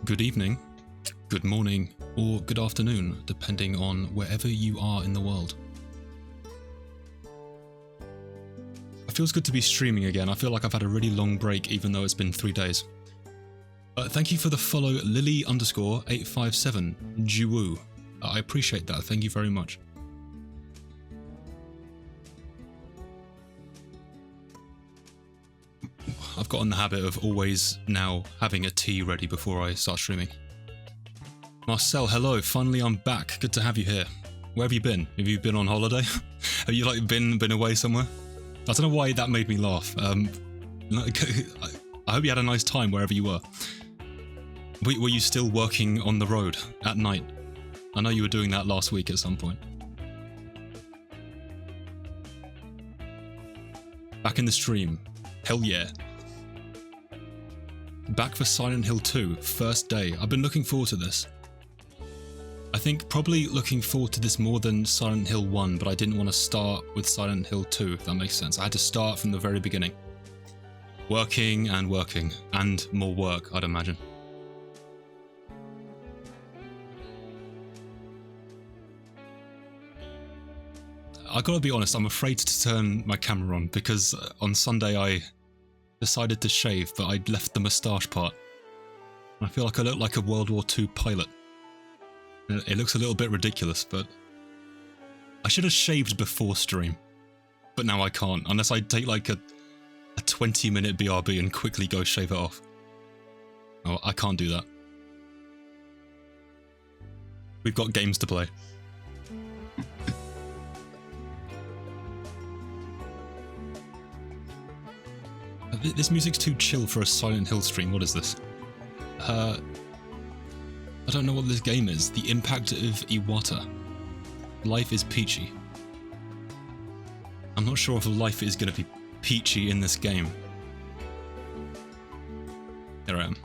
good evening, good morning, or good afternoon, depending on wherever you are in the world. It feels good to be streaming again. I feel like I've had a really long break, even though it's been 3 days. Thank you for the follow, Lily_857 Jiwoo. I appreciate that. Thank you very much. I've gotten the habit of always now having a tea ready before I start streaming. Marcel, hello. Finally, I'm back. Good to have you here. Where have you been? Have you been on holiday? Have you been away somewhere? I don't know why that made me laugh. I hope you had a nice time wherever you were. Were you still working on the road at night? I know you were doing that last week at some point. Back in the stream. Hell yeah. Back for Silent Hill 2, first day. I've been looking forward to this. I think probably looking forward to this more than Silent Hill 1, but I didn't want to start with Silent Hill 2, if that makes sense. I had to start from the very beginning. Working, and more work, I'd imagine. I gotta be honest, I'm afraid to turn my camera on because on Sunday I decided to shave, but I'd left the moustache part. I feel like I look like a World War II pilot. It looks a little bit ridiculous, but I should have shaved before stream. But now I can't, unless I take like a 20-minute BRB and quickly go shave it off. Oh, I can't do that. We've got games to play. This music's too chill for a Silent Hill stream. What is this? I don't know what this game is. The Impact of Iwata. Life is peachy. I'm not sure if life is going to be peachy in this game. There I am.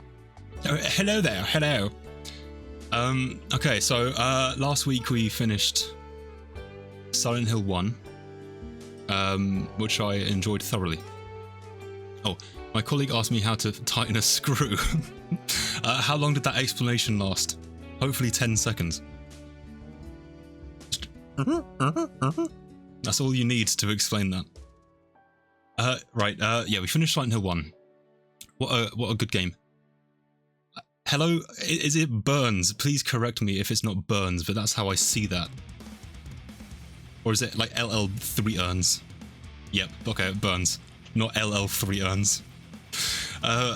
Oh, hello there. Hello. Okay, so last week we finished Silent Hill 1, which I enjoyed thoroughly. Oh, my colleague asked me how to tighten a screw. How long did that explanation last? Hopefully 10 seconds. That's all you need to explain that. Right, yeah, we finished Silent Hill 1. What a good game. Hello, is it Burns? Please correct me if it's not Burns, but that's how I see that. Or is it like LL3 Earns? Yep, okay, Burns. Not LL3 Earns.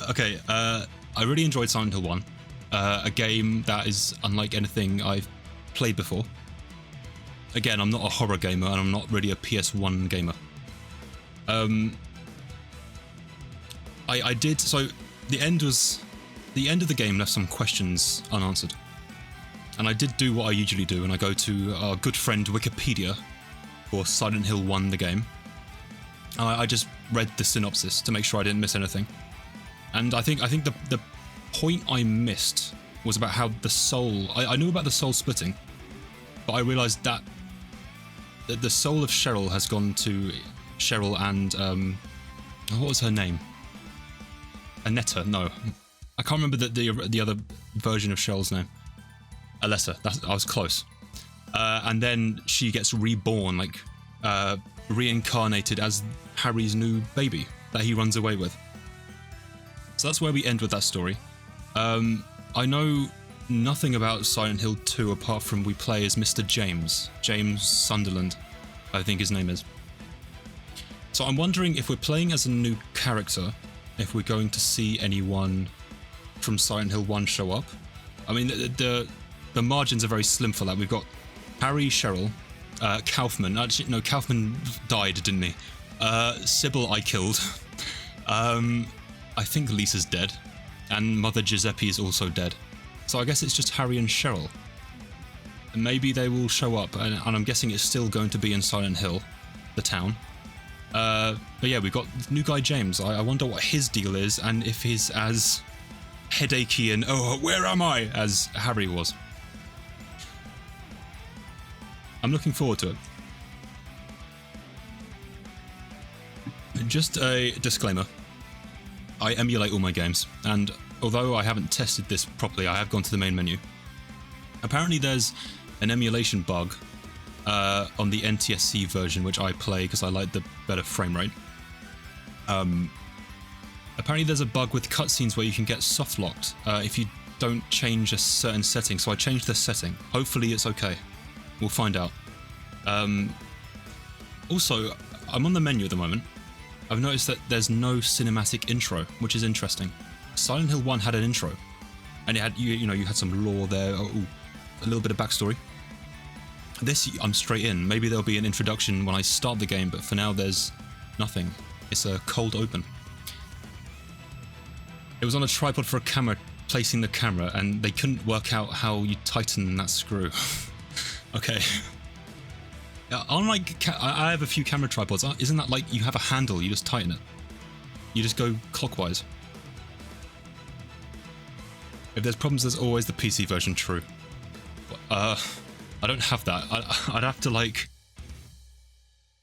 Okay, I really enjoyed Silent Hill 1. A game that is unlike anything I've played before. Again, I'm not a horror gamer and I'm not really a PS1 gamer. I did, so the end of the game left some questions unanswered. And I did do what I usually do, and I go to our good friend Wikipedia for Silent Hill 1 the game. I just read the synopsis to make sure I didn't miss anything. And I think the point I missed was about how the soul... I knew about the soul splitting, but I realised that the soul of Cheryl has gone to Cheryl and... what was her name? Anetta? No. I can't remember the other version of Cheryl's name. Alessa. I was close. And then she gets reborn, like... reincarnated as Harry's new baby that he runs away with. So that's where we end with that story. I know nothing about Silent Hill 2 apart from we play as Mr. James Sunderland, I think his name is. So I'm wondering if we're playing as a new character, if we're going to see anyone from Silent Hill 1 show up. I mean, the margins are very slim for that. We've got Harry, Cheryl, Kaufman. Actually, no, Kaufman died, didn't he? Sybil I killed. I think Lisa's dead. And Mother Giuseppe is also dead. So I guess it's just Harry and Cheryl. And maybe they will show up, and I'm guessing it's still going to be in Silent Hill, the town. But yeah, we've got new guy James. I wonder what his deal is, and if he's as headachy and, oh, where am I, as Harry was. I'm looking forward to it. Just a disclaimer. I emulate all my games, and although I haven't tested this properly, I have gone to the main menu. Apparently there's an emulation bug on the NTSC version, which I play because I like the better frame rate. Apparently there's a bug with cutscenes where you can get soft locked if you don't change a certain setting, so I changed the setting. Hopefully it's okay. We'll find out. Also, I'm on the menu at the moment. I've noticed that there's no cinematic intro, which is interesting. Silent Hill 1 had an intro, and it had you had some lore there, a little bit of backstory. This, I'm straight in. Maybe there'll be an introduction when I start the game, but for now there's nothing. It's a cold open. It was on a tripod for a camera, placing the camera, and they couldn't work out how you tighten that screw. Okay. Unlike, I have a few camera tripods. Isn't that like you have a handle, you just tighten it? You just go clockwise. If there's problems, there's always the PC version, true. I don't have that. I'd have to, like,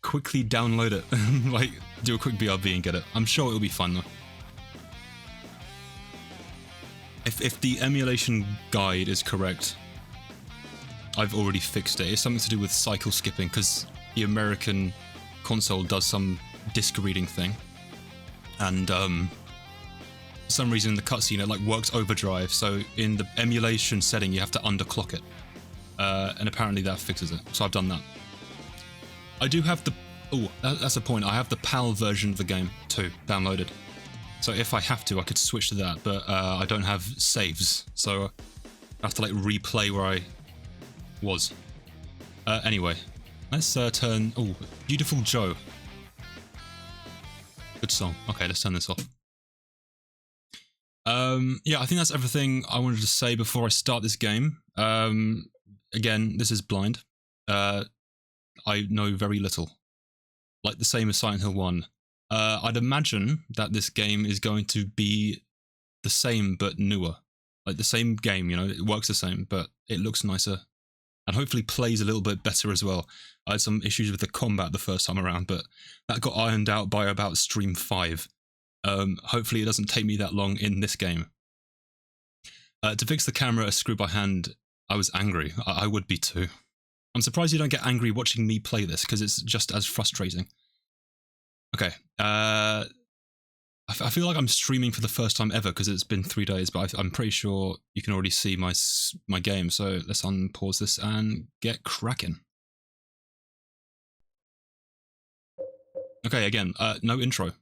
quickly download it. Like, do a quick BRB and get it. I'm sure it'll be fun, though. If the emulation guide is correct, I've already fixed it. It's something to do with cycle skipping, because the American console does some disc reading thing. And, for some reason in the cutscene it, like, works overdrive, so in the emulation setting you have to underclock it. And apparently that fixes it, so I've done that. I do have the... Oh, that's a point. I have the PAL version of the game, too, downloaded. So if I have to, I could switch to that, but I don't have saves, so I have to, like, replay where I was. Anyway, let's turn... Oh, Beautiful Joe. Good song. Okay, let's turn this off. Yeah, I think that's everything I wanted to say before I start this game. Again, this is blind. I know very little. Like the same as Silent Hill 1. I'd imagine that this game is going to be the same but newer. Like the same game, you know, it works the same, but it looks nicer. And hopefully plays a little bit better as well. I had some issues with the combat the first time around, but that got ironed out by about Stream 5. Hopefully it doesn't take me that long in this game. To fix the camera, a screw by hand, I was angry. I would be too. I'm surprised you don't get angry watching me play this, because it's just as frustrating. Okay, I feel like I'm streaming for the first time ever, because it's been 3 days, but I'm pretty sure you can already see my game, so let's unpause this and get cracking. Okay, again, no intro.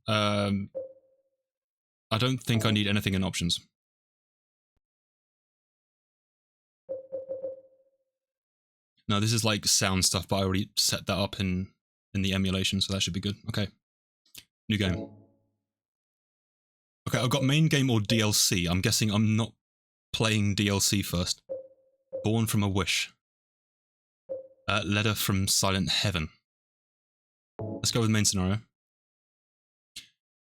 I don't think I need anything in options. No, this is like sound stuff, but I already set that up in the emulation, so that should be good. Okay. New game. Okay, I've got main game or DLC. I'm guessing I'm not playing DLC first. Born from a Wish. Letter from Silent Heaven. Let's go with main scenario.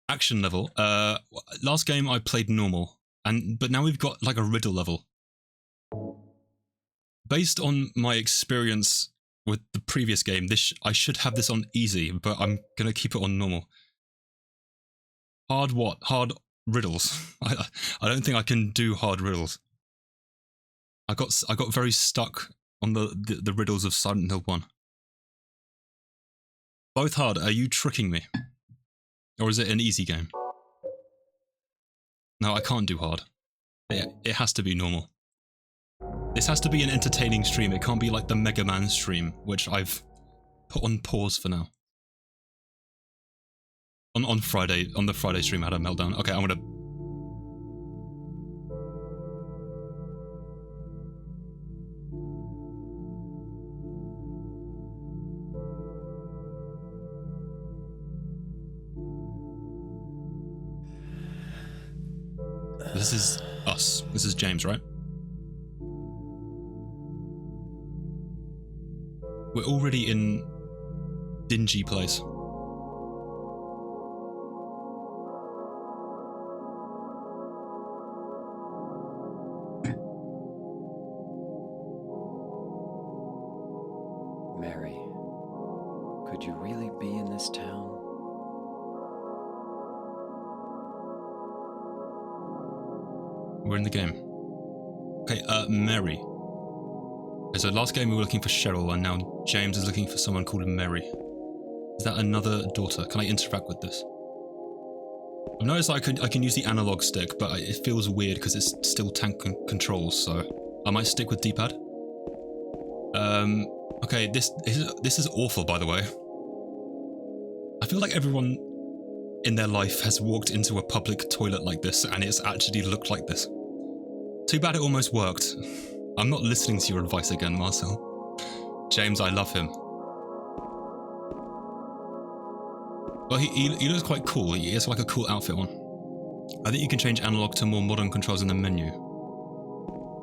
Action level. Last game I played normal, but now we've got like a riddle level. Based on my experience with the previous game, I should have this on easy, but I'm gonna keep it on normal. Hard what? Hard riddles. I don't think I can do hard riddles. I got very stuck on the riddles of Silent Hill 1. Both hard. Are you tricking me? Or is it an easy game? No, I can't do hard. It has to be normal. This has to be an entertaining stream. It can't be like the Mega Man stream, which I've put on pause for now. On the Friday stream I had a meltdown. Okay, I'm gonna... This is us. This is James, right? We're already in dingy place. Mary, could you really be in this town? We're in the game. Okay, Mary. Okay, so last game we were looking for Cheryl, and now James is looking for someone called Mary. Is that another daughter? Can I interact with this? I've noticed I can use the analog stick, but it feels weird because it's still tank controls, so I might stick with D-pad. Okay, this is awful, by the way. I feel like everyone in their life has walked into a public toilet like this, and it's actually looked like this. Too bad it almost worked. I'm not listening to your advice again, Marcel. James, I love him. Well, he looks quite cool. He has like a cool outfit on. I think you can change analog to more modern controls in the menu.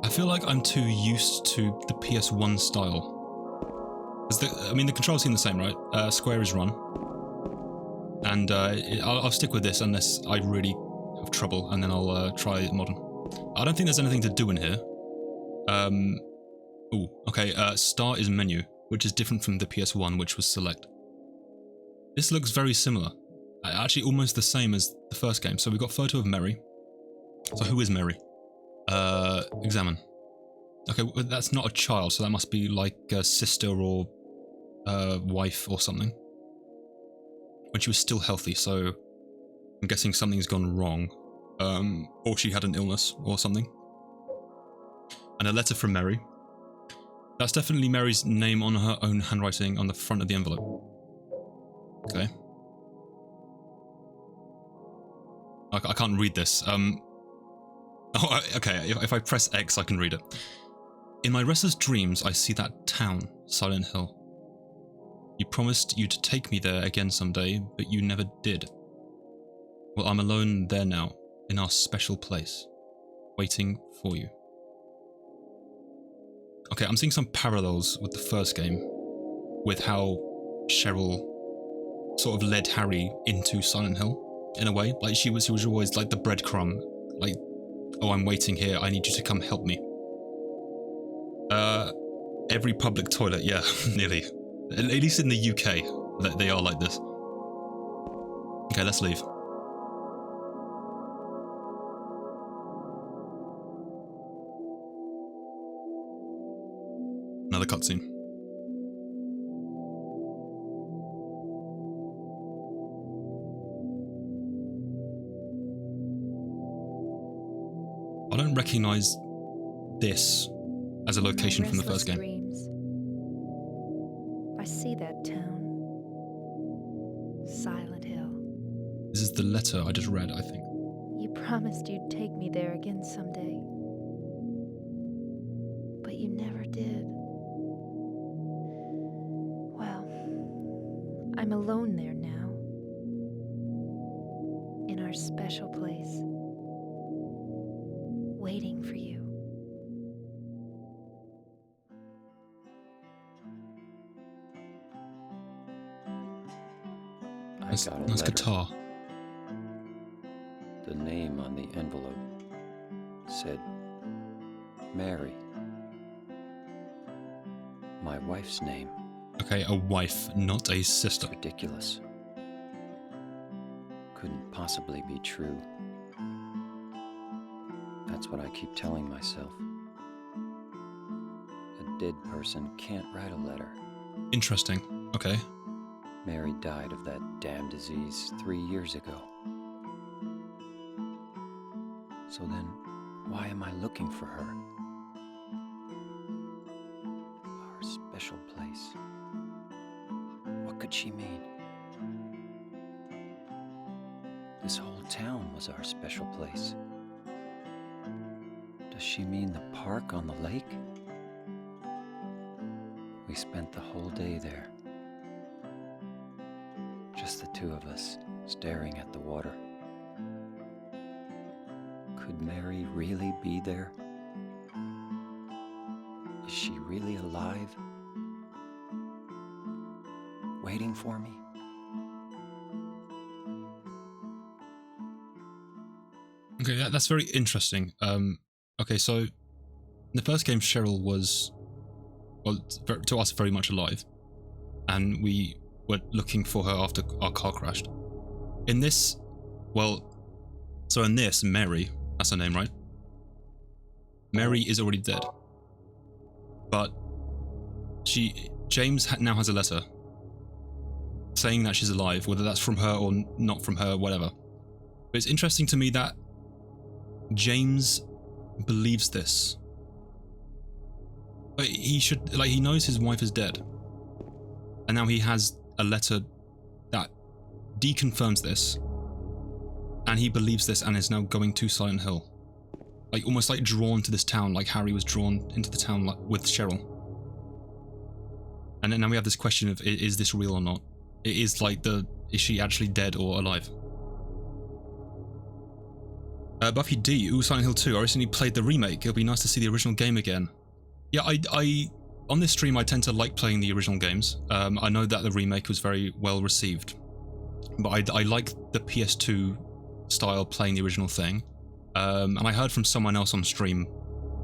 I feel like I'm too used to the PS1 style. I mean, the controls seem the same, right? Square is run. And I'll stick with this unless I really have trouble, and then I'll try modern. I don't think there's anything to do in here. Ooh, okay, start is menu, which is different from the PS1, which was select. This looks very similar. Actually, almost the same as the first game. So we've got photo of Mary. So who is Mary? Examine. Okay, well, that's not a child, so that must be like a sister or wife or something. When she was still healthy, so I'm guessing something's gone wrong. Or she had an illness or something. And a letter from Mary. That's definitely Mary's name on her own handwriting on the front of the envelope. Okay. I can't read this. Oh, okay, if I press X, I can read it. In my restless dreams, I see that town, Silent Hill. You promised you'd take me there again someday, but you never did. Well, I'm alone there now, in our special place, waiting for you. Okay, I'm seeing some parallels with the first game, with how Cheryl sort of led Harry into Silent Hill, in a way. Like, she was always like the breadcrumb, like, oh, I'm waiting here, I need you to come help me. Every public toilet, yeah, nearly. At least in the UK, they are like this. Okay, let's leave. Another cutscene. I don't recognize this as a location from the first game. Dreams. I see that town. Silent Hill. This is the letter I just read, I think. You promised you'd take me there again someday. But you never did. Well, I'm alone there now. In our special place. Waiting for you. Nice letter. guitar. The name on the envelope said Mary. My wife's name. Okay, a wife, not a sister. Ridiculous. Couldn't possibly be true. That's what I keep telling myself. A dead person can't write a letter. Interesting. Okay. Mary died of that damn disease 3 years ago. So then, why am I looking for her? Our special place. What could she mean? This whole town was our special place. Does she mean the park on the lake? We spent the whole day there. Just the two of us, staring at the water. Could Mary really be there? Is she really alive? Waiting for me? Okay, that's very interesting. Okay, so in the first game, Cheryl was, well, to us, very much alive. And we were looking for her after our car crashed. In this, well, so in this, Mary, that's her name, right? Mary is already dead. But James now has a letter saying that she's alive, whether that's from her or not from her, whatever. But it's interesting to me that James believes this. But he knows his wife is dead. And now he has a letter that deconfirms this. And he believes this and is now going to Silent Hill. Like, almost like drawn to this town, like Harry was drawn into the town with Cheryl. And then now we have this question of, is this real or not? It is like is she actually dead or alive? Buffy D, ooh, Silent Hill 2, I recently played the remake. It'll be nice to see the original game again. Yeah, I on this stream I tend to like playing the original games. I know that the remake was very well received. But I like the PS2 style playing the original thing. And I heard from someone else on stream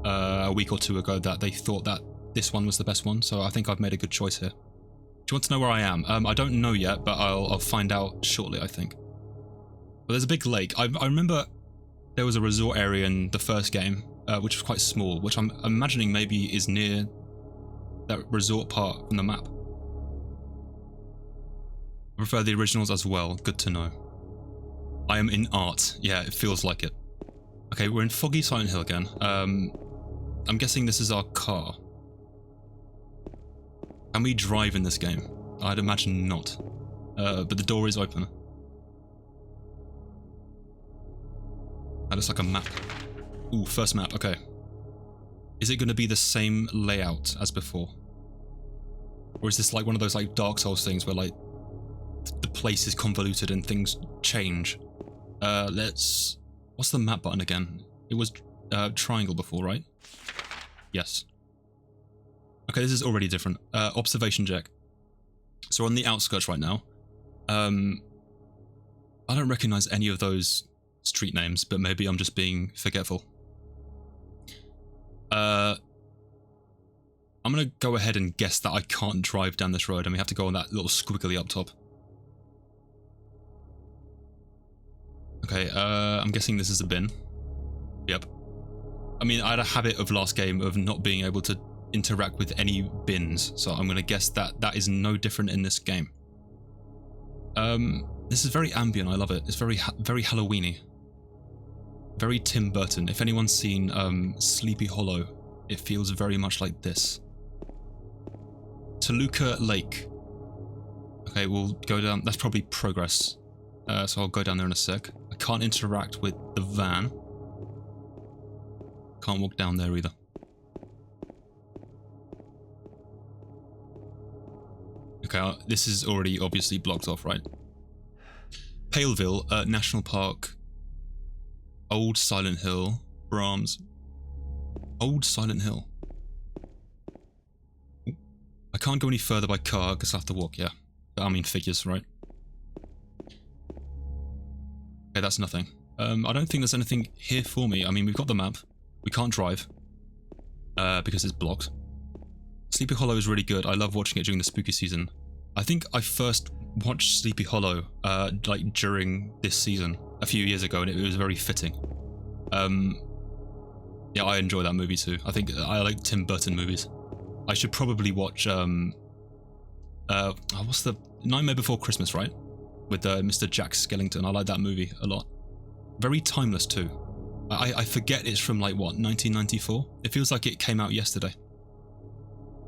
a week or two ago that they thought that this one was the best one, so I think I've made a good choice here. Do you want to know where I am? I don't know yet, but I'll find out shortly, I think. But there's a big lake. I remember there was a resort area in the first game, which was quite small, which I'm imagining maybe is near that resort part from the map. I prefer the originals as well, good to know. I am in art, yeah, it feels like it. Okay, we're in foggy Silent Hill again. I'm guessing this is our car. Can we drive in this game? I'd imagine not. But the door is open. That looks like a map. Ooh, first map, okay. Is it going to be the same layout as before? Or is this like one of those like Dark Souls things where like the place is convoluted and things change? What's the map button again? It was triangle before, right? Yes. Okay, this is already different. Observation check. So we're on the outskirts right now. I don't recognize any of those street names, but maybe I'm just being forgetful. I'm gonna go ahead and guess that I can't drive down this road and we have to go on that little squiggly up top. Okay, I'm guessing this is a bin. Yep. I mean, I had a habit of last game of not being able to interact with any bins, so I'm gonna guess that that is no different in this game. This is very ambient, I love it. It's very Halloween-y. Very Tim Burton. If anyone's seen Sleepy Hollow, it feels very much like this. Toluca Lake. Okay, we'll go down. That's probably progress. So I'll go down there in a sec. I can't interact with the van. Can't walk down there either. Okay, this is already obviously blocked off, right? Paleville National Park. Old Silent Hill. Brahms. Old Silent Hill. I can't go any further by car because I have to walk, yeah. I mean figures, right? Okay, that's nothing. I don't think there's anything here for me. I mean, we've got the map. We can't drive. Because it's blocked. Sleepy Hollow is really good. I love watching it during the spooky season. I think I first watched Sleepy Hollow like during this season a few years ago, and it was very fitting. Yeah, I enjoy that movie too. I think I like Tim Burton movies. I should probably watch what's the Nightmare Before Christmas, right? With Mr. Jack Skellington. I like that movie a lot. Very timeless too. I forget it's from like what, 1994? It feels like it came out yesterday.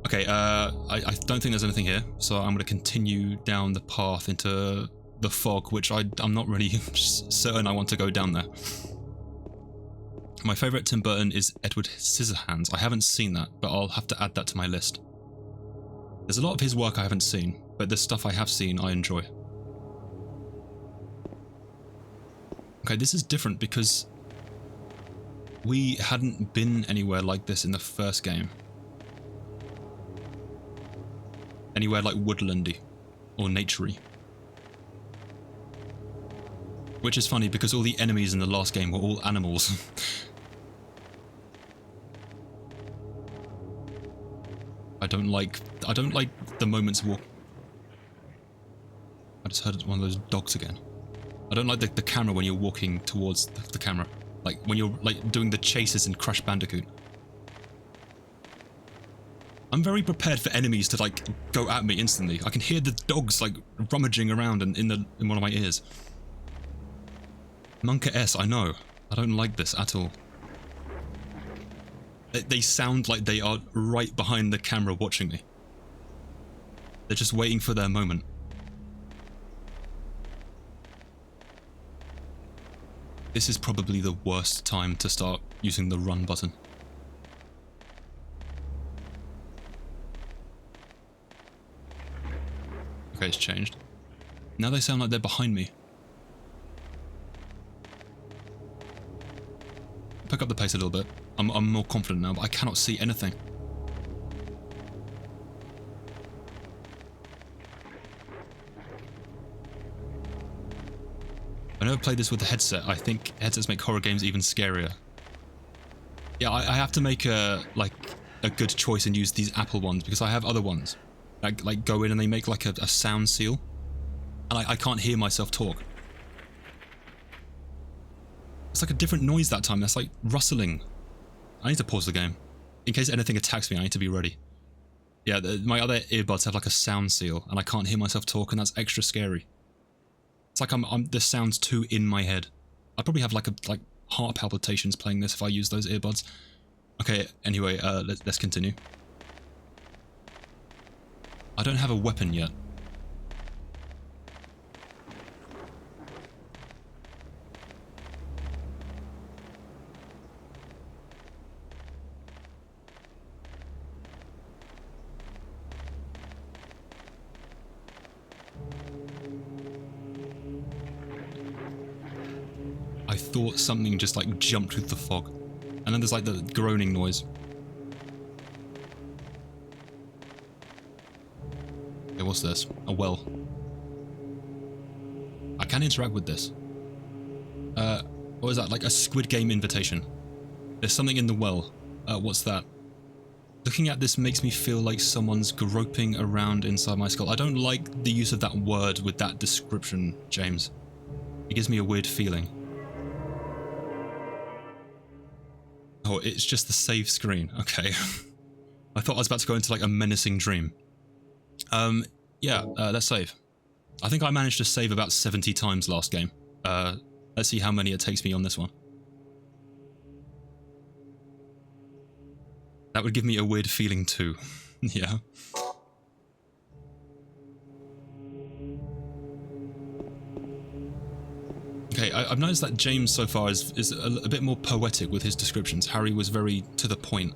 Okay, I don't think there's anything here, so I'm going to continue down the path into the fog, which I'm not really certain I want to go down there. My favourite Tim Burton is Edward Scissorhands. I haven't seen that, but I'll have to add that to my list. There's a lot of his work I haven't seen, but the stuff I have seen I enjoy. Okay, this is different because we hadn't been anywhere like this in the first game. Anywhere like woodlandy or naturey. Which is funny because all the enemies in the last game were all animals. I don't like the moments walk. I just heard one of those dogs again. I don't like the camera when you're walking towards the camera. Like when you're like doing the chases in Crash Bandicoot. I'm very prepared for enemies to like go at me instantly. I can hear the dogs like rummaging around in one of my ears. Monka S, I know. I don't like this at all. They sound like they are right behind the camera watching me. They're just waiting for their moment. This is probably the worst time to start using the run button. Okay, it's changed. Now they sound like they're behind me. Pick up the pace a little bit. I'm more confident now, but I cannot see anything. I never played this with the headset. I think headsets make horror games even scarier. Yeah, I have to make a good choice and use these Apple ones because I have other ones. Like go in and they make like a sound seal. And I can't hear myself talk. It's like a different noise that time. That's like rustling. I need to pause the game. In case anything attacks me, I need to be ready. Yeah, my other earbuds have like a sound seal, and I can't hear myself talk, and that's extra scary. It's like the sound's too in my head. I'd probably have like heart palpitations playing this if I use those earbuds. Okay, anyway, let's continue. I don't have a weapon yet. I thought something just like jumped through the fog. And then there's like the groaning noise. Okay, what's this? A well. I can interact with this. What is that? Like a Squid Game invitation. There's something in the well. What's that? Looking at this makes me feel like someone's groping around inside my skull. I don't like the use of that word with that description, James. It gives me a weird feeling. Oh, it's just the save screen. Okay. I thought I was about to go into like a menacing dream. Yeah, let's save. I think I managed to save about 70 times last game. Let's see how many it takes me on this one. That would give me a weird feeling too. Yeah. Okay, I've noticed that James so far is a bit more poetic with his descriptions. Harry was very to the point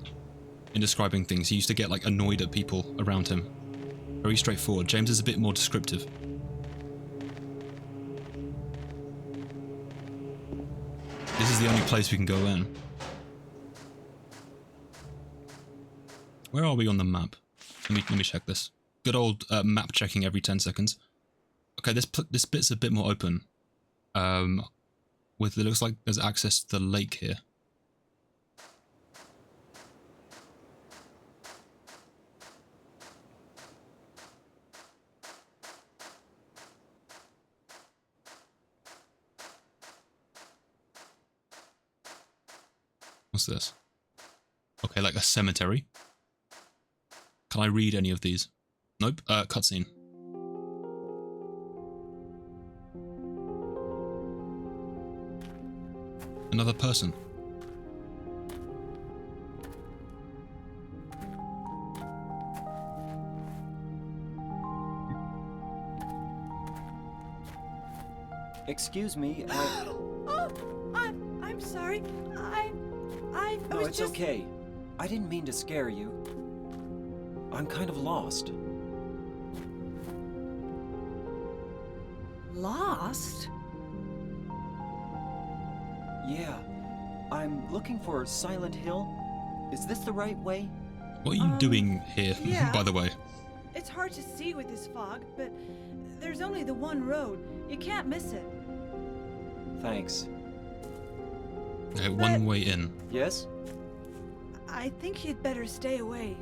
in describing things. He used to get like annoyed at people around him. Very straightforward. James is a bit more descriptive. This is the only place we can go in. Where are we on the map? Let me check this. Good old map checking every 10 seconds. Okay, this bit's a bit more open. It looks like there's access to the lake here. What's this? Okay, like a cemetery. Can I read any of these? Nope. Cutscene. Another person. Excuse me, Oh, I'm sorry. I No, was it's just... okay. I didn't mean to scare you. I'm kind of lost. Lost? Yeah. I'm looking for Silent Hill. Is this the right way? What are you doing here, yeah. by the way? It's hard to see with this fog, but there's only the one road. You can't miss it. Thanks. Okay, one way in. Yes? I think you'd better stay away.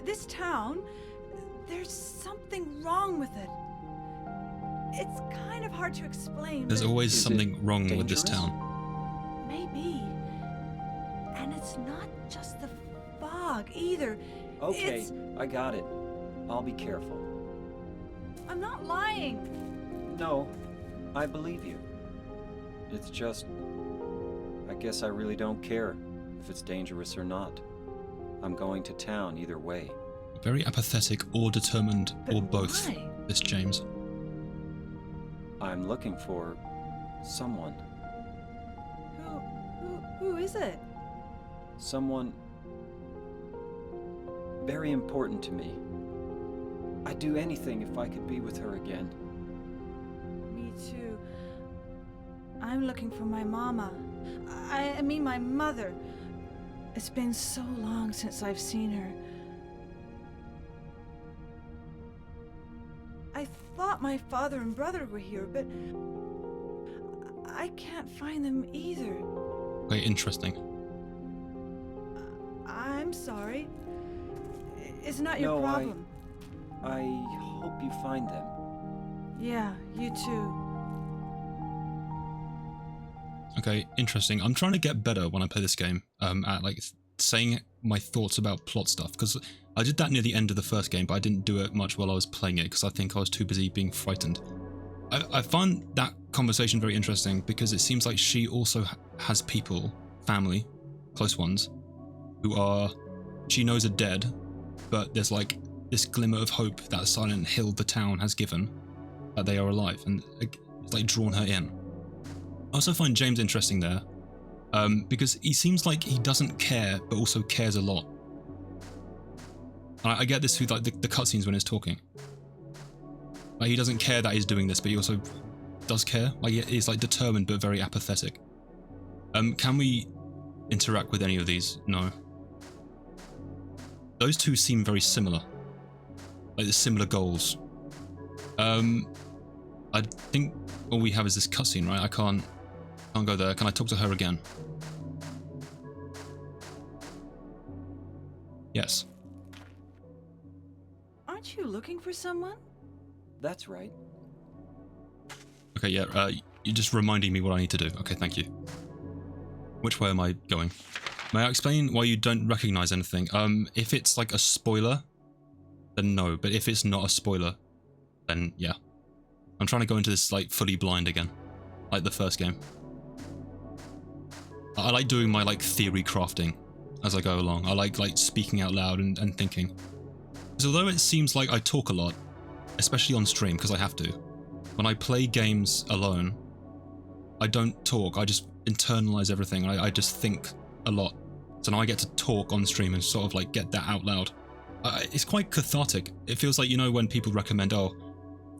This town, there's something wrong with it. It's kind of hard to explain. There's but always Is something it wrong with this dangerous? town. be. And it's not just the fog either. Okay, It's... I got it. I'll be careful. I'm not lying. No, I believe you. It's just... I guess I really don't care if it's dangerous or not. I'm going to town either way. Very apathetic or determined But or both, why? this James. I'm looking for... someone. Who is it? Someone... very important to me. I'd do anything if I could be with her again. Me too. I'm looking for my mama. I mean my mother. It's been so long since I've seen her. I thought my father and brother were here, but I can't find them either. Very interesting. I'm sorry. It's not your No, problem. I hope you find them. Yeah, you too. Okay, interesting. I'm trying to get better when I play this game at like saying my thoughts about plot stuff, because I did that near the end of the first game, but I didn't do it much while I was playing it because I think I was too busy being frightened. I found that conversation very interesting because it seems like she also has people, family, close ones, who are, she knows are dead, but there's like this glimmer of hope that Silent Hill, the town, has given that they are alive, and it's like drawn her in. I also find James interesting there, because he seems like he doesn't care, but also cares a lot. And I get this through like the cutscenes when he's talking. Like he doesn't care that he's doing this, but he also does care. Like he's like determined, but very apathetic. Can we interact with any of these? No. Those two seem very similar. Like the similar goals. I think all we have is this cutscene, right? I can't go there. Can I talk to her again? Yes. Aren't you looking for someone? That's right. Okay, yeah, you're just reminding me what I need to do. Okay, thank you. Which way am I going? May I explain why you don't recognize anything? If it's like a spoiler, then no. But if it's not a spoiler, then yeah. I'm trying to go into this like fully blind again, like the first game. I like doing my like theory crafting as I go along. I like speaking out loud and thinking. Because although it seems like I talk a lot, especially on stream because I have to, when I play games alone, I don't talk. I just internalize everything. I just think a lot. So now I get to talk on stream and sort of like get that out loud. It's quite cathartic. It feels like, you know, when people recommend, oh,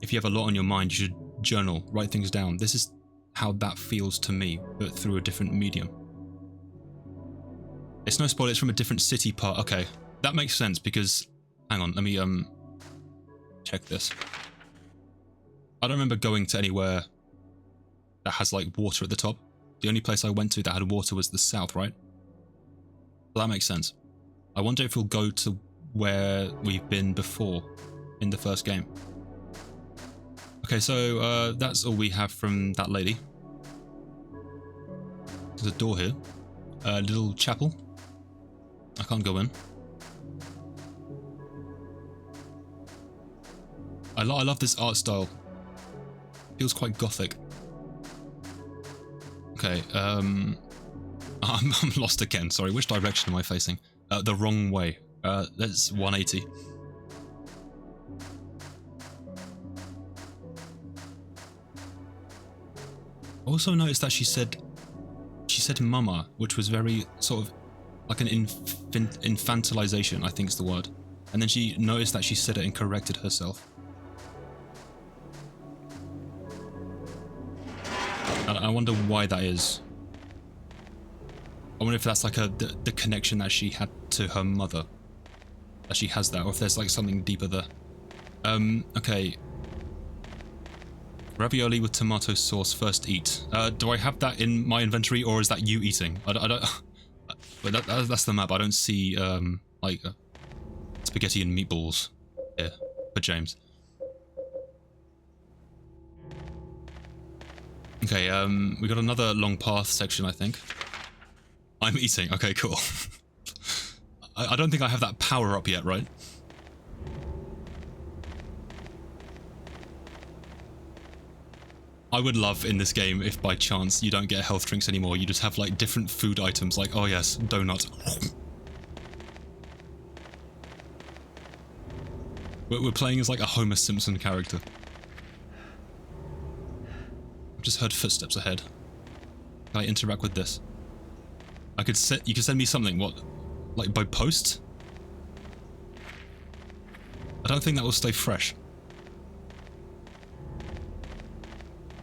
if you have a lot on your mind, you should journal, write things down. This is how that feels to me, but through a different medium. It's no spoiler, it's from a different city part. Okay, that makes sense because, hang on, let me check this. I don't remember going to anywhere that has like water at the top. The only place I went to that had water was the south, right? So that makes sense. I wonder if we'll go to where we've been before in the first game. Okay, so that's all we have from that lady. There's a door here. A little chapel. I can't go in. I love this art style. Feels quite gothic. Okay, I'm lost again. Sorry, which direction am I facing? The wrong way. That's 180. Also noticed that she said mama, which was very sort of like an infantilization, I think is the word. And then she noticed that she said it and corrected herself. And I wonder why that is. I wonder if that's like the connection that she had to her mother. That she has that, or if there's like something deeper there. Okay. Ravioli with tomato sauce, first eat. Do I have that in my inventory, or is that you eating? I don't but that's the map. I don't see like spaghetti and meatballs here for James. Okay, we got another long path section, I think. I'm eating. Okay, cool. I don't think I have that power up yet, right? I would love in this game if by chance you don't get health drinks anymore, you just have like different food items like, oh yes, donut. We're playing as like a Homer Simpson character. I've just heard footsteps ahead. Can I interact with this? I could set. You could send me something. What? Like by post? I don't think that will stay fresh.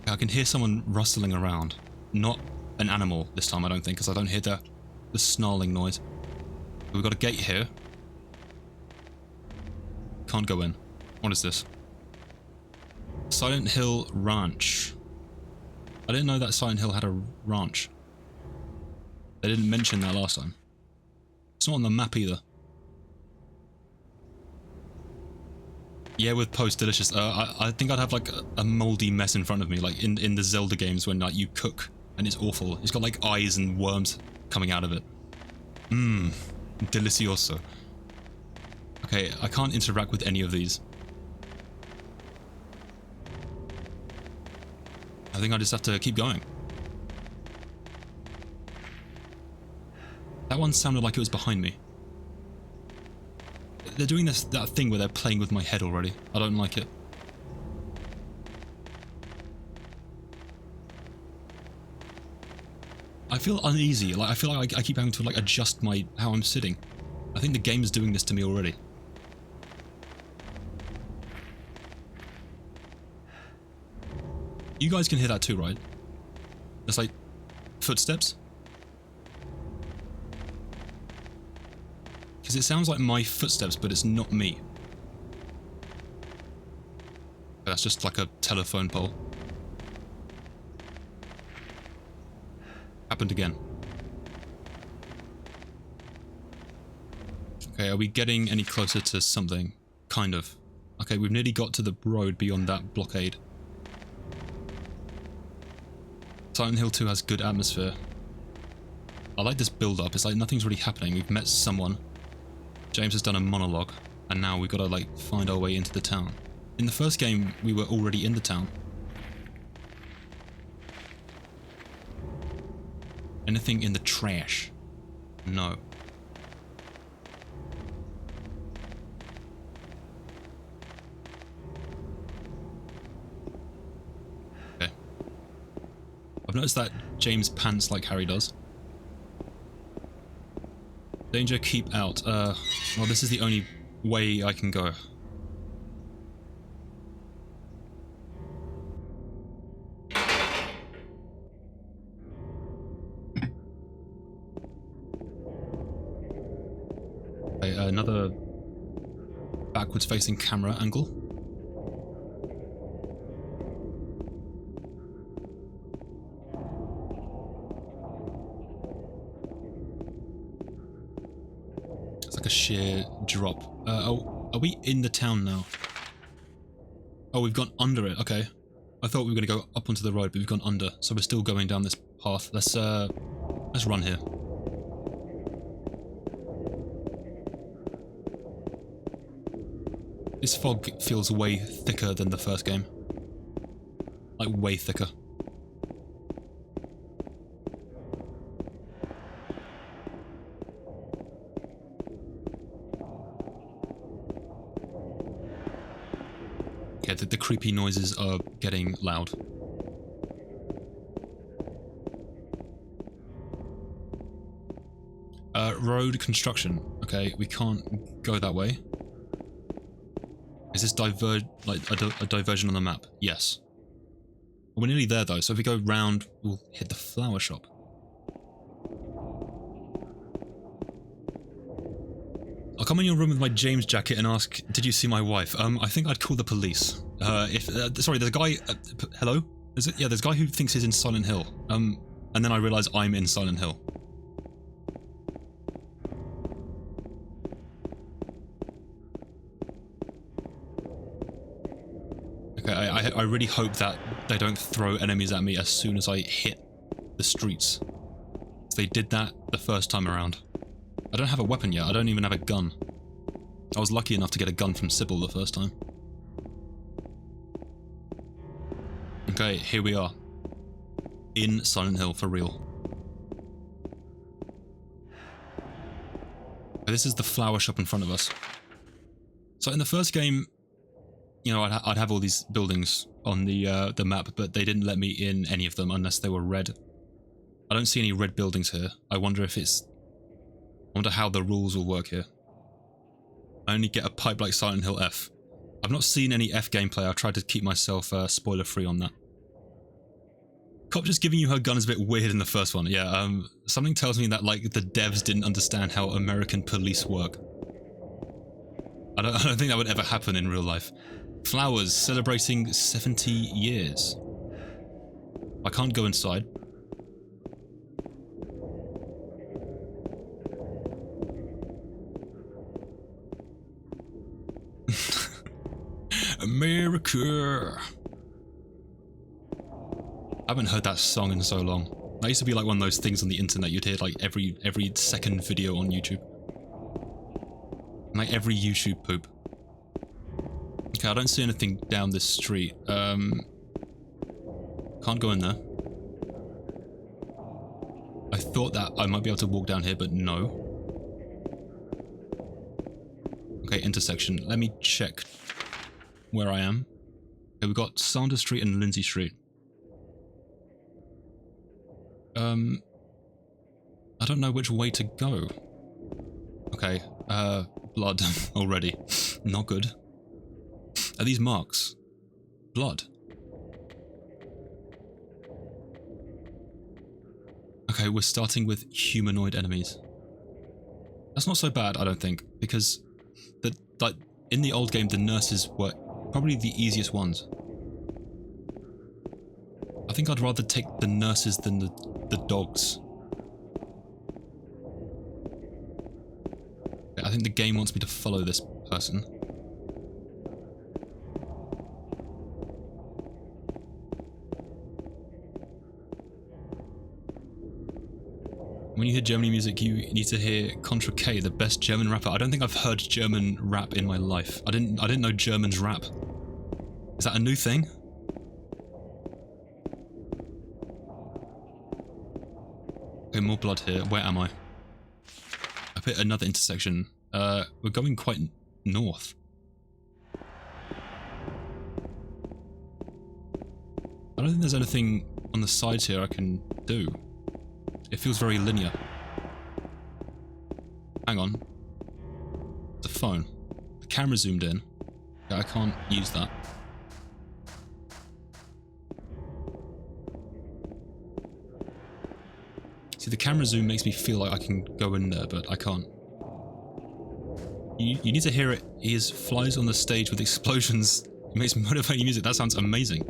I can hear someone rustling around. Not an animal this time, I don't think, because I don't hear the snarling noise. We've got a gate here. Can't go in. What is this? Silent Hill Ranch. I didn't know that Silent Hill had a ranch. They didn't mention that last time. It's not on the map either. Yeah, with post delicious. I think I'd have like a moldy mess in front of me, like in the Zelda games when like you cook and it's awful. It's got like eyes and worms coming out of it. Mmm, delicioso. Okay, I can't interact with any of these. I think I just have to keep going. That one sounded like it was behind me. They're doing that thing where they're playing with my head already. I don't like it. I feel uneasy. Like I feel like I keep having to like adjust how I'm sitting. I think the game is doing this to me already. You guys can hear that too, right? It's like footsteps. Because it sounds like my footsteps, but it's not me. That's just like a telephone pole. Happened again. Okay, are we getting any closer to something? Kind of. Okay, we've nearly got to the road beyond that blockade. Silent Hill 2 has good atmosphere. I like this build-up. It's like nothing's really happening. We've met someone. James has done a monologue, and now we've got to like find our way into the town. In the first game, we were already in the town. Anything in the trash? No. Okay. I've noticed that James pants like Harry does. Danger, keep out. Well, this is the only way I can go. Okay, another backwards facing camera angle. A sheer drop. Oh, are we in the town now? Oh, we've gone under it. Okay. I thought we were going to go up onto the road, but we've gone under. So we're still going down this path. Let's run here. This fog feels way thicker than the first game. Like, way thicker. Yeah, the creepy noises are getting loud. Road construction. Okay, we can't go that way. Is this a diversion on the map? Yes. We're nearly there though, so if we go round, we'll hit the flower shop. I'll come in your room with my James jacket and ask, did you see my wife? I think I'd call the police. Sorry, there's a guy, hello? Yeah, there's a guy who thinks he's in Silent Hill. And then I realise I'm in Silent Hill. Okay, I really hope that they don't throw enemies at me as soon as I hit the streets. They did that the first time around. I don't have a weapon yet. I don't even have a gun. I was lucky enough to get a gun from Sybil the first time. Okay, here we are. In Silent Hill, for real. This is the flower shop in front of us. So in the first game, you know, I'd have all these buildings on the map, but they didn't let me in any of them unless they were red. I don't see any red buildings here. I wonder if it's... I wonder how the rules will work here. I only get a pipe like Silent Hill F. I've not seen any F gameplay. I've tried to keep myself spoiler free on that. Cop just giving you her gun is a bit weird in the first one. Yeah, something tells me that like the devs didn't understand how American police work. I don't think that would ever happen in real life. Flowers celebrating 70 years. I can't go inside. America. I haven't heard that song in so long. That used to be like one of those things on the internet you'd hear like every second video on YouTube. Like every YouTube poop. Okay, I don't see anything down this street. Can't go in there. I thought that I might be able to walk down here, but no. Okay, intersection. Let me check where I am. Okay, we've got Sanders Street and Lindsay Street. I don't know which way to go. Okay, blood already. Not good. Are these marks? Blood. Okay, we're starting with humanoid enemies. That's not so bad, I don't think, because like in the old game the nurses were probably the easiest ones. I think I'd rather take the nurses than the dogs. I think the game wants me to follow this person. When you hear Germany music, you need to hear Contra K, the best German rapper. I don't think I've heard German rap in my life. I didn't know Germans rap. Is that a new thing? Okay, more blood here. Where am I? I've hit another intersection. We're going quite north. I don't think there's anything on the sides here I can do. It feels very linear. Hang on. The phone. The camera zoomed in. Yeah, I can't use that. See, the camera zoom makes me feel like I can go in there, but I can't. You need to hear it. He flies on the stage with explosions. He makes motivating music. That sounds amazing.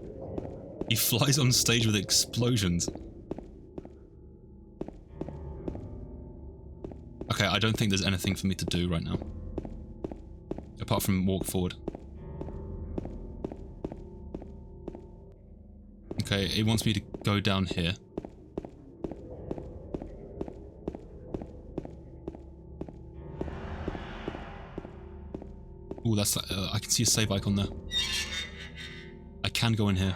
He flies on stage with explosions. Okay, I don't think there's anything for me to do right now. Apart from walk forward. Okay, it wants me to go down here. Ooh, that's... I can see a save icon there. I can go in here.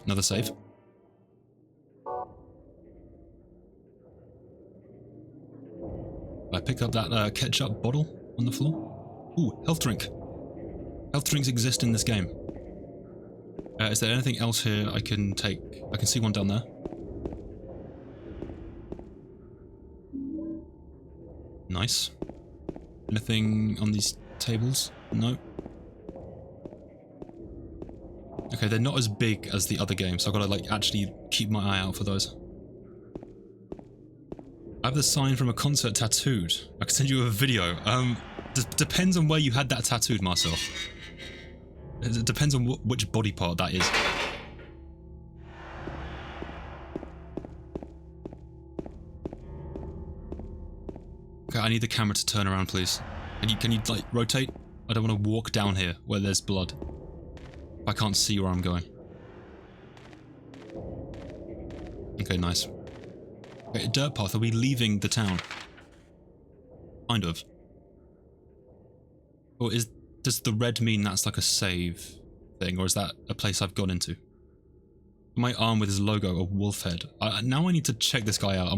Another save. I pick up that ketchup bottle on the floor. Ooh, health drink. Health drinks exist in this game. Is there anything else here I can take? I can see one down there. Nice. Anything on these tables? No. Okay, they're not as big as the other games, so I've got to like actually keep my eye out for those. I have the sign from a concert tattooed. I can send you a video. Depends on where you had that tattooed, Marcel. It depends on which body part that is. Okay, I need the camera to turn around, please. Can you like rotate? I don't want to walk down here where there's blood. I can't see where I'm going. Okay, nice. Okay, dirt path, are we leaving the town? Kind of. Or does the red mean that's like a save thing, or is that a place I've gone into? My arm with his logo, a wolf head. Now I need to check this guy out.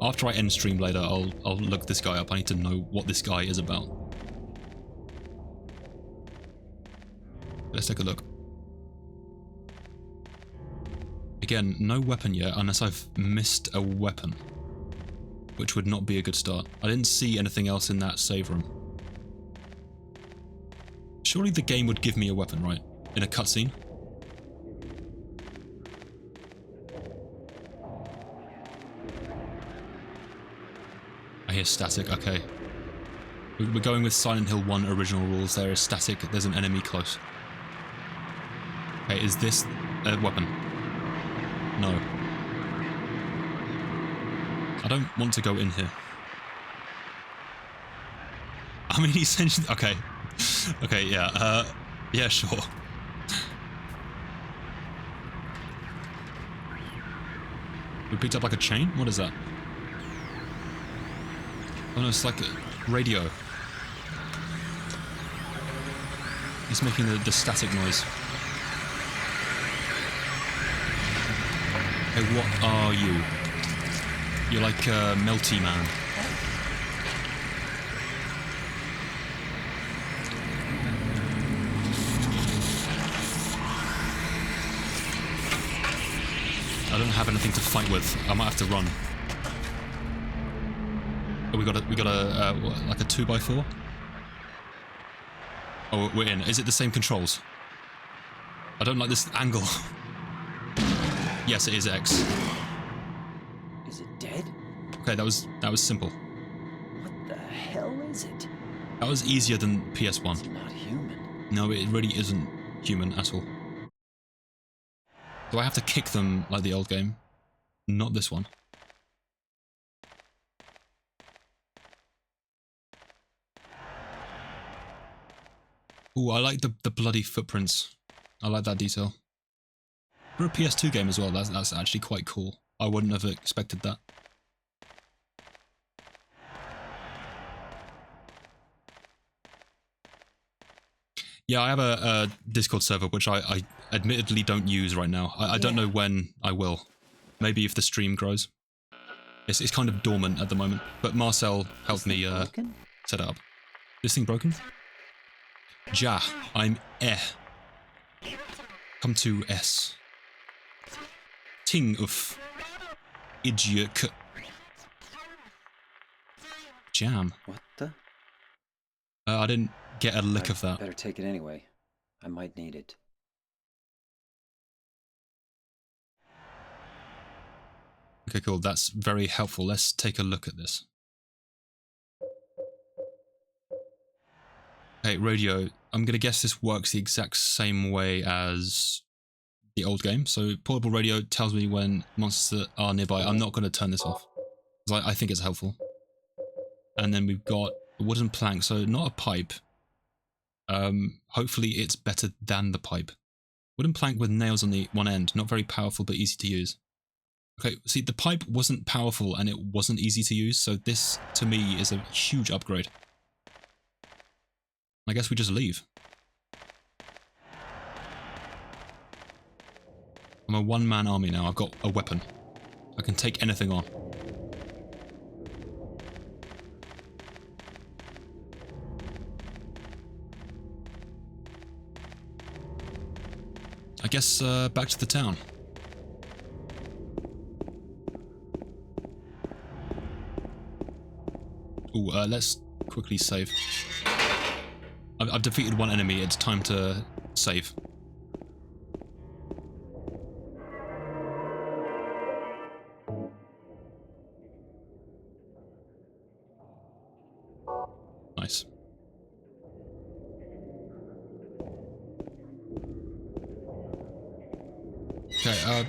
After I end stream later, I'll look this guy up. I need to know what this guy is about. Let's take a look. Again, no weapon yet, unless I've missed a weapon, which would not be a good start. I didn't see anything else in that save room. Surely the game would give me a weapon, right? In a cutscene? I hear static, okay. We're going with Silent Hill 1 original rules. There is static, there's an enemy close. Okay, is this a weapon? No. I don't want to go in here. I mean, essentially... Okay. Okay, yeah, yeah, sure. We picked up like a chain? What is that? Oh no, it's like a radio. It's making the static noise. Hey, what are you? You're like a melty man. I don't have anything to fight with. I might have to run. Oh, we got a what, like a 2x4. Oh, we're in. Is it the same controls? I don't like this angle. Yes, it is X. Is it dead? Okay, that was simple. What the hell is it? That was easier than It's PS1. not human. No, it really isn't human at all. Do I have to kick them like the old game? Not this one. Ooh, I like the bloody footprints. I like that detail. For a PS2 game as well, that's actually quite cool. I wouldn't have expected that. Yeah, I have a Discord server, which I admittedly don't use right now. I don't know when I will. Maybe if the stream grows. It's kind of dormant at the moment. But Marcel helped me Broken? set it up. This thing broken? Ja, I'm Come to S. Ting of idiot. Jam. What the? I didn't get a lick of that. Better take it anyway. I might need it. Okay, cool. That's very helpful. Let's take a look at this. Okay, radio. I'm going to guess this works the exact same way as the old game. So portable radio tells me when monsters are nearby. I'm not going to turn this off, because I think it's helpful. And then we've got a wooden plank, so not a pipe. Hopefully it's better than the pipe. Wooden plank with nails on the one end. Not very powerful, but easy to use. Okay, see, the pipe wasn't powerful and it wasn't easy to use, so this, to me, is a huge upgrade. I guess we just leave. I'm a one-man army now. I've got a weapon. I can take anything on. I guess back to the town. Ooh, let's quickly save. I've defeated one enemy. It's time to save. Nice. Okay,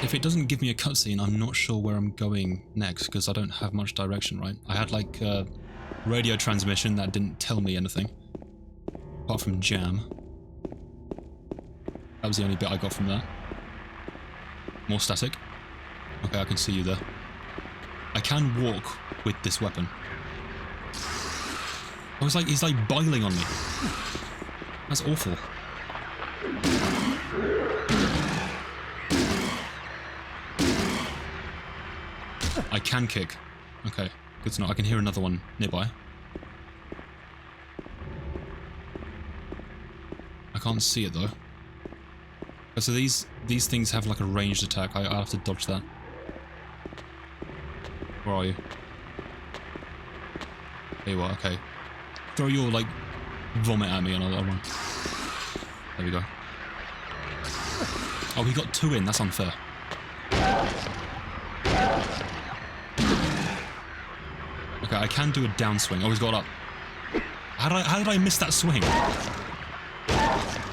if it doesn't give me a cutscene, I'm not sure where I'm going next, because I don't have much direction, right? I had, like, radio transmission that didn't tell me anything. Apart from jam. That was the only bit I got from that. More static. Okay, I can see you there. I can walk with this weapon. I was like, he's like biling on me. That's awful. I can kick. Okay, good to know. I can hear another one nearby. I can't see it though. So these things have like a ranged attack. I'll have to dodge that. Where are you? There you are, okay. Throw your like vomit at me and I'll run. There we go. Oh, he got 2 in, that's unfair. Okay, I can do a downswing. Oh, he's got up. How did I miss that swing?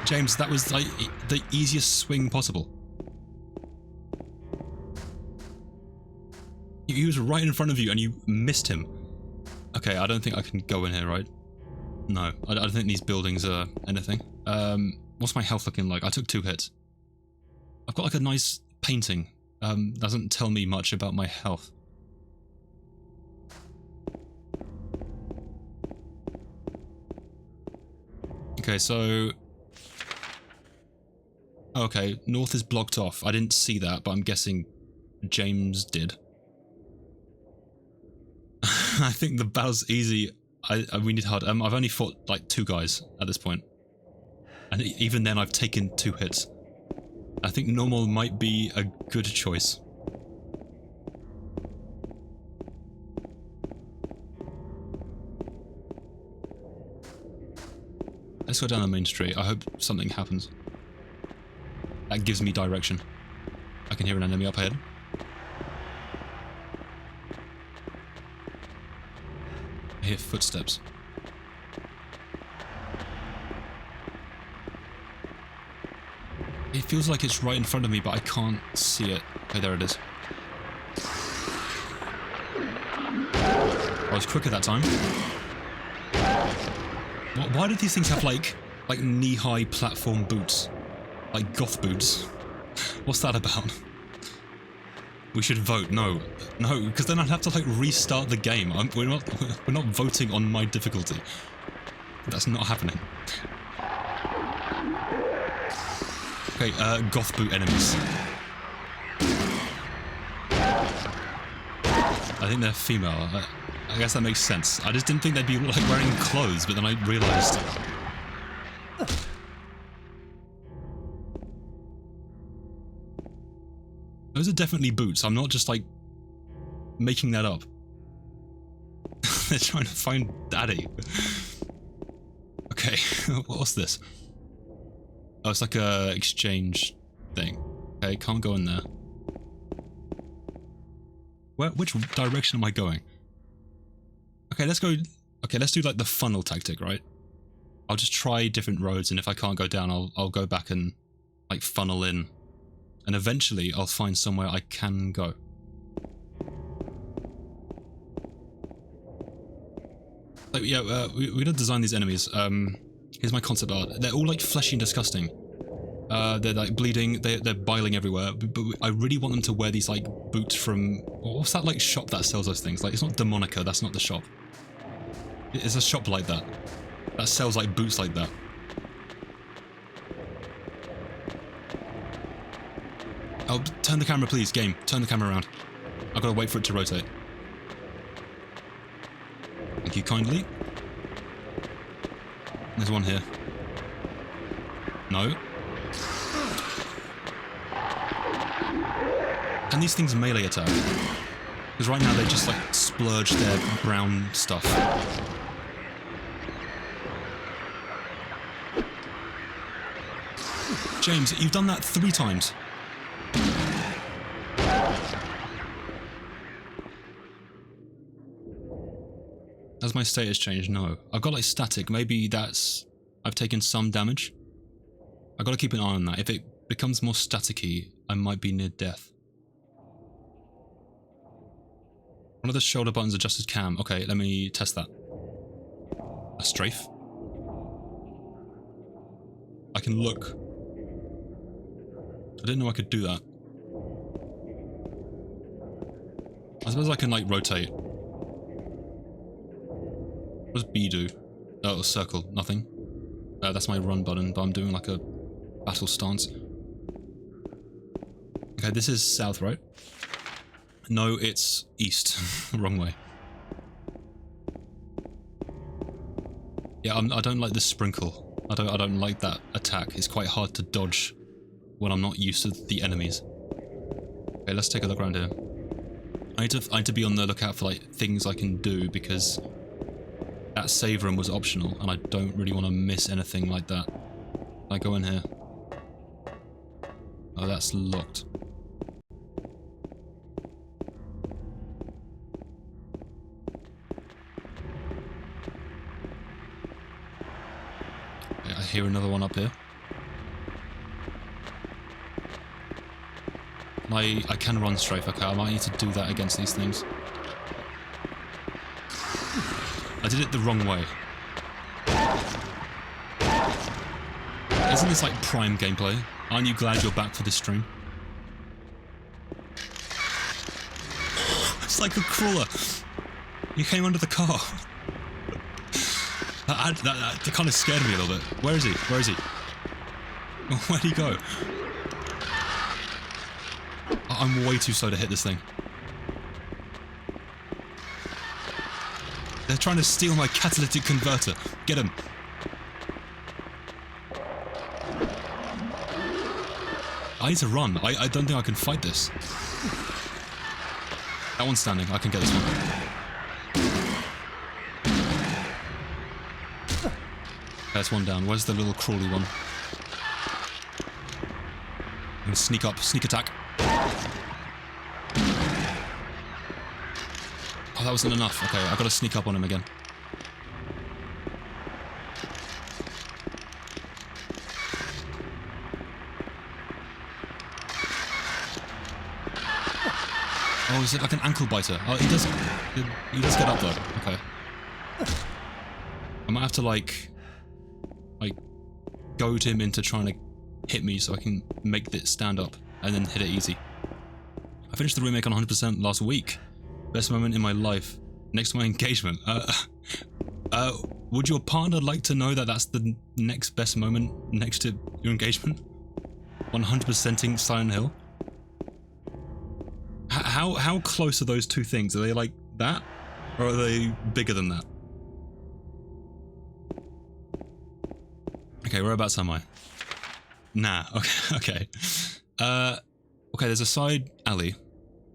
James, that was like the easiest swing possible. He was right in front of you and you missed him. Okay, I don't think I can go in here, right? No, I don't think these buildings are anything. What's my health looking like? I took 2 hits. I've got like a nice painting. Doesn't tell me much about my health. Okay, so... Okay, north is blocked off. I didn't see that, but I'm guessing James did. I think the battle's easy. We need hard. I've only fought like 2 guys at this point. And even then I've taken 2 hits. I think normal might be a good choice. Let's go down the main street. I hope something happens. That gives me direction. I can hear an enemy up ahead. I hear footsteps. It feels like it's right in front of me, but I can't see it. Okay, there it is. I was quicker that time. Why do these things have like knee-high platform boots? Like goth boots? What's that about? We should vote. No, because then I'd have to like restart the game. We're not voting on my difficulty. That's not happening. Okay, goth boot enemies. I think they're female. I guess that makes sense. I just didn't think they'd be like wearing clothes, but then I realised. Those are definitely boots. I'm not just like making that up. They're trying to find Daddy. Okay, what's this? Oh, it's like a exchange thing. Okay, can't go in there. Which direction am I going? Okay, let's go. Okay, let's do like the funnel tactic, right? I'll just try different roads, and if I can't go down, I'll go back and like funnel in. And eventually I'll find somewhere I can go. Like, yeah, we're gonna design these enemies. Here's my concept art. They're all like fleshy and disgusting. They're like bleeding, they're biling everywhere. But I really want them to wear these like boots from... What's that like shop that sells those things? Like, it's not Demonica, that's not the shop. It's a shop like that. That sells like boots like that. Oh, turn the camera please, game. Turn the camera around. I've got to wait for it to rotate. Thank you kindly. There's one here. No. Can these things melee attack? Because right now they just like splurge their brown stuff. James, you've done that 3 times. Has my status changed? No. I've got like static. Maybe that's... I've taken some damage. I've got to keep an eye on that. If it becomes more staticky, I might be near death. One of the shoulder buttons adjusted cam. Okay, let me test that. A strafe. I can look. I didn't know I could do that. I suppose I can, like, rotate. What does B do? Oh, circle. Nothing. That's my run button, but I'm doing, like, a battle stance. Okay, this is south, right? No, it's east. Wrong way. Yeah, I don't like the sprinkle. I don't like that attack. It's quite hard to dodge when I'm not used to the enemies. Okay, let's take a look around here. I need to be on the lookout for, like, things I can do, because that save room was optional and I don't really want to miss anything like that. I go in here. Oh, that's locked. Okay, I hear another one up here. I can run strafe. Okay, I might need to do that against these things. I did it the wrong way. Isn't this like prime gameplay? Aren't you glad you're back for this stream? It's like a crawler. You came under the car. That kind of scared me a little bit. Where is he? Where is he? Where'd he go? I'm way too slow to hit this thing. They're trying to steal my catalytic converter. Get him. I need to run. I don't think I can fight this. That one's standing. I can get this one. There's one down. Where's the little crawly one? I'm gonna sneak up. Sneak attack. Oh, that wasn't enough. Okay, I gotta sneak up on him again. Oh, is it like an ankle biter? Oh, he does get up though. Okay. I might have to like goad him into trying to hit me so I can make it stand up and then hit it easy. I finished the remake on 100% last week. Best moment in my life. Next to my engagement. Would your partner like to know that that's the next best moment next to your engagement? 100%ing Silent Hill? How close are those two things? Are they like that? Or are they bigger than that? Okay, whereabouts am I? Nah, okay. Okay, there's a side alley.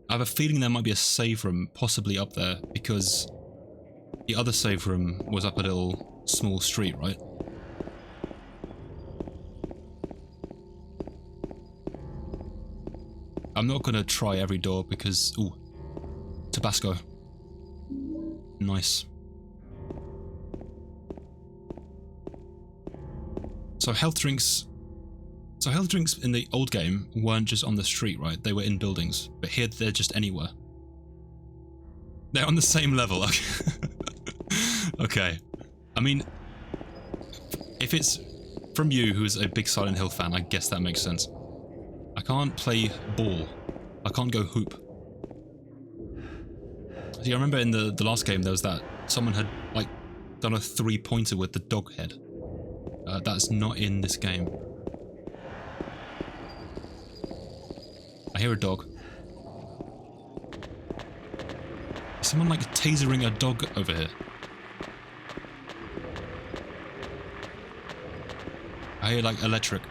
I have a feeling there might be a save room possibly up there, because the other save room was up a little small street, right? I'm not gonna try every door because... Ooh. Tabasco. Nice. So health drinks in the old game weren't just on the street, right? They were in buildings. But here they're just anywhere. They're on the same level. Okay. I mean, if it's from you, who's a big Silent Hill fan, I guess that makes sense. I can't play ball. I can't go hoop. See, I remember in the last game there was that someone had like done a 3-pointer with the dog head. That's not in this game. I hear a dog. Is someone like tasering a dog over here? I hear like electric.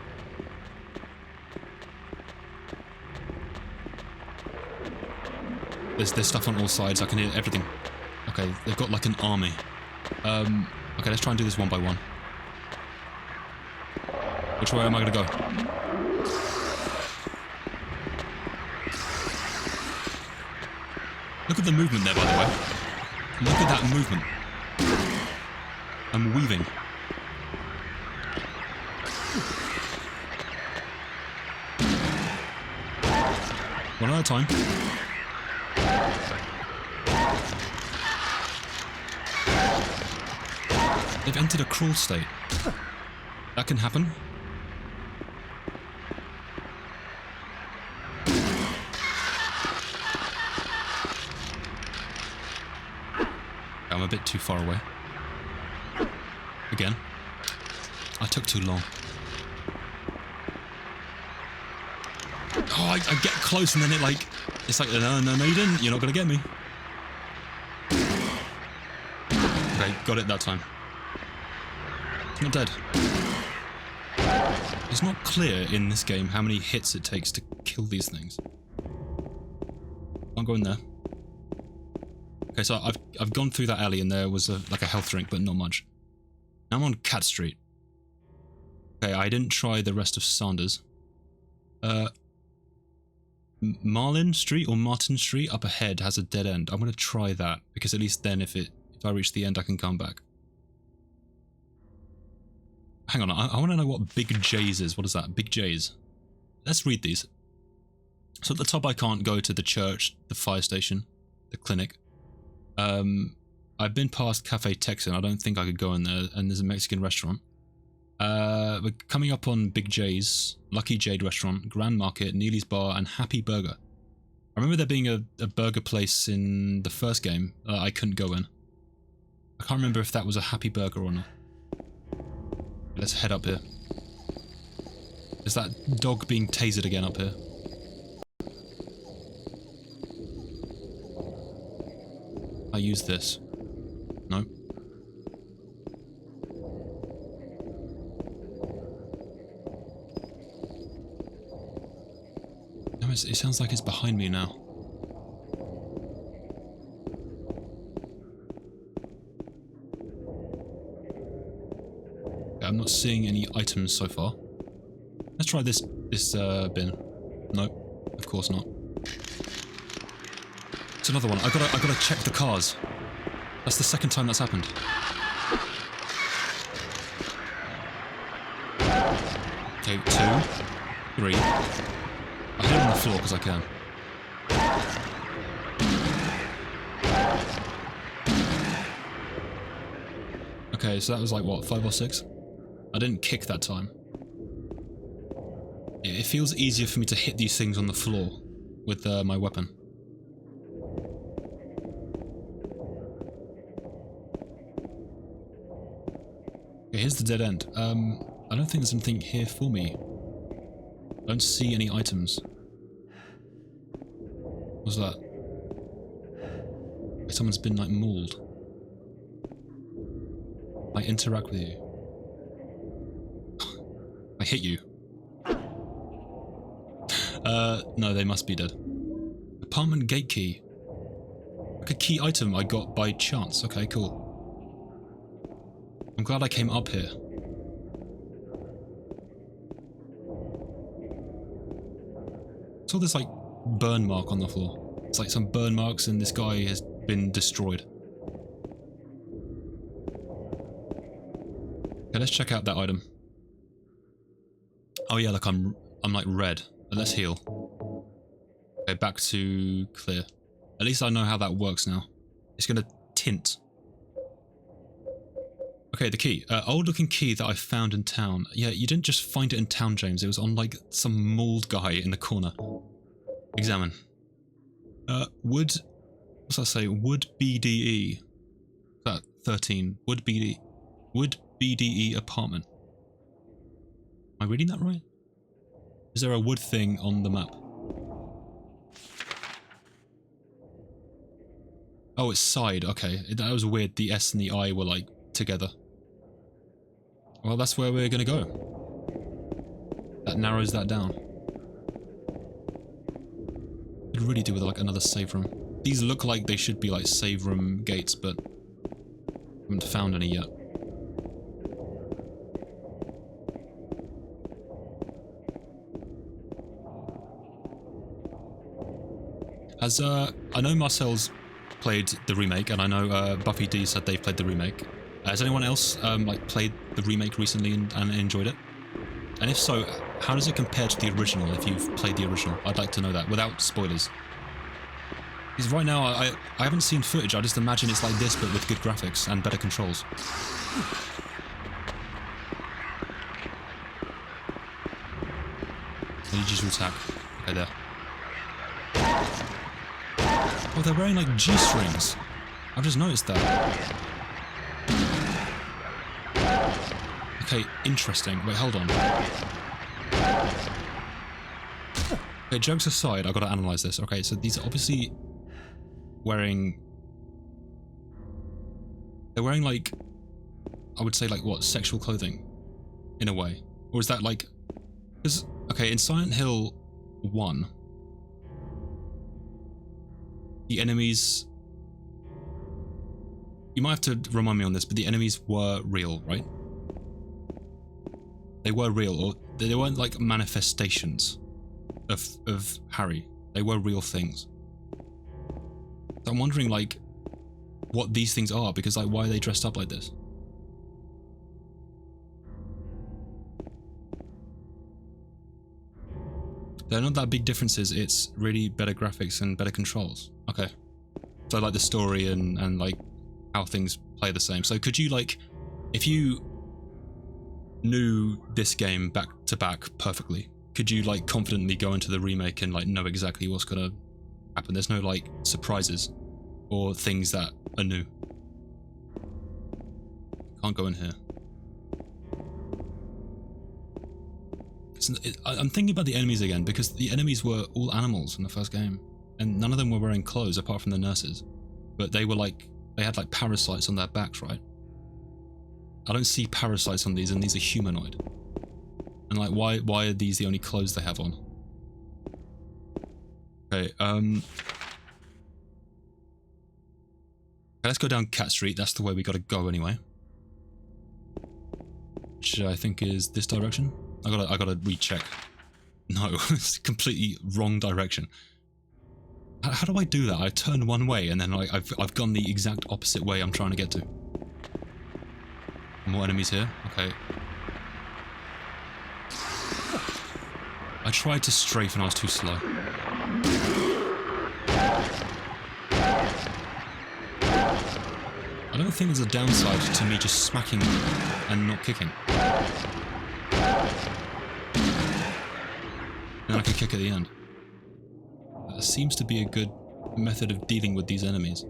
There's stuff on all sides. I can hear everything. Okay, they've got like an army. Okay, let's try and do this one by one. Which way am I gonna go? Look at the movement there, by the way. Look at that movement. I'm weaving. One at a time. They've entered a crawl state. That can happen. a bit too far away. Again. I took too long. Oh, I get close and then it's like, no, you didn't. You're not going to get me. Okay, got it that time. It's not dead. It's not clear in this game how many hits it takes to kill these things. Can't go in there. Okay, so I've gone through that alley and there was like a health drink, but not much. Now I'm on Cat Street. Okay, I didn't try the rest of Sanders. Marlin Street or Martin Street up ahead has a dead end. I'm going to try that, because at least then if I reach the end I can come back. Hang on, I want to know what Big J's is. What is that? Big J's. Let's read these. So at the top I can't go to the church, the fire station, the clinic. I've been past Cafe Texan. I don't think I could go in there, and there's a Mexican restaurant. We're coming up on Big J's, Lucky Jade Restaurant, Grand Market, Neely's Bar, and Happy Burger. I remember there being a burger place in the first game I couldn't go in. I can't remember if that was a Happy Burger or not. Let's head up here. Is that dog being tasered again up here? I use this. No. No, it sounds like it's behind me now. I'm not seeing any items so far. Let's try this bin. Nope, of course not. It's another one. I gotta check the cars. That's the second time that's happened. Okay, 2, 3. I hit it on the floor because I can. Okay, so that was like what, 5 or 6? I didn't kick that time. It feels easier for me to hit these things on the floor with my weapon. Okay, here's the dead end. I don't think there's anything here for me. I don't see any items. What's that? Someone's been like mauled. I interact with you. I hit you. No, they must be dead. Apartment gate key. Like a key item I got by chance. Okay, cool. I'm glad I came up here. I saw this like burn mark on the floor. It's like some burn marks and this guy has been destroyed. Okay, let's check out that item. Oh yeah, look, I'm like red. Let's heal. Okay, back to clear. At least I know how that works now. It's gonna tint. Okay, the key. Old looking key that I found in town. Yeah, you didn't just find it in town, James. It was on like some mauled guy in the corner. Examine. Wood... What's that say? Wood BDE. That 13. Wood BDE. Wood BDE apartment. Am I reading that right? Is there a wood thing on the map? Oh, it's side. Okay, that was weird. The S and the I were like together. Well, that's where we're gonna go. That narrows that down. Could really do with like another save room. These look like they should be like save room gates, but haven't found any yet. As I know Marcel's played the remake, and I know Buffy D said they've played the remake. Has anyone else like played the remake recently and enjoyed it? And if so, how does it compare to the original? If you've played the original, I'd like to know that without spoilers. Because right now I haven't seen footage. I just imagine it's like this, but with good graphics and better controls. I need you to attack. Okay, there. Oh, they're wearing like G-strings. I've just noticed that. Okay, interesting. Wait, hold on. Okay, jokes aside, I've got to analyze this. Okay, so these are obviously wearing... They're wearing, like... I would say, like, what? Sexual clothing? In a way. Or is that, like... Because, okay, in Silent Hill 1... The enemies... You might have to remind me on this, but the enemies were real, right? They were real, or they weren't like manifestations of Harry. They were real things. So I'm wondering, like, what these things are, because, like, why are they dressed up like this? They're not that big differences, it's really better graphics and better controls. Okay. So, like, the story and like, how things play the same. So could you, like, if you knew this game back to back perfectly, could you, like, confidently go into the remake and, like, know exactly what's gonna happen? There's no, like, surprises or things that are new. Can't go in here. I'm thinking about the enemies again, because the enemies were all animals in the first game, and none of them were wearing clothes apart from the nurses. But they were, like, they had, like, parasites on their backs, right? I don't see parasites on these, and these are humanoid. And, like, why are these the only clothes they have on? Okay, let's go down Cat Street. That's the way we gotta go anyway. Which I think is this direction. I gotta recheck. No, it's completely wrong direction. How do I do that? I turn one way and then I've gone the exact opposite way I'm trying to get to. More enemies here. Okay. I tried to strafe and I was too slow. I don't think there's a downside to me just smacking and not kicking. Then I can kick at the end. That seems to be a good method of dealing with these enemies.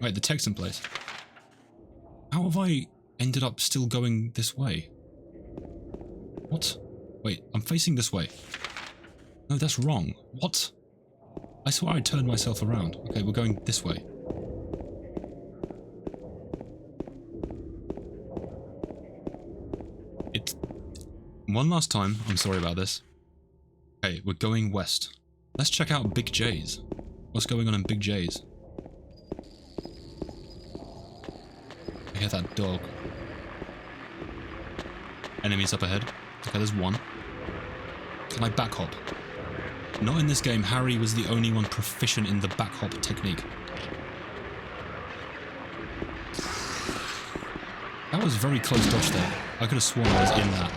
Right, the text in place. How have I ended up still going this way? What? Wait, I'm facing this way. No, that's wrong. What? I swear I turned myself around. Okay, we're going this way. One last time, I'm sorry about this. Okay, we're going west. Let's check out Big J's. What's going on in Big J's? I hear that dog. Enemies up ahead. Okay, there's one. Can I back hop? Not in this game. Harry was the only one proficient in the back hop technique. That was a very close dodge there. I could have sworn I was in that.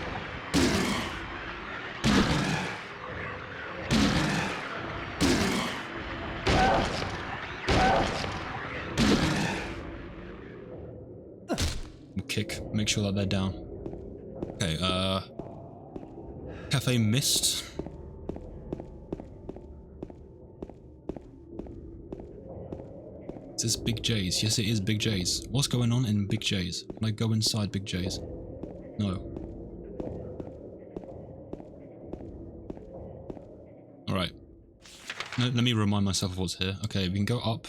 Kick, make sure that they're down. Okay, Cafe Mist. Is this Big J's? Yes, it is Big J's. What's going on in Big J's? Can I go inside Big J's? No. Alright. No, let me remind myself of what's here. Okay, we can go up.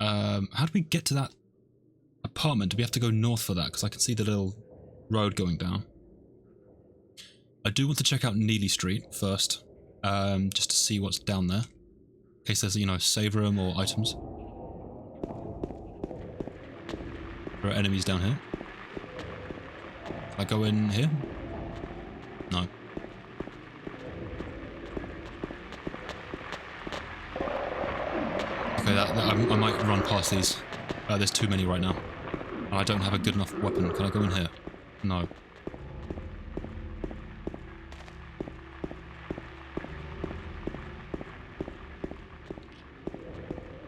How do we get to that apartment? Do we have to go north for that? Because I can see the little road going down. I do want to check out Neely Street first, just to see what's down there, in case there's, you know, save room or items. There are enemies down here. Can I go in here? No. Okay, I might run past these. There's too many right now. I don't have a good enough weapon. Can I go in here? No.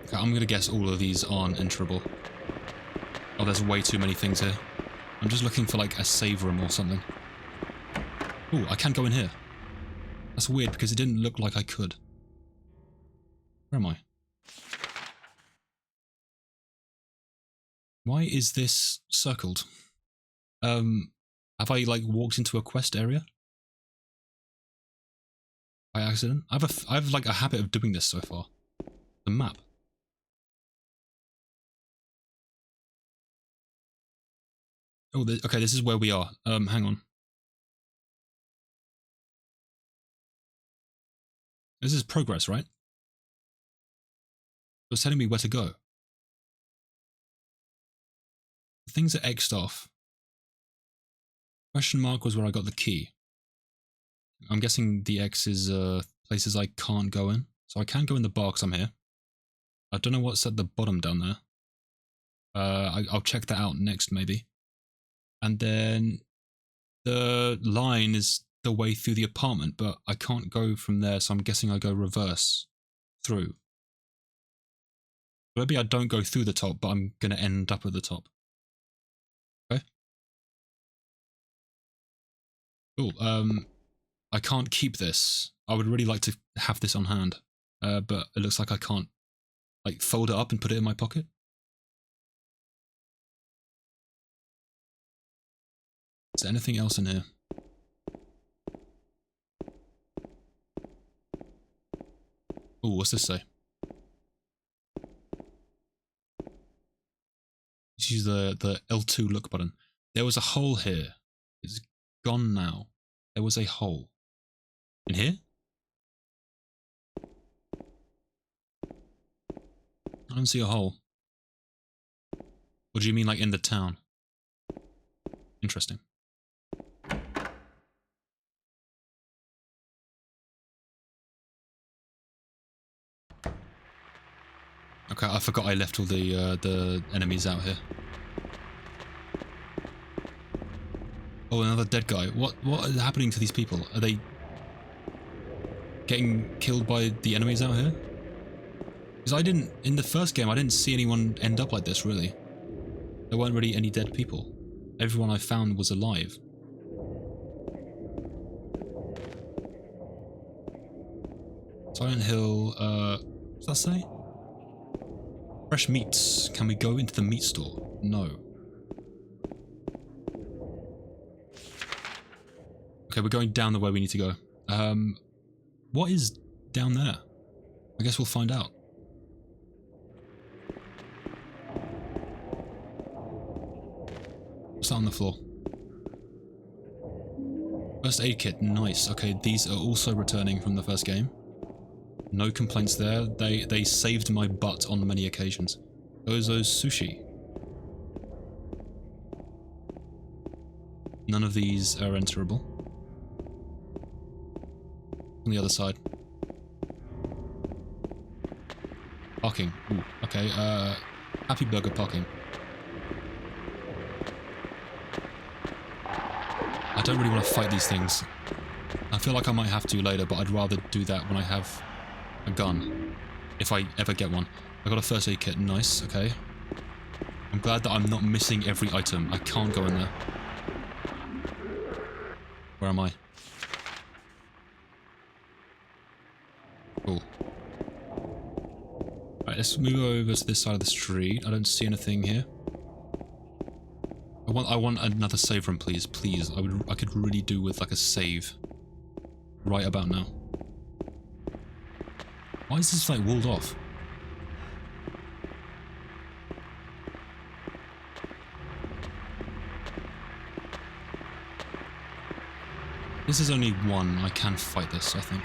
Okay, I'm gonna guess all of these aren't enterable. Oh, there's way too many things here. I'm just looking for, like, a save room or something. Oh, I can go in here. That's weird because it didn't look like I could. Where am I? Why is this circled? Have I like walked into a quest area by accident? I have like a habit of doing this so far. The map. Oh, okay, this is where we are. Hang on. This is progress, right? It's telling me where to go. Things are X'd off. Question mark was where I got the key. I'm guessing the X is places I can't go in. So I can go in the bar because I'm here. I don't know what's at the bottom down there. I'll check that out next maybe. And then the line is the way through the apartment, but I can't go from there, so I'm guessing I go reverse through. Maybe I don't go through the top, but I'm going to end up at the top. Okay. Cool. I can't keep this. I would really like to have this on hand, but it looks like I can't like fold it up and put it in my pocket. Is there anything else in here? Oh, what's this say? Let's use the L2 look button. There was a hole here. It's gone now. There was a hole. In here? I don't see a hole. What do you mean, like in the town? Interesting. Okay, I forgot I left all the enemies out here. Oh, another dead guy. What is happening to these people? Are they getting killed by the enemies out here? Because in the first game, I didn't see anyone end up like this, really. There weren't really any dead people. Everyone I found was alive. Silent Hill, what does that say? Fresh meats. Can we go into the meat store? No. Okay, we're going down the way we need to go. What is down there? I guess we'll find out. What's that on the floor? First aid kit, nice. Okay, these are also returning from the first game. No complaints there. They saved my butt on many occasions. Ozo's sushi. None of these are enterable. On the other side. Parking. Ooh, okay. Happy Burger parking. I don't really want to fight these things. I feel like I might have to later, but I'd rather do that when I have a gun. If I ever get one. I got a first aid kit. Nice, okay. I'm glad that I'm not missing every item. I can't go in there. Where am I? Cool. Right, let's move over to this side of the street. I don't see anything here. I want another save room, please. Please. I could really do with like a save right about now. Why is this like walled off? This is only one. I can fight this, I think.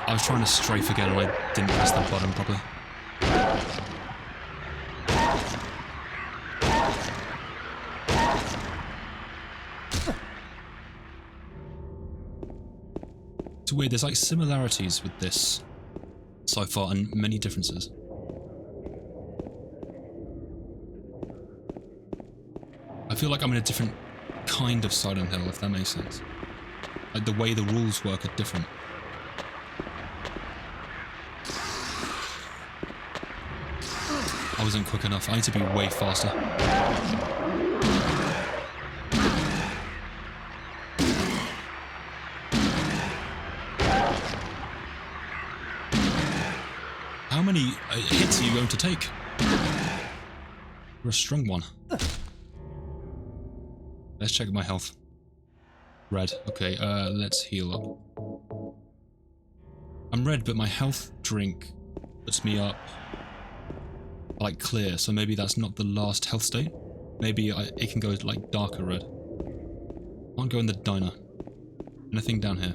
I was trying to strafe again and I didn't press that button properly. It's weird, there's like similarities with this so far and many differences. I feel like I'm in a different kind of Silent Hill, if that makes sense. Like the way the rules work are different. I wasn't quick enough. I need to be way faster. How many hits are you going to take? You're a strong one. Let's check my health. Red. Okay, let's heal up. I'm red, but my health drink puts me up like clear, so maybe that's not the last health state. Maybe it can go like darker red. Can't go in the diner. Anything down here?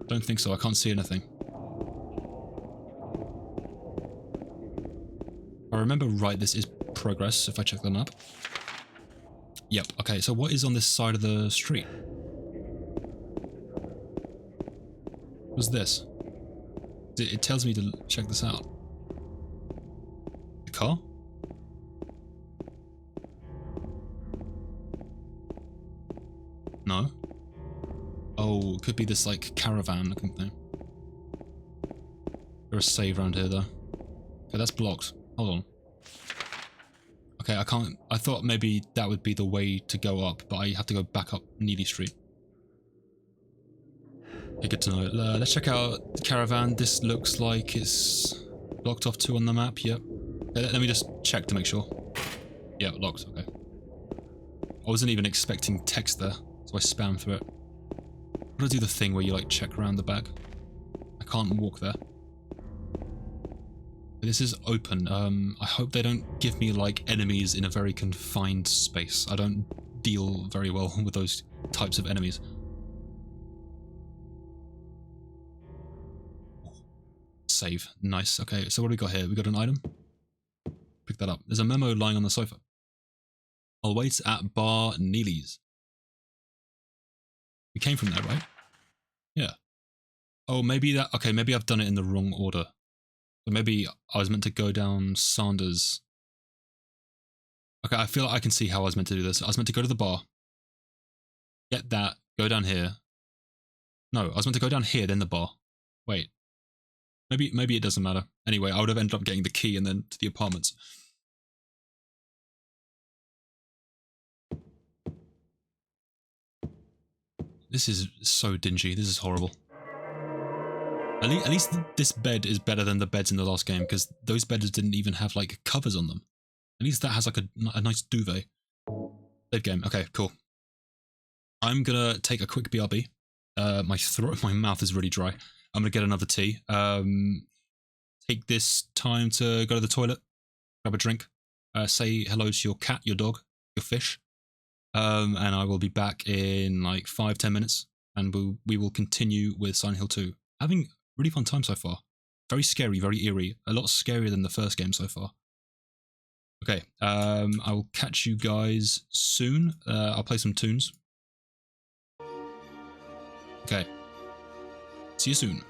Don't think so, I can't see anything. If I remember right, this is progress if I check the map. Yep, okay, so what is on this side of the street? What's this? It tells me to check this out. The car? No. Oh, it could be this like caravan looking thing. There's a save around here though. Okay, that's blocked. Hold on. Okay, I can't. I thought maybe that would be the way to go up, but I have to go back up Neely Street. Okay, good to know. Let's check out the caravan. This looks like it's blocked off too on the map. Yep. Okay, let me just check to make sure. Yeah, locked. Okay. I wasn't even expecting text there, so I spammed through it. I'm gonna do the thing where you like check around the back. I can't walk there. This is open. I hope they don't give me like enemies in a very confined space. I don't deal very well with those types of enemies. Save. Nice. Okay, so what do we got here? We got an item. Pick that up. There's a memo lying on the sofa. I'll wait at Bar Neely's. We came from there, right? Yeah. Oh, maybe that... Okay, maybe I've done it in the wrong order. So maybe I was meant to go down Sanders. Okay, I feel like I can see how I was meant to do this. I was meant to go to the bar. Get that. Go down here. No, I was meant to go down here, then the bar. Wait. Maybe it doesn't matter. Anyway, I would have ended up getting the key and then to the apartments. This is so dingy. This is horrible. At least this bed is better than the beds in the last game, because those beds didn't even have like covers on them. At least that has like a nice duvet. Save game. Okay, cool. I'm gonna take a quick BRB. My mouth is really dry. I'm gonna get another tea. Take this time to go to the toilet, grab a drink, say hello to your cat, your dog, your fish, and I will be back in like 5-10 minutes, and we will continue with Silent Hill 2. Having really fun time so far. Very scary, very eerie. A lot scarier than the first game so far. Okay, I will catch you guys soon. I'll play some tunes. Okay. See you soon.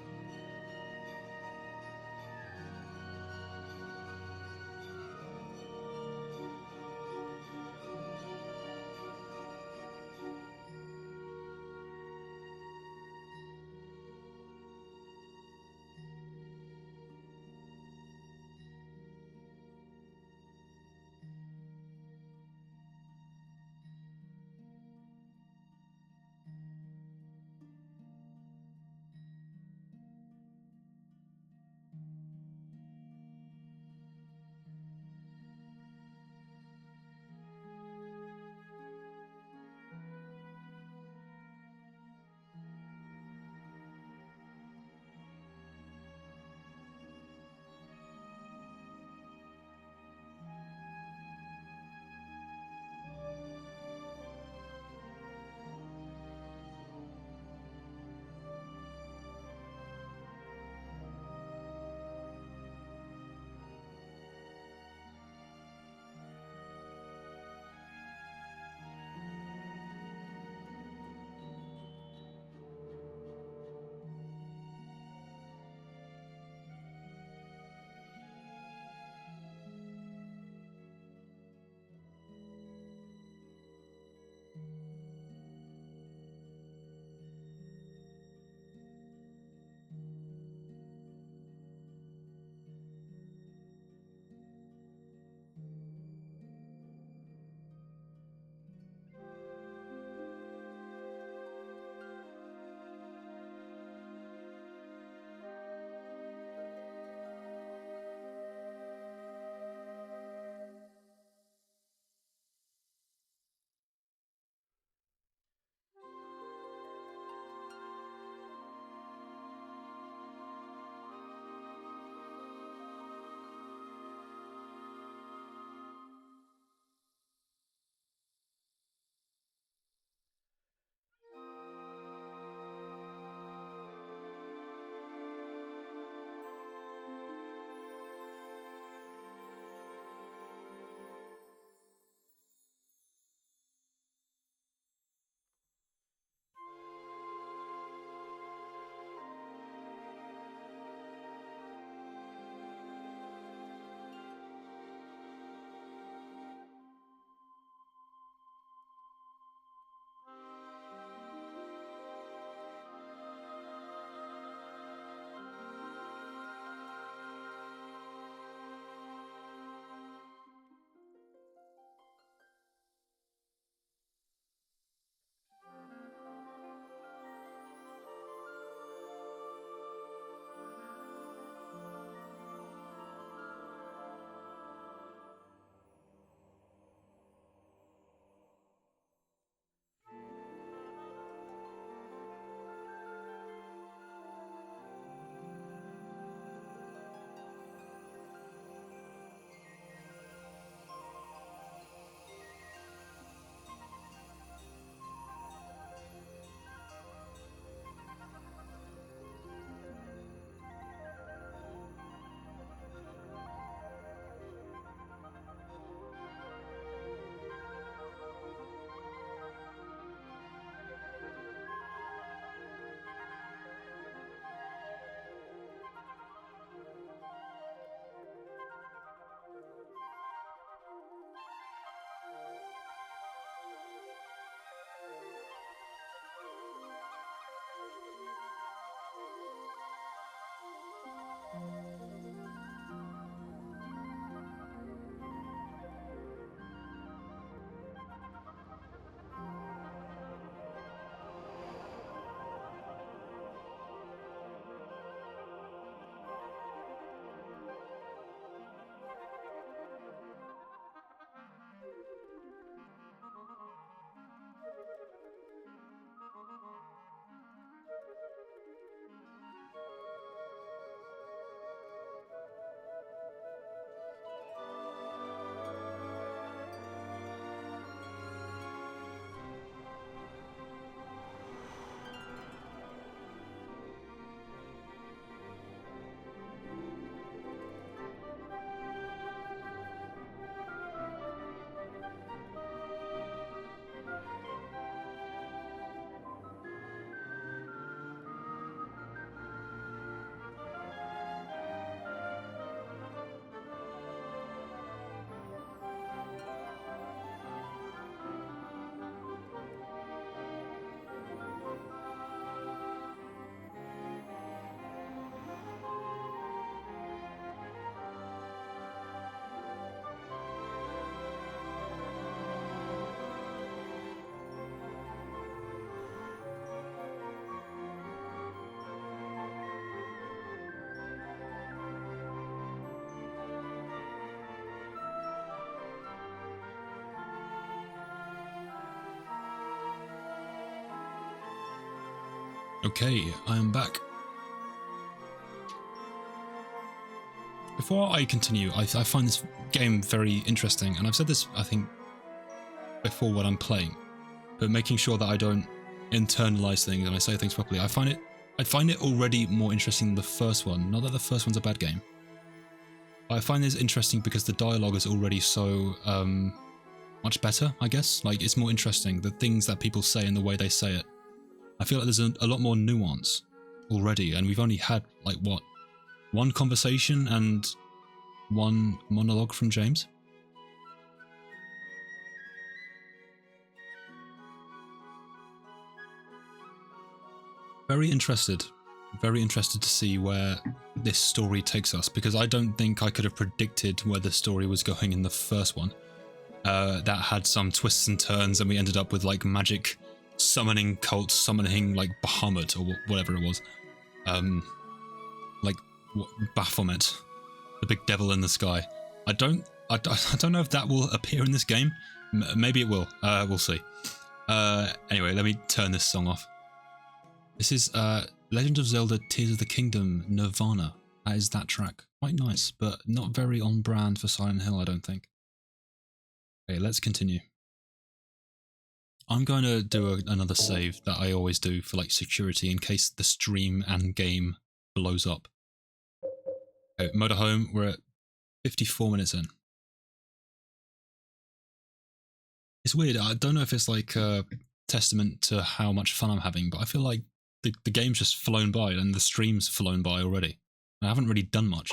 Okay, I am back. Before I continue, I find this game very interesting, and I've said this, I think, before when I'm playing, but making sure that I don't internalize things and I say things properly. I find it already more interesting than the first one. Not that the first one's a bad game. I find this interesting because the dialogue is already so much better, I guess. Like, it's more interesting, the things that people say and the way they say it. I feel like there's a lot more nuance already, and we've only had, like, what, one conversation and one monologue from James? Very interested to see where this story takes us, because I don't think I could have predicted where the story was going in the first one. That had some twists and turns, and we ended up with like magic summoning cults, summoning like Bahamut or whatever it was. Like Baphomet, the big devil in the sky. I don't know if that will appear in this game. Maybe it will. We'll see. Anyway, let me turn this song off. This is Legend of Zelda Tears of the Kingdom Nirvana. That is that track. Quite nice, but not very on brand for Silent Hill, I don't think. Okay, let's continue. I'm going to do another save that I always do for like security in case the stream and game blows up. Okay, Motorhome, we're at 54 minutes in. It's weird, I don't know if it's like a testament to how much fun I'm having, but I feel like the game's just flown by and the stream's flown by already. I haven't really done much.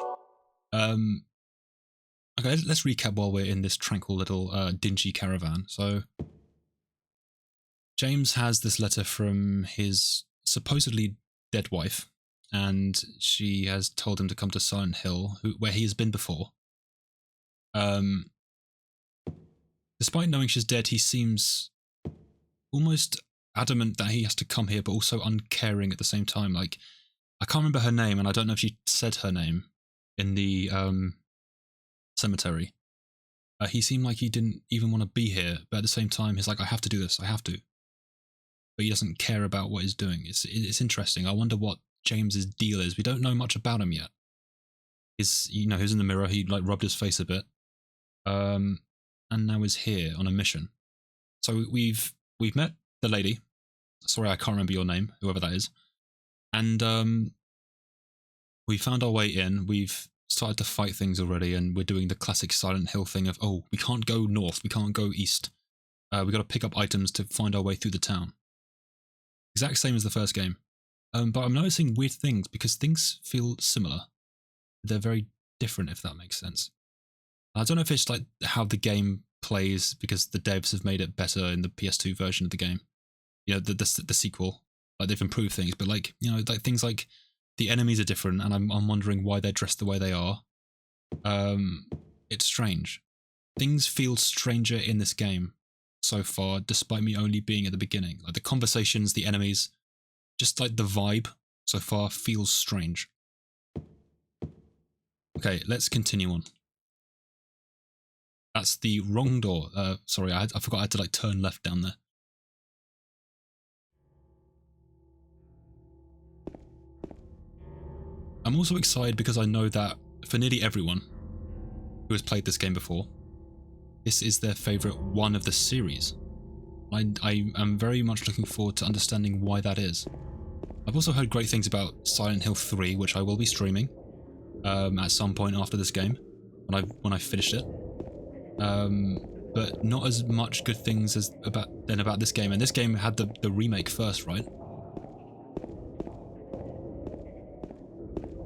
Okay, let's recap while we're in this tranquil little dingy caravan. So, James has this letter from his supposedly dead wife, and she has told him to come to Silent Hill, where he has been before. Despite knowing she's dead, he seems almost adamant that he has to come here, but also uncaring at the same time. Like, I can't remember her name, and I don't know if she said her name in the cemetery. He seemed like he didn't even want to be here, but at the same time, he's like, I have to do this, I have to. But he doesn't care about what he's doing. It's interesting. I wonder what James's deal is. We don't know much about him yet. He's in the mirror, he like rubbed his face a bit. And now he's here on a mission. So we've met the lady. Sorry, I can't remember your name, whoever that is. And we found our way in. We've started to fight things already, and we're doing the classic Silent Hill thing of, oh, we can't go north, we can't go east. We got to pick up items to find our way through the town. Exact same as the first game. But I'm noticing weird things because things feel similar. They're very different, if that makes sense. I don't know if it's like how the game plays because the devs have made it better in the PS2 version of the game. You know, the sequel. Like, they've improved things, but like, you know, like things like the enemies are different, and I'm wondering why they're dressed the way they are. It's strange. Things feel stranger in this game so far, despite me only being at the beginning. Like the conversations, the enemies, just like the vibe so far feels strange. Okay, let's continue on. That's the wrong door. Sorry, I forgot I had to like turn left down there. I'm also excited because I know that for nearly everyone who has played this game before, this is their favourite one of the series. I am very much looking forward to understanding why that is. I've also heard great things about Silent Hill 3, which I will be streaming at some point after this game, when I finished it. But not as much good things about this game. And this game had the remake first, right?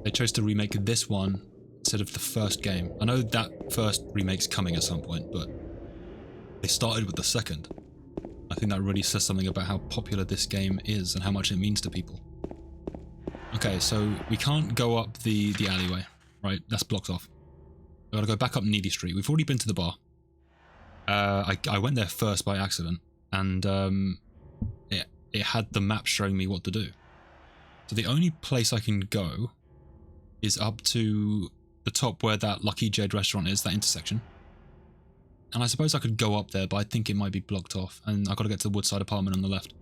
They chose to remake this one instead of the first game. I know that first remake's coming at some point, but they started with the second. I think that really says something about how popular this game is and how much it means to people. Okay, so we can't go up the alleyway, right? That's blocked off. We've got to go back up Neely Street. We've already been to the bar. I went there first by accident, and it had the map showing me what to do. So the only place I can go is up to the top where that Lucky Jade restaurant is, that intersection. And I suppose I could go up there, but I think it might be blocked off, and I've got to get to the Woodside apartment on the left.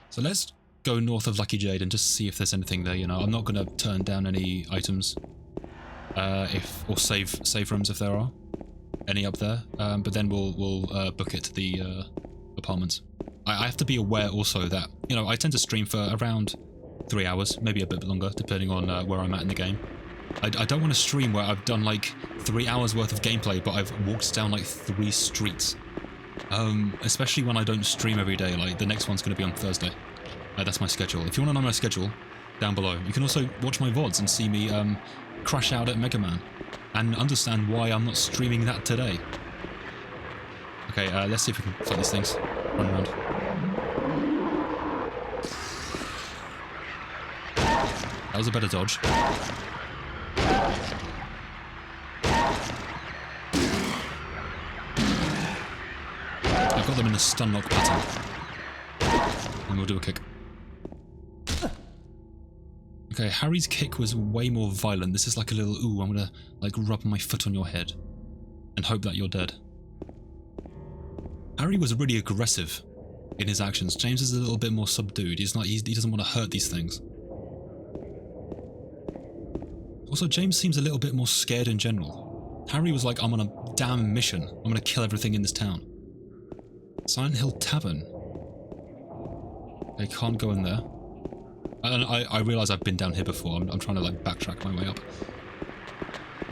So let's go north of Lucky Jade and just see if there's anything there, you know. I'm not going to turn down any items or save rooms if there are any up there. But then we'll book it to the apartments. I have to be aware also that, you know, I tend to stream for around 3 hours, maybe a bit longer, depending on where I'm at in the game. I don't want to stream where I've done like 3 hours worth of gameplay, but I've walked down like 3 streets. Especially when I don't stream every day. Like the next one's going to be on Thursday. That's my schedule. If you want to know my schedule, down below. You can also watch my VODs and see me crash out at Mega Man and understand why I'm not streaming that today. Okay, let's see if we can fight these things. Run around. That was a better dodge. I've got them in a stun lock pattern. And we'll do a kick. Okay, Harry's kick was way more violent. This is like a little, ooh, I'm gonna like rub my foot on your head and hope that you're dead. Harry was really aggressive in his actions. James is a little bit more subdued. He doesn't want to hurt these things. Also, James seems a little bit more scared in general. Harry was like, I'm on a damn mission. I'm gonna kill everything in this town. Silent Hill Tavern. I can't go in there. I realise I've been down here before. I'm trying to like backtrack my way up.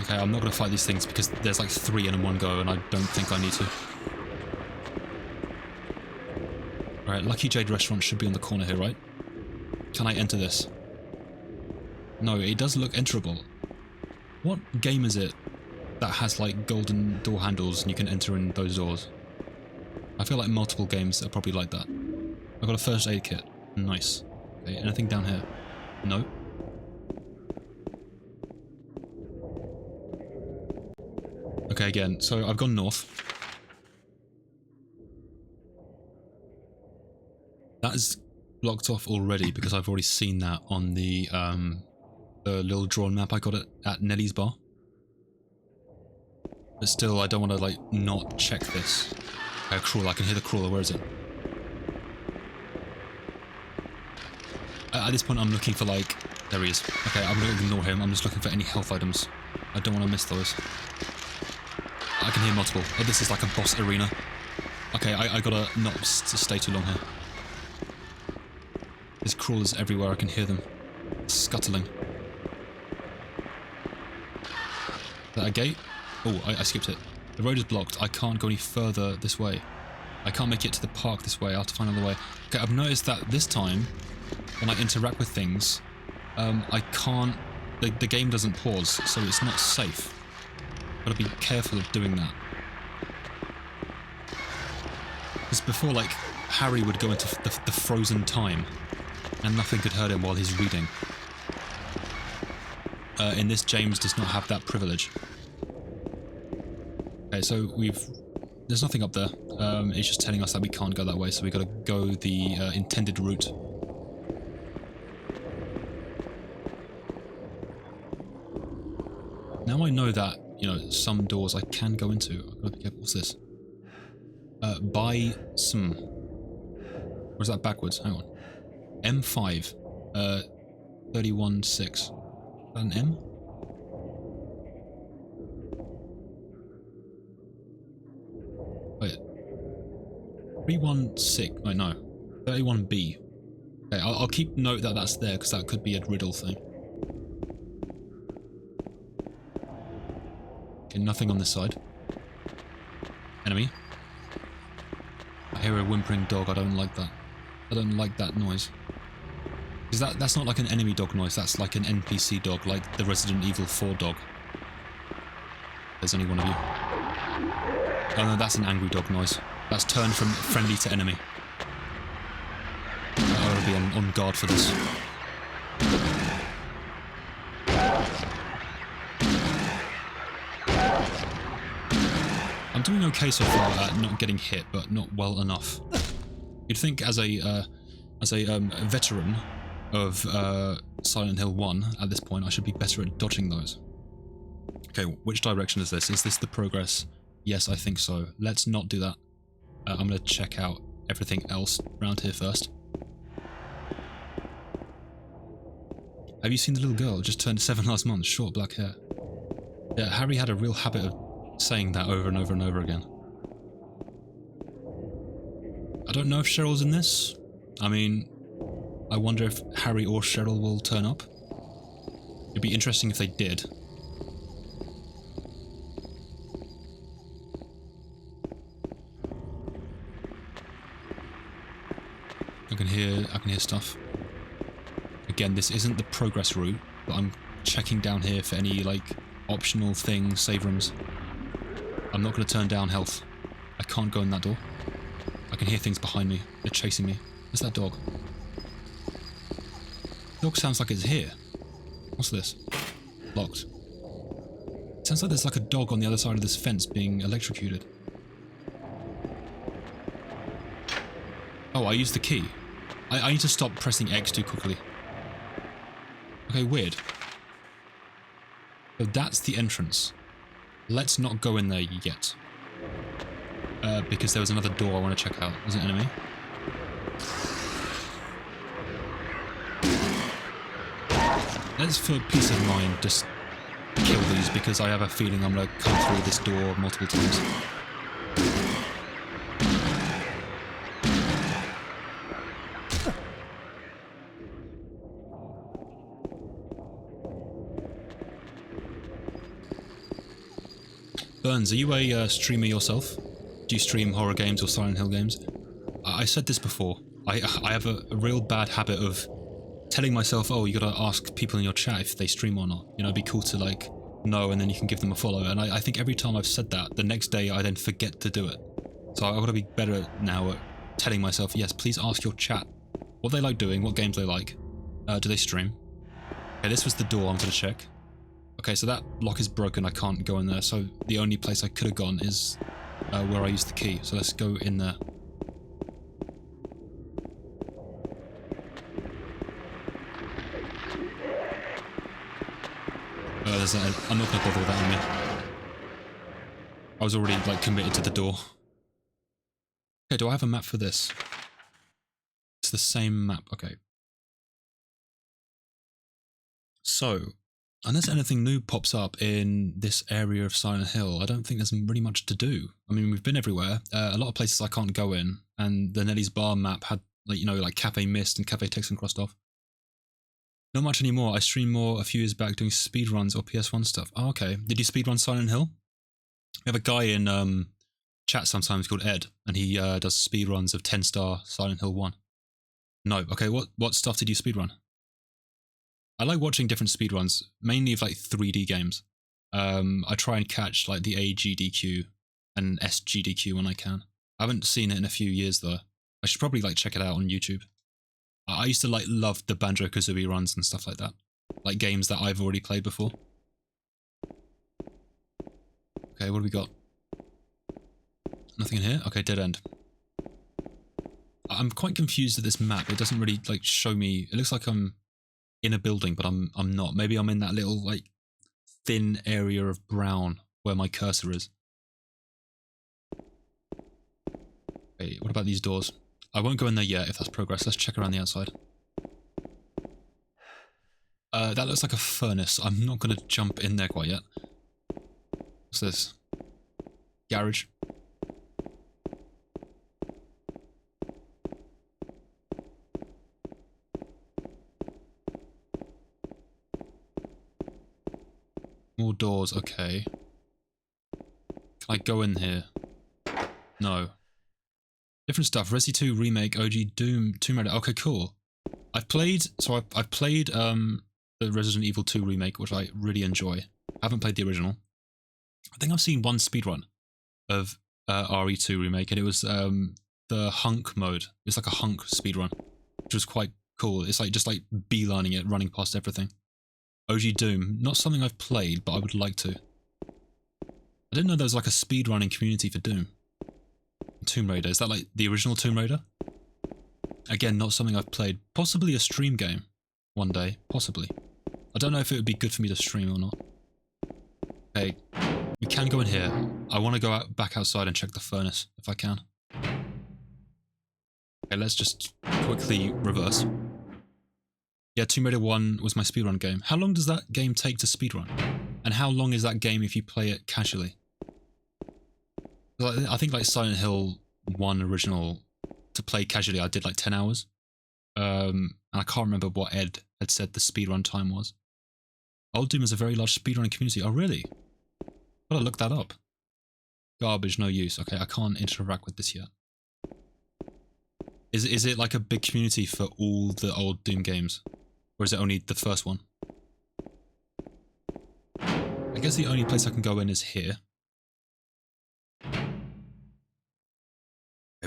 Okay, I'm not going to fight these things because there's like 3 in one go and I don't think I need to. Alright, Lucky Jade Restaurant should be on the corner here, right? Can I enter this? No, it does look enterable. What game is it that has like golden door handles and you can enter in those doors? I feel like multiple games are probably like that. I've got a first aid kit. Nice. Okay, anything down here? No. Okay, again, so I've gone north. That is blocked off already because I've already seen that on the little drawn map I got at Nellie's bar. But still, I don't want to like not check this. Crawler, I can hear the crawler, where is it? At this point I'm looking for like... There he is. Okay, I'm going to ignore him, I'm just looking for any health items. I don't want to miss those. I can hear multiple. Oh, this is like a boss arena. Okay, I gotta not stay too long here. There's crawlers everywhere, I can hear them. Scuttling. Is that a gate? Oh, I skipped it. The road is blocked. I can't go any further this way. I can't make it to the park this way. I'll have to find another way. Okay, I've noticed that this time, when I interact with things, I can't... The game doesn't pause, so it's not safe. Gotta be careful of doing that. Because before, like, Harry would go into the frozen time, and nothing could hurt him while he's reading. In this, James does not have that privilege. Okay, so there's nothing up there. It's just telling us that we can't go that way, so we gotta go the intended route. Now I know that, you know, some doors I can go into. I've gotta be careful. What's this? Buy some. Or is that backwards? Hang on. M5. 31.6. Is that an M? Wait. 316. Wait, no. 31B. Okay, I'll keep note that that's there, because that could be a riddle thing. Okay, nothing on this side. Enemy. I hear a whimpering dog. I don't like that. I don't like that noise. Because that's not like an enemy dog noise. That's like an NPC dog, like the Resident Evil 4 dog. There's only one of you. Oh no, that's an angry dog noise. That's turned from friendly to enemy. I gotta be on guard for this. I'm doing okay so far at not getting hit, but not well enough. You'd think as a veteran of Silent Hill 1 at this point, I should be better at dodging those. Okay, which direction is this? Is this the progress? Yes, I think so. Let's not do that. I'm going to check out everything else around here first. Have you seen the little girl? Just turned 7 last month, short black hair. Yeah, Harry had a real habit of saying that over and over and over again. I don't know if Cheryl's in this. I mean, I wonder if Harry or Cheryl will turn up. It'd be interesting if they did. I can hear stuff. Again, this isn't the progress route, but I'm checking down here for any, like, optional things, save rooms. I'm not going to turn down health. I can't go in that door. I can hear things behind me. They're chasing me. Where's that dog? Dog sounds like it's here. What's this? Locked. Sounds like there's like a dog on the other side of this fence being electrocuted. Oh, I used the key. I need to stop pressing X too quickly. Okay, weird. So that's the entrance. Let's not go in there yet. Because there was another door I want to check out. There's an enemy. Let's, for peace of mind, just kill these because I have a feeling I'm going to come through this door multiple times. Burns, are you a streamer yourself? Do you stream horror games or Silent Hill games? I said this before. I have a real bad habit of telling myself, oh, you gotta ask people in your chat if they stream or not. You know, it'd be cool to, like, know, and then you can give them a follow. And I think every time I've said that, the next day I then forget to do it. So I've got to be better now at telling myself, yes, please ask your chat what they like doing, what games they like. Do they stream? Okay, this was the door I'm gonna check. Okay, so that lock is broken, I can't go in there, so the only place I could have gone is where I used the key, so let's go in there. I'm not going to bother with that on me. I was already, like, committed to the door. Okay, do I have a map for this? It's the same map, okay. So, unless anything new pops up in this area of Silent Hill, I don't think there's really much to do. I mean, we've been everywhere. A lot of places I can't go in, and the Nelly's Bar map had, like, you know, like Cafe Mist and Cafe Texan crossed off. Not much anymore. I streamed more a few years back doing speedruns or PS1 stuff. Oh, okay. Did you speedrun Silent Hill? We have a guy in chat sometimes called Ed, and he does speedruns of 10-star Silent Hill 1. No. Okay, what stuff did you speedrun? I like watching different speedruns, mainly of like 3D games. I try and catch like the AGDQ and SGDQ when I can. I haven't seen it in a few years though. I should probably like check it out on YouTube. I used to like love the Banjo-Kazooie runs and stuff like that. Like games that I've already played before. Okay, what do we got? Nothing in here? Okay, dead end. I'm quite confused at this map. It doesn't really like show me. It looks like I'm in a building, but I'm not. Maybe I'm in that little like thin area of brown where my cursor is. Okay, what about these doors? I won't go in there yet if that's progress. Let's check around the outside. That looks like a furnace. I'm not going to jump in there quite yet. What's this? Garage. More doors, okay. Can I go in here? No. Different stuff. Resi 2 remake, OG Doom, Tomb Raider. Okay, cool. I've played the Resident Evil 2 remake, which I really enjoy. I haven't played the original. I think I've seen one speedrun of RE2 remake, and it was the hunk mode. It's like a hunk speedrun, which was quite cool. It's like just like beelining it, running past everything. OG Doom, not something I've played, but I would like to. I didn't know there was like a speedrunning community for Doom. Tomb Raider, is that like the original Tomb Raider? Again, not something I've played. Possibly a stream game one day, possibly. I don't know if it would be good for me to stream or not. Okay, we can go in here. I want to go back outside and check the furnace, if I can. Okay, let's just quickly reverse. Yeah, Tomb Raider 1 was my speedrun game. How long does that game take to speedrun? And how long is that game if you play it casually? I think like Silent Hill 1 original, to play casually, I did like 10 hours. And I can't remember what Ed had said the speedrun time was. Old Doom is a very large speedrunning community. Oh, really? Gotta look that up. Garbage, no use. Okay, I can't interact with this yet. Is it like a big community for all the old Doom games? Or is it only the first one? I guess the only place I can go in is here. Okay,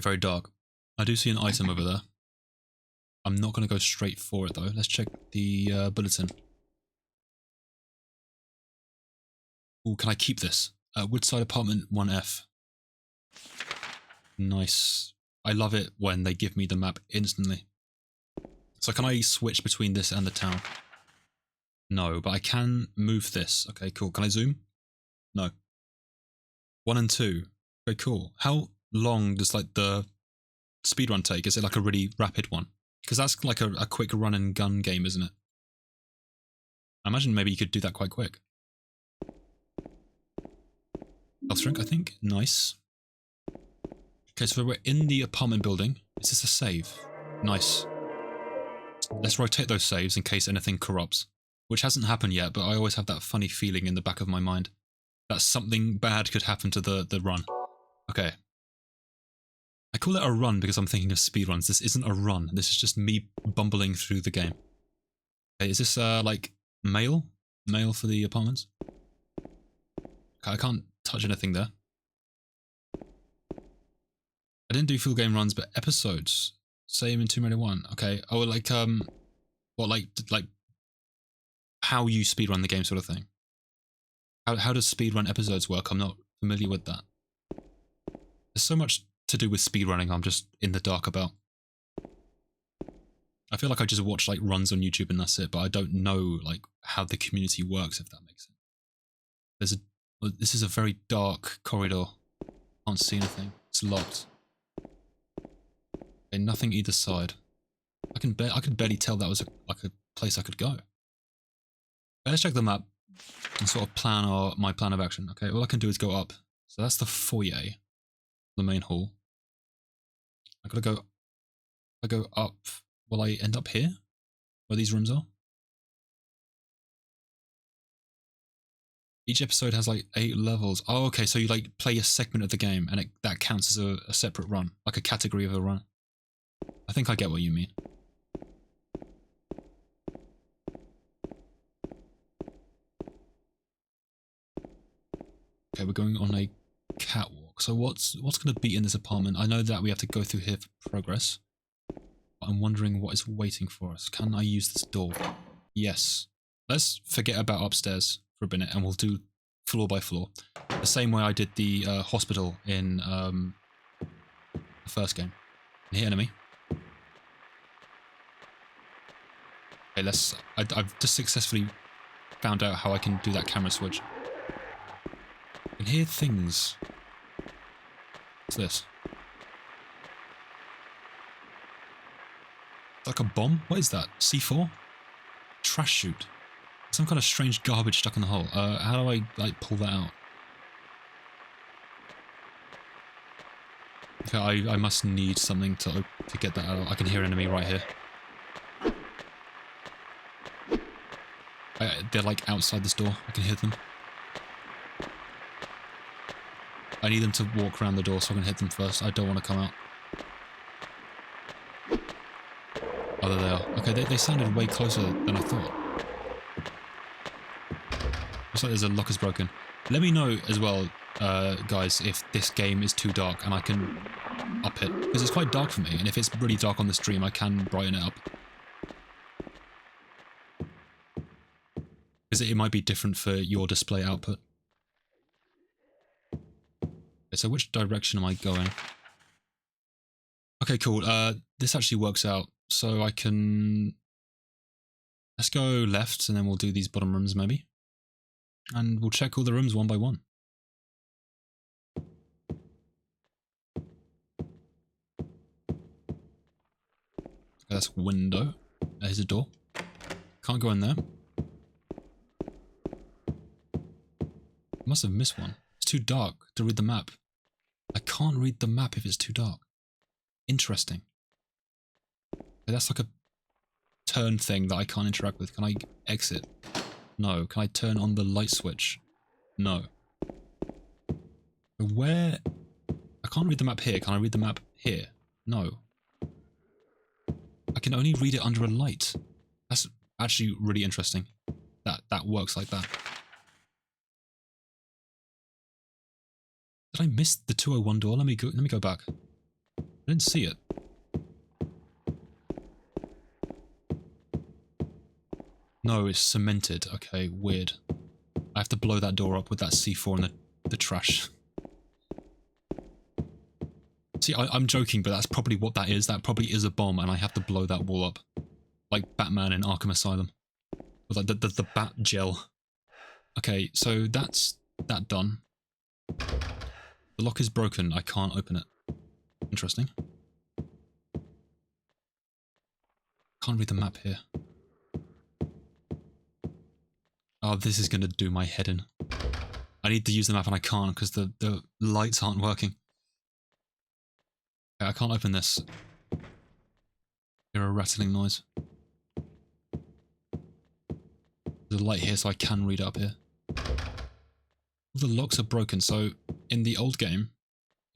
very dark. I do see an item over there. I'm not going to go straight for it though. Let's check the bulletin. Ooh, can I keep this? Woodside Apartment 1F. Nice. I love it when they give me the map instantly. So can I switch between this and the town? No, but I can move this. Okay, cool. Can I zoom? No. 1 and 2. Very cool. How long does like the speedrun take? Is it like a really rapid one? Because that's like a quick run and gun game, isn't it? I imagine maybe you could do that quite quick. Health drink, I think. Nice. Okay, so we're in the apartment building. Is this a save? Nice. Let's rotate those saves in case anything corrupts. Which hasn't happened yet, but I always have that funny feeling in the back of my mind that something bad could happen to the run. Okay. I call it a run because I'm thinking of speedruns. This isn't a run. This is just me bumbling through the game. Okay, is this like mail? Mail for the apartments? Okay, I can't touch anything there. I didn't do full game runs, but episodes. Same in Tomb Raider 1. Okay. Oh, like what, like how you speedrun the game sort of thing. How does speedrun episodes work? I'm not familiar with that. There's so much to do with speedrunning I'm just in the dark about. I feel like I just watch like runs on YouTube and that's it, but I don't know like how the community works, if that makes sense. This is a very dark corridor. Can't see anything. It's locked. Okay, nothing either side. I could barely tell that was like a place I could go. Okay, let's check the map and sort of plan my plan of action. Okay, all I can do is go up. So that's the foyer, the main hall. I go up. Will I end up here? Where these rooms are? Each episode has like 8 levels. Oh, okay, so you like play a segment of the game and that counts as a separate run, like a category of a run. I think I get what you mean. Okay, we're going on a catwalk. So what's going to be in this apartment? I know that we have to go through here for progress. But I'm wondering what is waiting for us. Can I use this door? Yes. Let's forget about upstairs for a minute and we'll do floor by floor. The same way I did the hospital in the first game. Can you hit enemy? Okay, I've just successfully found out how I can do that camera switch. I can hear things. What's this? Like a bomb? What is that? C4? Trash chute. Some kind of strange garbage stuck in the hole. How do I like pull that out? Okay, I must need something to get that out. I can hear an enemy right here. They're like outside this door. I can hear them. I need them to walk around the door so I can hit them first. I don't want to come out. Oh, there they are. Okay, they sounded way closer than I thought. Looks like there's a lock is broken. Let me know as well, guys, if this game is too dark and I can up it. Because it's quite dark for me, and if it's really dark on the stream, I can brighten it up. Because it might be different for your display output. Okay, so which direction am I going? Okay, cool. This actually works out. So I can... Let's go left, and then we'll do these bottom rooms, maybe. And we'll check all the rooms one by one. Okay, that's window. There's a door. Can't go in there. Must have missed one. It's too dark to read the map. I can't read the map if it's too dark. Interesting. That's like a turn thing that I can't interact with. Can I exit? No. Can I turn on the light switch? No. Where? I can't read the map here. Can I read the map here? No. I can only read it under a light. That's actually really interesting. That works like that. Did I miss the 201 door? Let me go back. I didn't see it. No, it's cemented. Okay, weird. I have to blow that door up with that C4 and the trash. See, I'm joking, but that's probably what that is. That probably is a bomb, and I have to blow that wall up. Like Batman in Arkham Asylum. With like the bat gel. Okay, so that's that done. The lock is broken. I can't open it. Interesting. Can't read the map here. Oh, this is going to do my head in. I need to use the map and I can't because the lights aren't working. Okay, I can't open this. Hear a rattling noise. There's a light here so I can read up here. The locks are broken, so in the old game,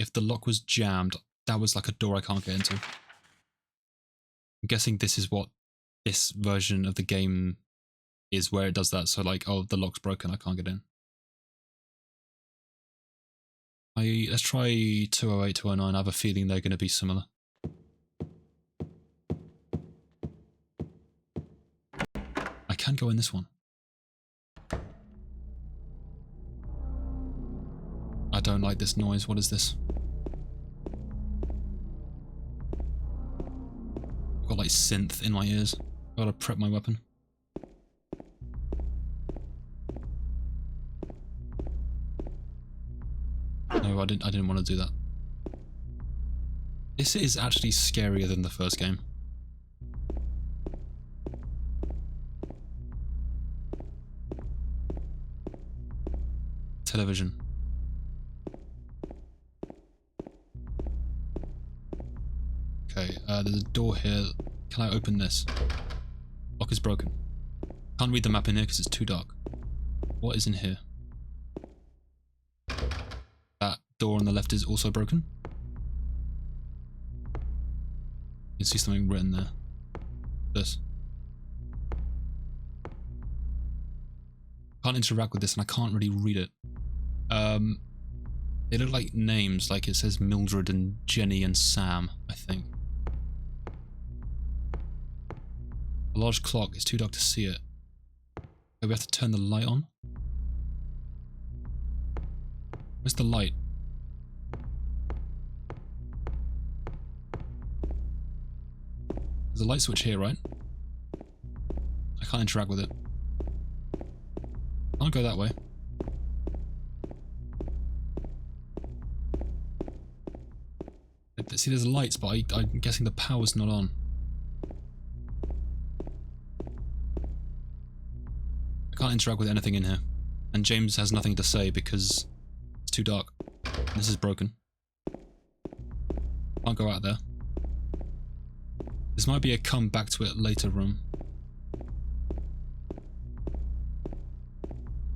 if the lock was jammed, that was like a door I can't get into. I'm guessing this is what this version of the game is, where it does that. So like, oh, the lock's broken, I can't get in. Let's try 208, 209. I have a feeling they're going to be similar. I can go in this one. I don't like this noise. What is this? I've got like synth in my ears. I've got to prep my weapon. No, I didn't want to do that. This is actually scarier than the first game. Television. Okay, there's a door here. Can I open this? Lock is broken. Can't read the map in here because it's too dark. What is in here? That door on the left is also broken. You can see something written there. This. Can't interact with this and I can't really read it. They look like names, like it says Mildred and Jenny and Sam, I think. A large clock, it's too dark to see it. Okay, we have to turn the light on. Where's the light? There's a light switch here, right? I can't interact with it. I'll go that way. See, there's lights, but I'm guessing the power's not on. I can't interact with anything in here. And James has nothing to say because it's too dark. This is broken. Can't go out there. This might be a come back to it later room.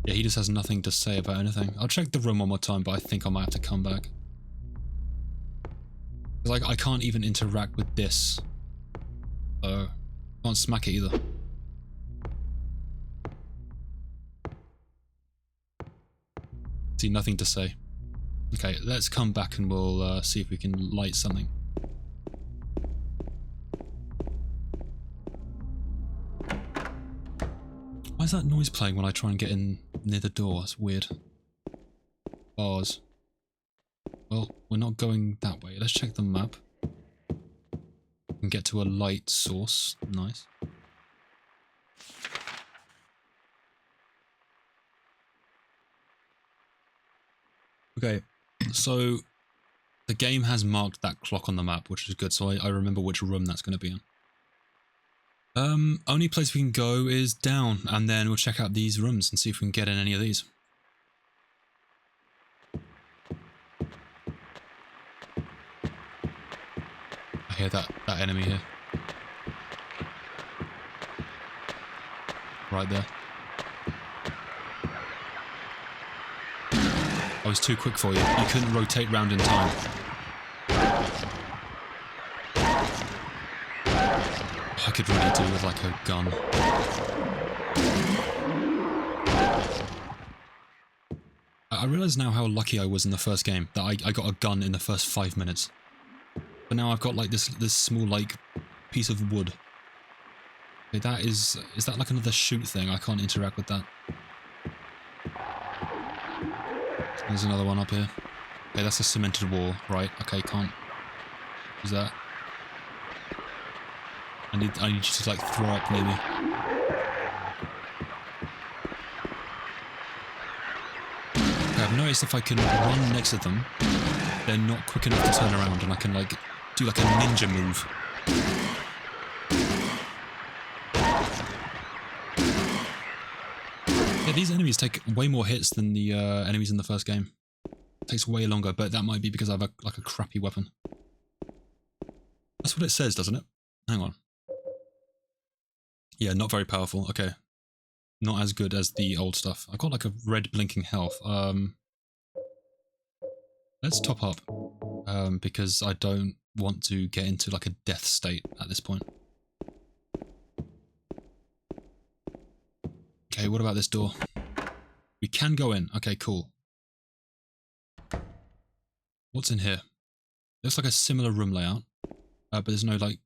Yeah, he just has nothing to say about anything. I'll check the room one more time, but I think I might have to come back. Like, I can't even interact with this. So, can't smack it either. See, nothing to say. Okay, let's come back and we'll see if we can light something. Why is that noise playing when I try and get in near the door? It's weird. Bars. Well, we're not going that way. Let's check the map. And get to a light source. Nice. Okay, so the game has marked that clock on the map, which is good, so I remember which room that's going to be in. Only place we can go is down, and then we'll check out these rooms and see if we can get in any of these. I hear that enemy here. Right there. I was too quick for you. You couldn't rotate round in time. I could really do with like a gun. I realise now how lucky I was in the first game that I got a gun in the first 5 minutes. But now I've got like this small like piece of wood. Okay, that is that like another shoot thing? I can't interact with that. There's another one up here. Okay, that's a cemented wall, right? Okay, can't use that. I need you to like throw up near me. Okay, I've noticed if I can run next to them, they're not quick enough to turn around, and I can like do like a ninja move. Yeah, these enemies take way more hits than the enemies in the first game. It takes way longer, but that might be because I have like a crappy weapon. That's what it says, doesn't it? Hang on. Yeah, not very powerful. Okay. Not as good as the old stuff. I got like a red blinking health. Let's top up. Because I don't want to get into like a death state at this point. Okay, what about this door? We can go in. Okay, cool. What's in here? Looks like a similar room layout. But there's no like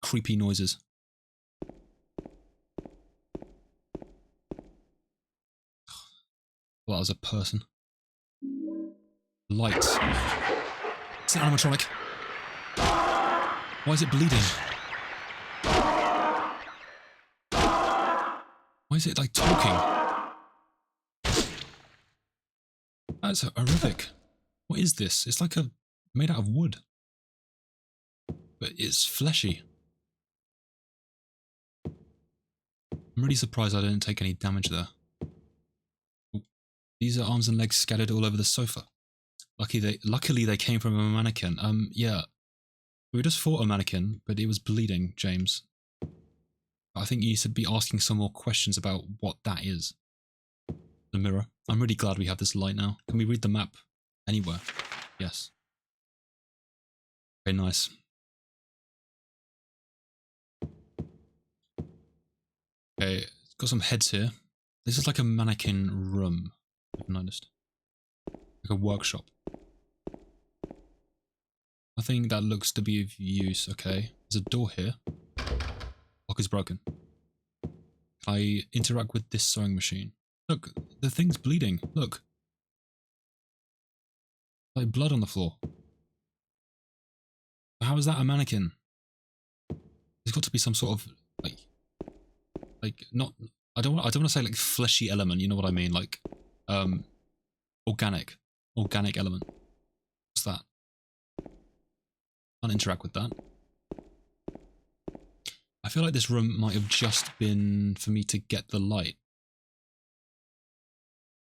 creepy noises. Well, that was a person. Lights. It's an animatronic. Why is it bleeding? Why is it like talking? That's horrific. What is this? It's like made out of wood. But it's fleshy. I'm really surprised I didn't take any damage there. These are arms and legs scattered all over the sofa. Luckily they came from a mannequin. Yeah. We just fought a mannequin, but it was bleeding, James. I think you need to be asking some more questions about what that is. The mirror. I'm really glad we have this light now. Can we read the map anywhere? Yes. Okay, nice. Okay, it's got some heads here. This is like a mannequin room, I've noticed. Like a workshop. Nothing that looks to be of use, okay. There's a door here. Lock is broken. I interact with this sewing machine. Look, the thing's bleeding. Look. Like blood on the floor. How is that a mannequin? There's got to be some sort of not. I don't want to say like fleshy element. You know what I mean? Like, organic element. What's that? Can't interact with that. I feel like this room might have just been for me to get the light.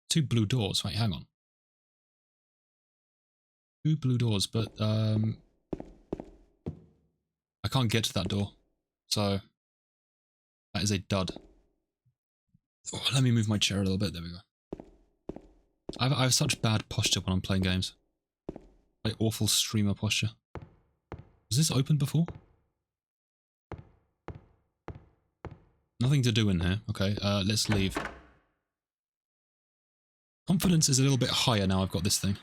2 blue doors. Wait, hang on. 2 blue doors, but I can't get to that door. So that is a dud. Oh, let me move my chair a little bit. There we go. I have such bad posture when I'm playing games. Like awful streamer posture. Was this open before? Nothing to do in here. Okay, let's leave. Confidence is a little bit higher now I've got this thing.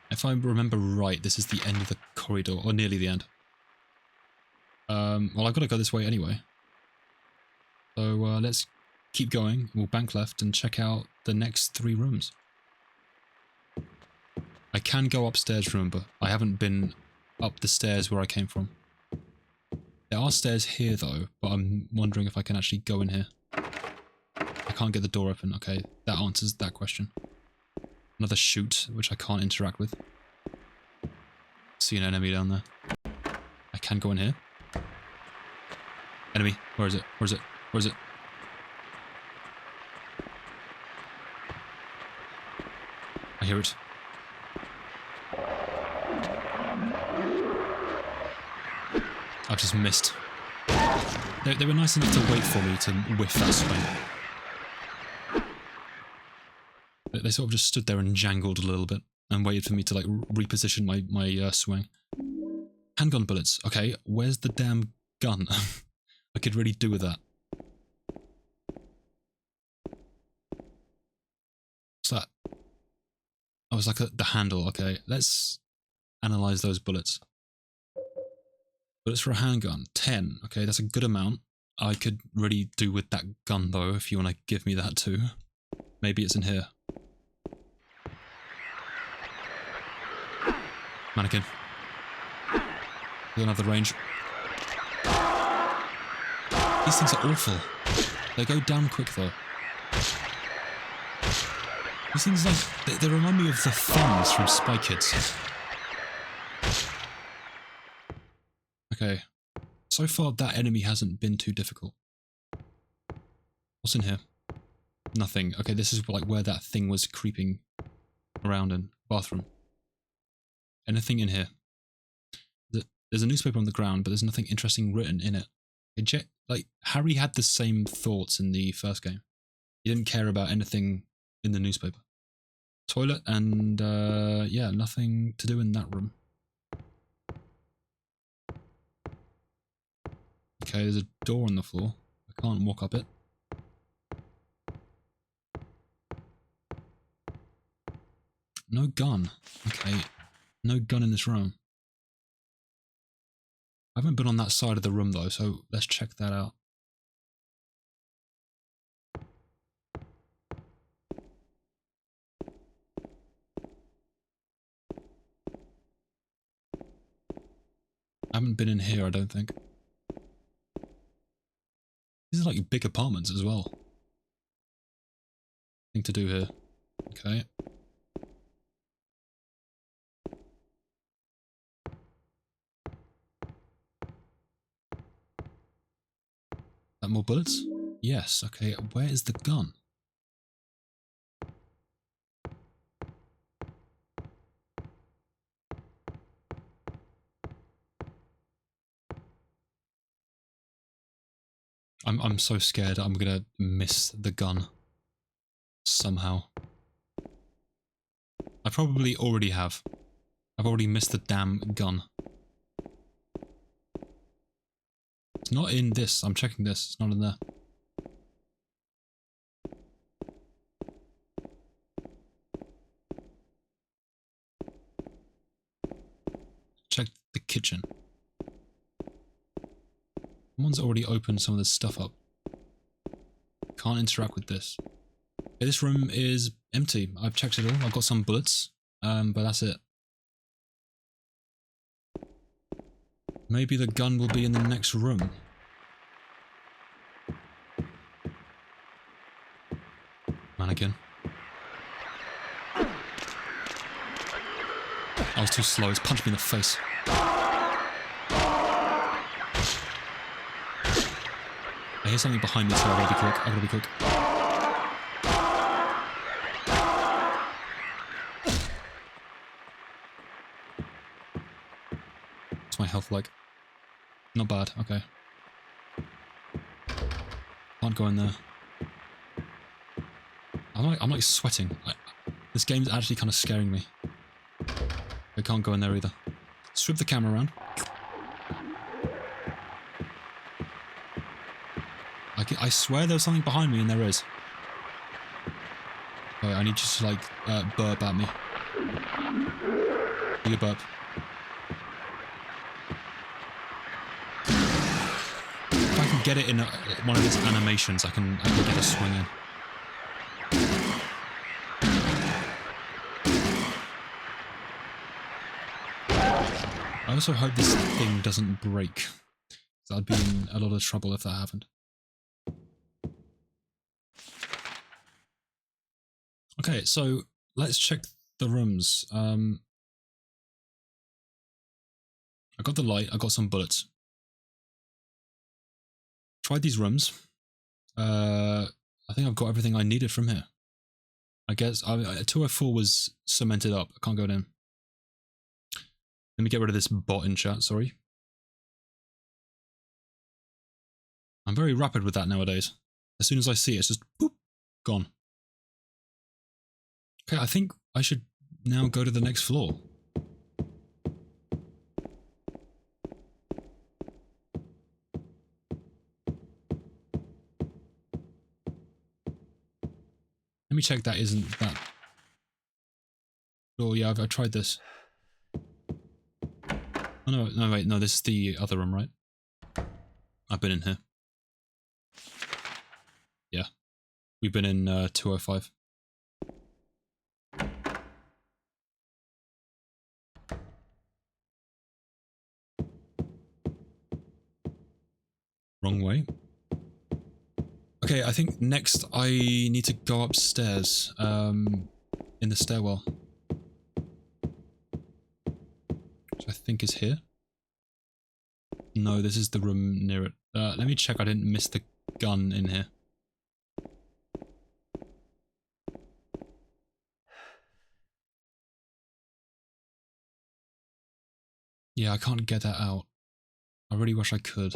If I remember right, this is the end of the corridor, or nearly the end. Well, I've got to go this way anyway. So let's keep going. We'll bank left and check out the next 3 rooms. I can go upstairs, remember. I haven't been up the stairs where I came from. There are stairs here though, but I'm wondering if I can actually go in here. I can't get the door open. Okay, that answers that question. Another chute, which I can't interact with. See an enemy down there. I can go in here. Enemy. Where is it? Where is it? Where is it? I hear it. I've just missed. They were nice enough to wait for me to whiff that swing. They sort of just stood there and jangled a little bit and waited for me to like reposition my swing. Handgun bullets. Okay, where's the damn gun? I could really do with that. What's that? Oh, it's like the handle. Okay, let's analyze those bullets. Bullets for a handgun, 10. Okay, that's a good amount. I could really do with that gun though, if you want to give me that too. Maybe it's in here. Mannequin. We don't have the range. These things are awful. They go down quick though. These things like, they remind me of the thumbs from Spy Kids. Okay. So far that enemy hasn't been too difficult. What's in here? Nothing. Okay, this is like where that thing was creeping around in. Bathroom. Anything in here? There's a newspaper on the ground, but there's nothing interesting written in it. Like, Harry had the same thoughts in the first game. He didn't care about anything in the newspaper. Toilet and, yeah, nothing to do in that room. Okay, there's a door on the floor. I can't walk up it. No gun. Okay, no gun in this room. I haven't been on that side of the room though, so let's check that out. I haven't been in here, I don't think. These are like big apartments as well. Thing to do here. Okay. More bullets? Yes, okay. Where is the gun? I'm so scared I'm gonna miss the gun. Somehow. I probably already have. I've already missed the damn gun. It's not in this. I'm checking this. It's not in there. Check the kitchen. Someone's already opened some of this stuff up. Can't interact with this. Okay, this room is empty. I've checked it all. I've got some bullets, but that's it. Maybe the gun will be in the next room. Mannequin. I was too slow. It's punched me in the face. I hear something behind me, so I gotta be quick. I gotta be quick. What's my health like? Not bad, okay. Can't go in there. I'm like sweating. This game's actually kind of scaring me. I can't go in there either. Swip the camera around. I swear there's something behind me, and there is. Wait, I need you to like burp at me. Do your burp. If I can get it in one of these animations, I can get a swing in. I also hope this thing doesn't break. I'd be in a lot of trouble if that happened. Okay, so let's check the rooms. I got the light, I got some bullets. tried these rooms. I think I've got everything I needed from here. I guess 204 was cemented up. I can't go in. Let me get rid of this bot in chat, sorry. I'm very rapid with that nowadays. As soon as I see it, it's just boop, gone. Okay, I think I should now go to the next floor. Let me check that isn't that. Oh yeah, I've tried this. Oh no, wait, no, this is the other room, right? I've been in here. Yeah. We've been in 205. Wrong way. Okay, I think next I need to go upstairs, in the stairwell. Which I think is here. No, this is the room near it. Let me check I didn't miss the gun in here. Yeah, I can't get that out. I really wish I could.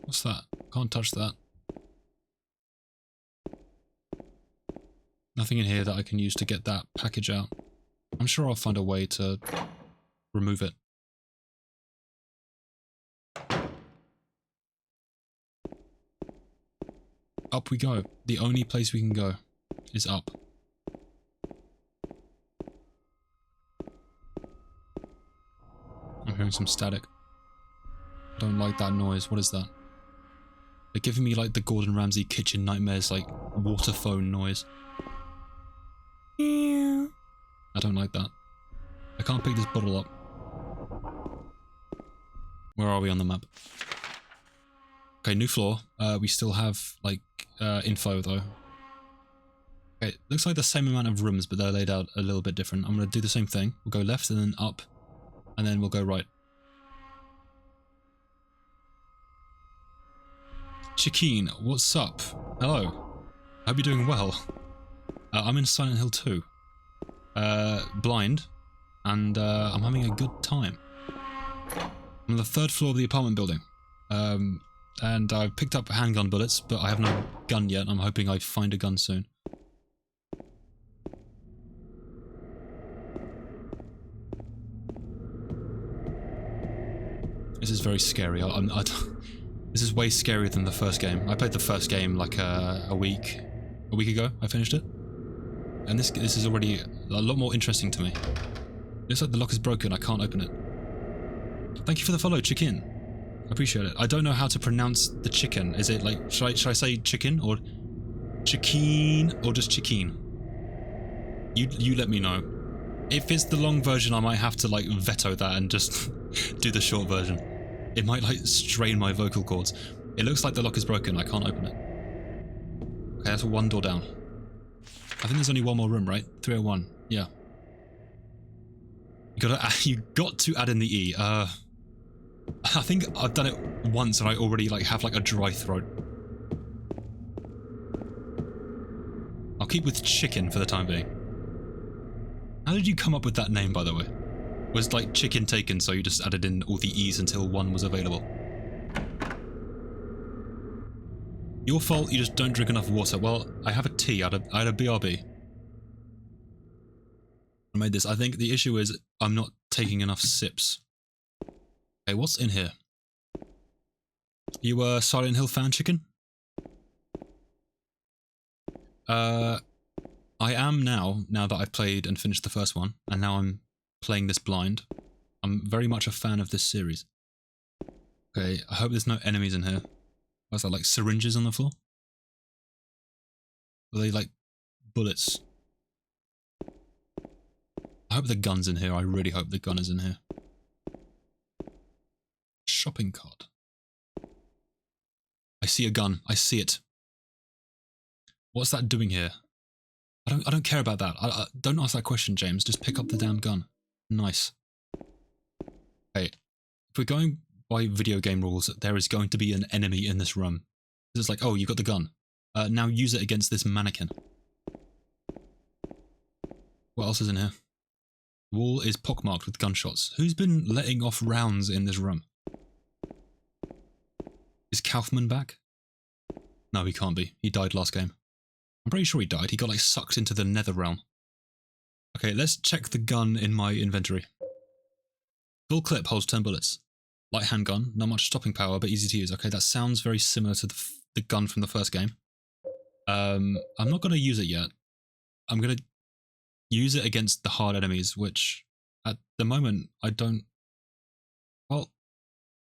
What's that? Can't touch that. Nothing in here that I can use to get that package out. I'm sure I'll find a way to remove it. Up we go. The only place we can go is up. I'm hearing some static. Don't like that noise. What is that? They're giving me like the Gordon Ramsay kitchen nightmares, like water phone noise. Yeah. I don't like that. I can't pick this bottle up. Where are we on the map? Okay, new floor. We still have like info though. Okay, looks like the same amount of rooms, but they're laid out a little bit different. I'm gonna do the same thing. We'll go left and then up, and then we'll go right. Chiquine, what's up? Hello. Hope you're doing well. I'm in Silent Hill 2. Blind, and I'm having a good time. I'm on the 3rd floor of the apartment building. And I picked up handgun bullets, but I have no gun yet. I'm hoping I find a gun soon. This is very scary. This is way scarier than the first game. I played the first game like a week ago. I finished it, and this is already a lot more interesting to me. Looks like the lock is broken. I can't open it. Thank you for the follow, Chicken. I appreciate it. I don't know how to pronounce the chicken. Is it like should I say chicken or chicken or just chicken? You let me know. If it's the long version, I might have to like veto that and just do the short version. It might like strain my vocal cords. It looks like the lock is broken. I can't open it. Okay, that's one door down. I think there's only one more room, right? 301. Yeah. You got to add in the E. I think I've done it once and I already like have like a dry throat. I'll keep with chicken for the time being. How did you come up with that name, by the way? Was like chicken taken, so you just added in all the E's until one was available? Your fault, you just don't drink enough water. Well, I have a tea, I had a BRB. I made this. I think the issue is I'm not taking enough sips. Okay, what's in here? You a Silent Hill fan, Chicken? I am now that I've played and finished the first one, and now I'm playing this blind. I'm very much a fan of this series. Okay, I hope there's no enemies in here. What's that, like syringes on the floor? Are they like bullets? I hope the gun's in here. I really hope the gun is in here. Shopping cart. I see a gun. I see it. What's that doing here? I don't care about that. Don't ask that question, James. Just pick up the damn gun. Nice. Okay, if we're going by video game rules, there is going to be an enemy in this room. It's like, oh, you got the gun. Now use it against this mannequin. What else is in here? The wall is pockmarked with gunshots. Who's been letting off rounds in this room? Is Kaufman back? No, he can't be. He died last game. I'm pretty sure he died. He got like sucked into the nether realm. Okay, let's check the gun in my inventory. Full clip holds 10 bullets. Light handgun, not much stopping power, but easy to use. Okay, that sounds very similar to the gun from the first game. I'm not going to use it yet. I'm going to use it against the hard enemies, which at the moment I don't... Well,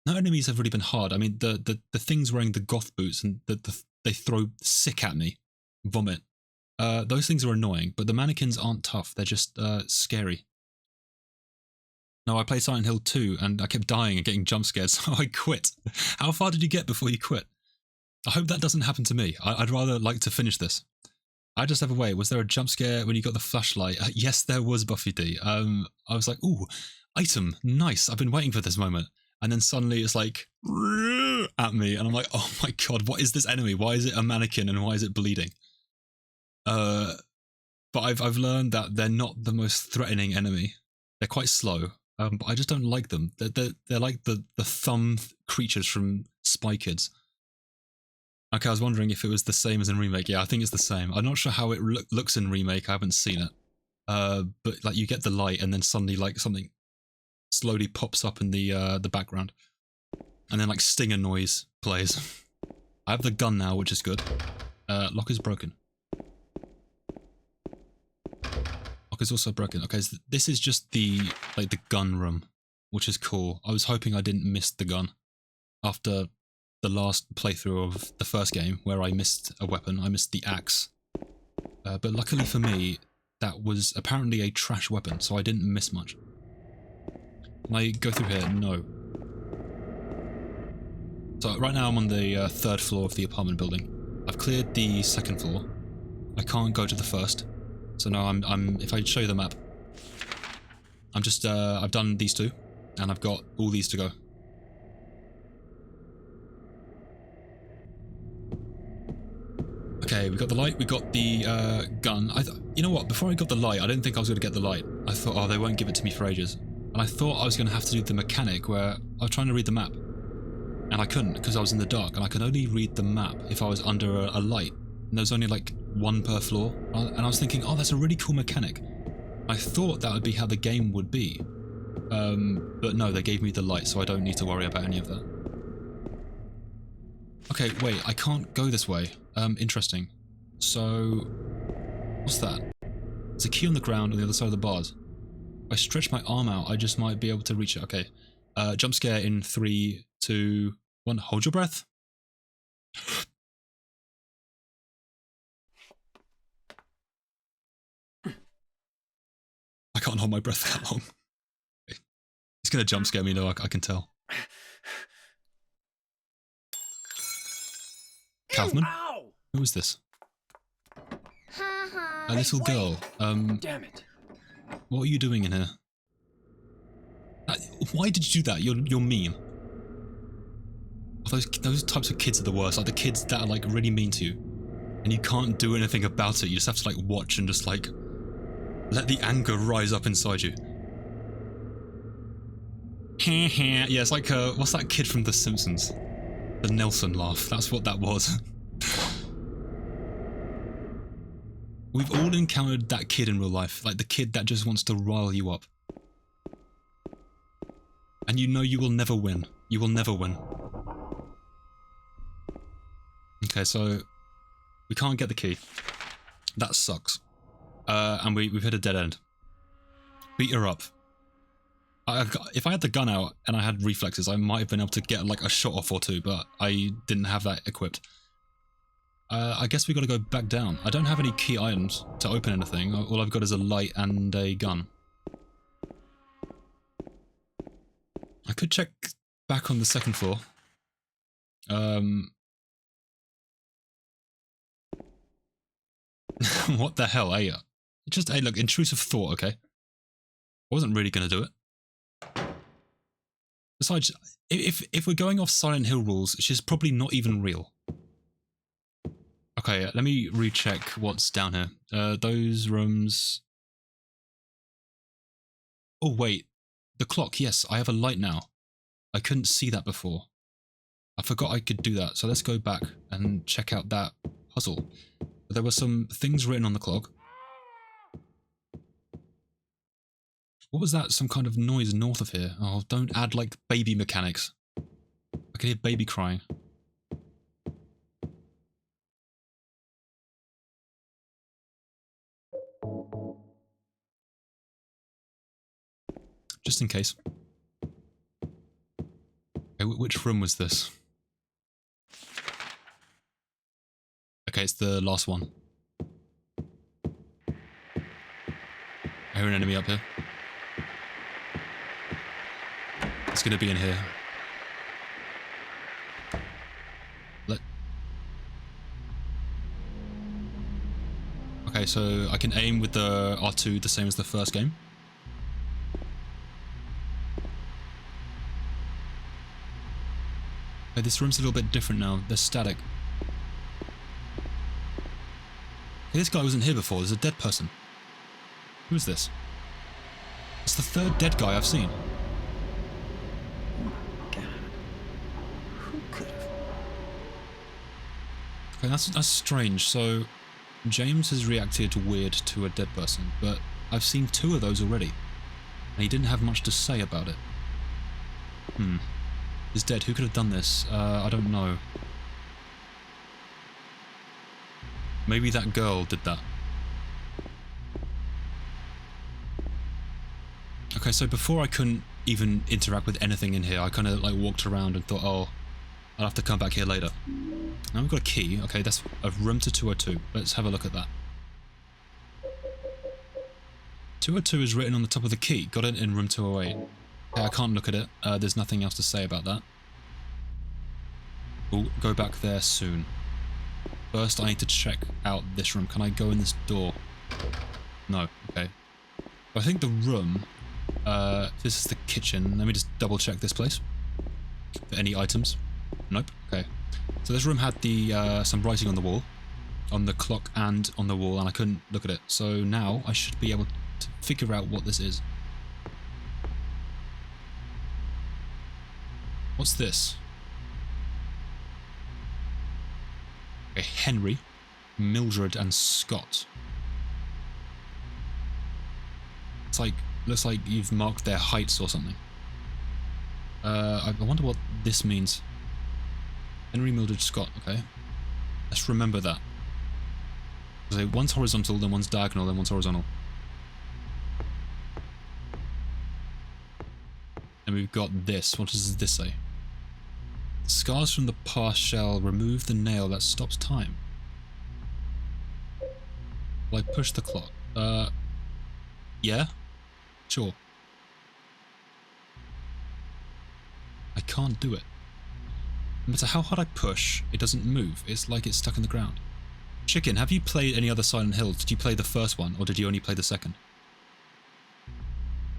no enemies have really been hard. I mean, the things wearing the goth boots and they throw sick at me. Vomit. Those things are annoying, but the mannequins aren't tough. They're just scary. No, I played Silent Hill 2 and I kept dying and getting jump scared, so I quit. How far did you get before you quit? I hope that doesn't happen to me. I'd rather like to finish this. I just have a way. Was there a jump scare when you got the flashlight? Yes, there was, Buffy D. I was like, ooh, item, nice. I've been waiting for this moment. And then suddenly it's like, at me. And I'm like, oh my god, what is this enemy? Why is it a mannequin and why is it bleeding? But I've learned that they're not the most threatening enemy. They're quite slow. But I just don't like them. They're like the thumb creatures from Spy Kids. Okay, I was wondering if it was the same as in Remake. Yeah, I think it's the same. I'm not sure how it looks in Remake. I haven't seen it. But like you get the light and then suddenly like something slowly pops up in the background. And then like stinger noise plays. I have the gun now, which is good. Lock is broken. Lock is also broken. Okay, so this is just the gun room, which is cool. I was hoping I didn't miss the gun after the last playthrough of the first game where I missed a weapon. I missed the axe. But luckily for me, that was apparently a trash weapon, so I didn't miss much. Can I go through here? No. So right now I'm on the third floor of the apartment building. I've cleared the second floor. I can't go to the first. So now I'm if I show you the map, I'm just I've done these two, and I've got all these to go. Okay, we got the light, we got the gun. You know what? Before I got the light, I didn't think I was going to get the light. I thought, oh, they won't give it to me for ages, and I thought I was going to have to do the mechanic where I was trying to read the map, and I couldn't because I was in the dark, and I could only read the map if I was under a light. And there was only like one per floor, and I was thinking, oh, that's a really cool mechanic. I thought that would be how the game would be, but no, they gave me the light, so I don't need to worry about any of that. Okay, wait, I can't go this way. Interesting. So, what's that? There's a key on the ground on the other side of the bars. If I stretch my arm out, I just might be able to reach it. Okay, jump scare in 3, 2, 1. Hold your breath. I can't hold my breath that long. It's gonna jump scare me, no, I can tell. Kaufman? Ow! Who is this? A little girl. Damn it. What are you doing in here? Why did you do that? You're mean. Those types of kids are the worst. Like the kids that are like really mean to you, and you can't do anything about it. You just have to like watch and just like let the anger rise up inside you. Yeah, it's like what's that kid from The Simpsons? The Nelson laugh. That's what that was. We've all encountered that kid in real life, like the kid that just wants to rile you up. And you know you will never win. You will never win. Okay, so we can't get the key. That sucks. And we've hit a dead end. Beat her up. If I had the gun out and I had reflexes, I might have been able to get like a shot off or two, but I didn't have that equipped. I guess we got to go back down. I don't have any key items to open anything. All I've got is a light and a gun. I could check back on the second floor. What the hell, hey? Hey, look, intrusive thought, okay? I wasn't really going to do it. Besides, if we're going off Silent Hill rules, she's probably not even real. Okay, let me recheck what's down here. Those rooms... Oh wait, the clock, yes, I have a light now. I couldn't see that before. I forgot I could do that, so let's go back and check out that puzzle. There were some things written on the clock. What was that? Some kind of noise north of here? Oh, don't add like baby mechanics. I can hear baby crying. Just in case. Okay, which room was this? Okay, it's the last one. I hear an enemy up here. It's gonna be in here. Okay, so I can aim with the R2 the same as the first game. Okay, this room's a little bit different now. There's static. Okay, this guy wasn't here before. There's a dead person. Who is this? It's the third dead guy I've seen. God. Who could have? Okay, that's strange. So, James has reacted weird to a dead person, but I've seen 2 of those already. And he didn't have much to say about it. He's dead. Who could have done this? I don't know. Maybe that girl did that. Okay, so before I couldn't even interact with anything in here, I kind of like walked around and thought, oh, I'll have to come back here later. Now we've got a key. Okay, that's a room to 202. Let's have a look at that. 202 is written on the top of the key. Got it in room 208. Okay, I can't look at it. There's nothing else to say about that. We'll go back there soon. First, I need to check out this room. Can I go in this door? No. Okay. I think the room... this is the kitchen. Let me just double check this place. For any items. Nope. Okay. So this room had the some writing on the wall. On the clock and on the wall, and I couldn't look at it. So now I should be able to figure out what this is. What's this? Okay, Henry, Mildred, and Scott. It's like, looks like you've marked their heights or something. I wonder what this means. Henry, Mildred, Scott, okay. Let's remember that. So one's horizontal, then one's diagonal, then one's horizontal. And we've got this. What does this say? Scars from the past shall remove the nail that stops time. Will I push the clock? Yeah? Sure. I can't do it. No matter how hard I push, it doesn't move. It's like it's stuck in the ground. Chicken, have you played any other Silent Hill? Did you play the first one, or did you only play the second?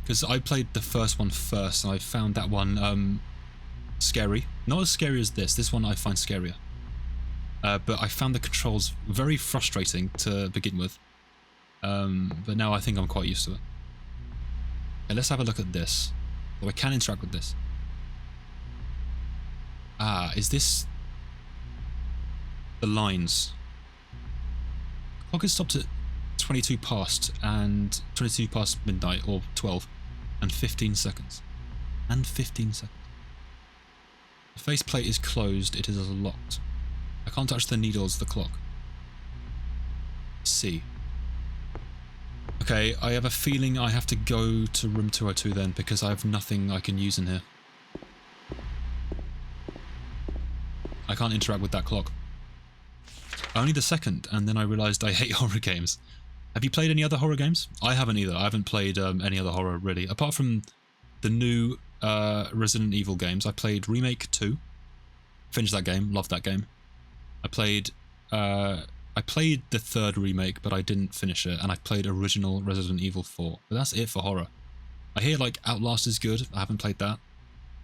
Because I played the first one first, and I found that one, scary. Not as scary as this. This one I find scarier. But I found the controls very frustrating to begin with. But now I think I'm quite used to it. Okay, let's have a look at this. So I can interact with this. Ah, is this the lines? Clock is stopped at 22 past and 22 past midnight, or 12, and 15 seconds. And 15 seconds. The faceplate is closed, it is locked. I can't touch the needles of the clock. C. Okay, I have a feeling I have to go to room 202 then, because I have nothing I can use in here. I can't interact with that clock. Only the second, and then I realised I hate horror games. Have you played any other horror games? I haven't either. I haven't played any other horror, really. Apart from the new Resident Evil games. I played Remake 2. Finished that game. Loved that game. I played the third remake, but I didn't finish it. And I played original Resident Evil 4. But that's it for horror. I hear, like, Outlast is good. I haven't played that.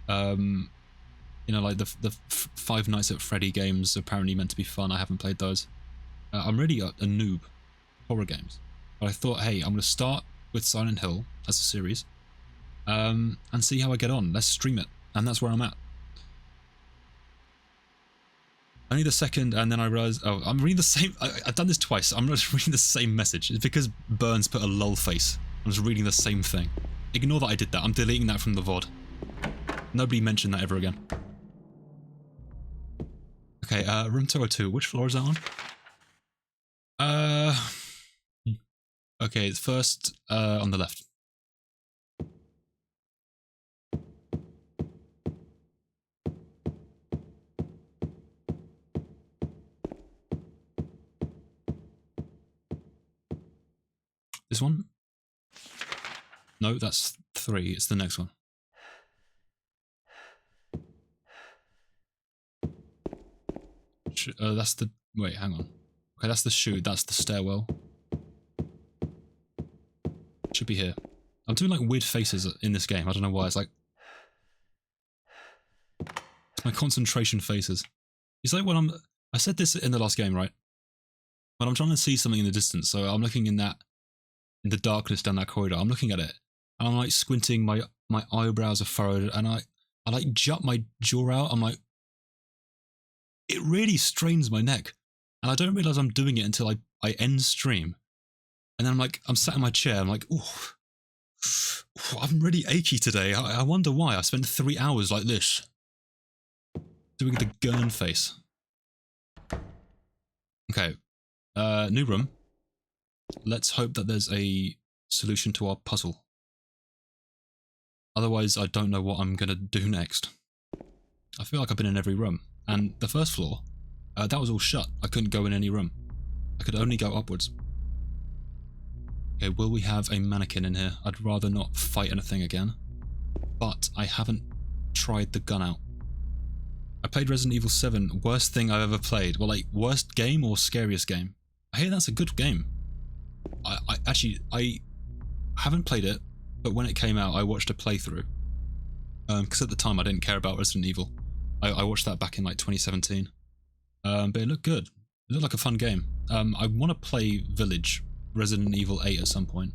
You know, like the Five Nights at Freddy games apparently meant to be fun. I haven't played those. I'm really a noob horror games, but I thought, hey, I'm going to start with Silent Hill as a series, and see how I get on. Let's stream it, and that's where I'm at. Only the second, and then I realized, oh, I'm reading the same. I've done this twice. I'm just reading the same message. It's because Burns put a lol face. I'm just reading the same thing. Ignore that I did that. I'm deleting that from the VOD. Nobody mentioned that ever again. Okay, room 202. Which floor is that on? Okay, it's first on the left. This one? No, that's 3. It's the next one. That's the... Wait, hang on. Okay, that's the chute. That's the stairwell. Should be here. I'm doing like weird faces in this game. I don't know why. It's like... It's my concentration faces. It's like when I'm... I said this in the last game, right? When I'm trying to see something in the distance, so I'm looking in that... In the darkness down that corridor, I'm looking at it. And I'm like squinting, my eyebrows are furrowed, and I like jut my jaw out. I'm like... It really strains my neck. And I don't realise I'm doing it until I end stream. And then I'm sat in my chair, I'm like, oh, I'm really achy today. I wonder why. I spent 3 hours like this. Doing the gurn face. Okay. New room. Let's hope that there's a solution to our puzzle. Otherwise, I don't know what I'm gonna do next. I feel like I've been in every room. And the first floor, that was all shut. I couldn't go in any room. I could only go upwards. Okay, will we have a mannequin in here? I'd rather not fight anything again. But I haven't tried the gun out. I played Resident Evil 7. Worst thing I've ever played. Well, like, worst game or scariest game? I hear that's a good game. I haven't played it, but when it came out, I watched a playthrough. Because at the time, I didn't care about Resident Evil. I watched that back in like 2017. But it looked good. It looked like a fun game. I want to play Village, Resident Evil 8 at some point.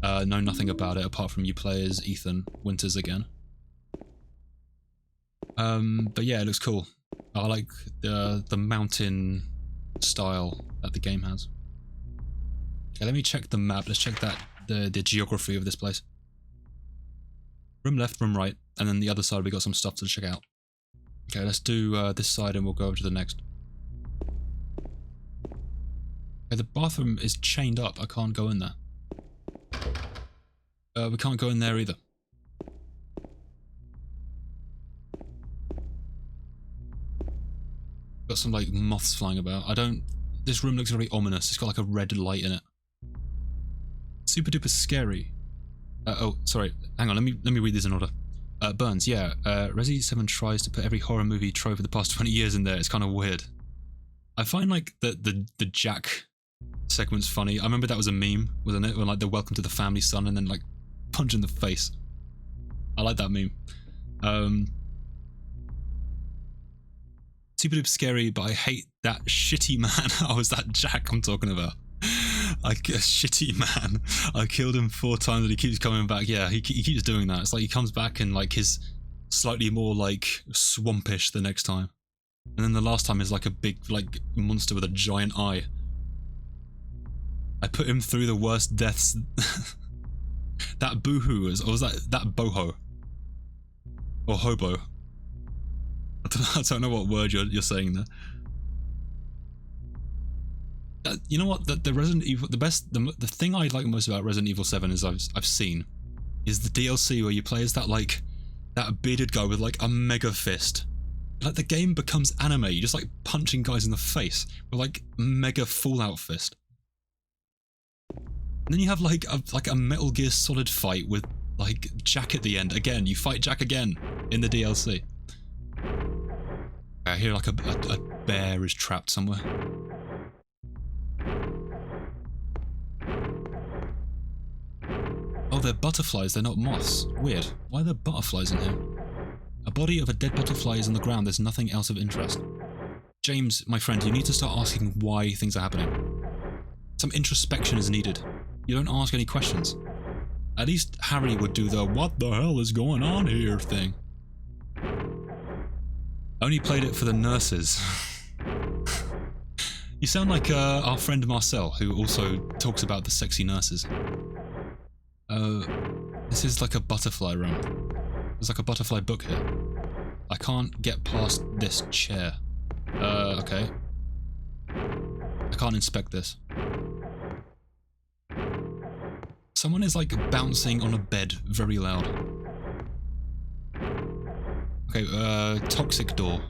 Know nothing about it apart from you play as Ethan Winters again. But yeah, it looks cool. I like the mountain style that the game has. Okay, let me check the map. Let's check the geography of this place. Room left, room right, and then the other side we got some stuff to check out. Okay, let's do this side and we'll go over to the next. Okay, the bathroom is chained up. I can't go in there. We can't go in there either. Got some like moths flying about. This room looks very ominous. It's got like a red light in it. Super duper scary. Oh, sorry. Hang on. Let me read this in order. Burns, yeah. Resi 7 tries to put every horror movie trope of the past 20 years in there. It's kind of weird. I find like the Jack segment's funny. I remember that was a meme, wasn't it? When like the welcome to the family son and then like punch in the face. I like that meme. Super duper scary, but I hate that shitty man. Oh, is that Jack I'm talking about? A shitty man. I killed him 4 times and he keeps coming back. Yeah, he keeps doing that. It's like he comes back and like his slightly more like swampish the next time. And then the last time is like a big like monster with a giant eye. I put him through the worst deaths. That boohoo or was that boho? Or hobo? I don't know what word you're saying there. You know what? The Resident Evil, the thing I like most about Resident Evil 7 is I've seen is the DLC where you play as that bearded guy with like a mega fist. Like the game becomes anime. You just like punching guys in the face with like mega Fallout fist. And then you have like a Metal Gear Solid fight with like Jack at the end. Again, you fight Jack again in the DLC. I hear like a bear is trapped somewhere. Oh, they're butterflies, they're not moths. Weird. Why are there butterflies in here? A body of a dead butterfly is on the ground. There's nothing else of interest. James, my friend, you need to start asking why things are happening. Some introspection is needed. You don't ask any questions. At least Harry would do the "what the hell is going on here" thing. Only played it for the nurses. You sound like our friend Marcel, who also talks about the sexy nurses. This is like a butterfly room. There's like a butterfly book here. I can't get past this chair. Okay. I can't inspect this. Someone is like bouncing on a bed very loud. Okay, toxic door.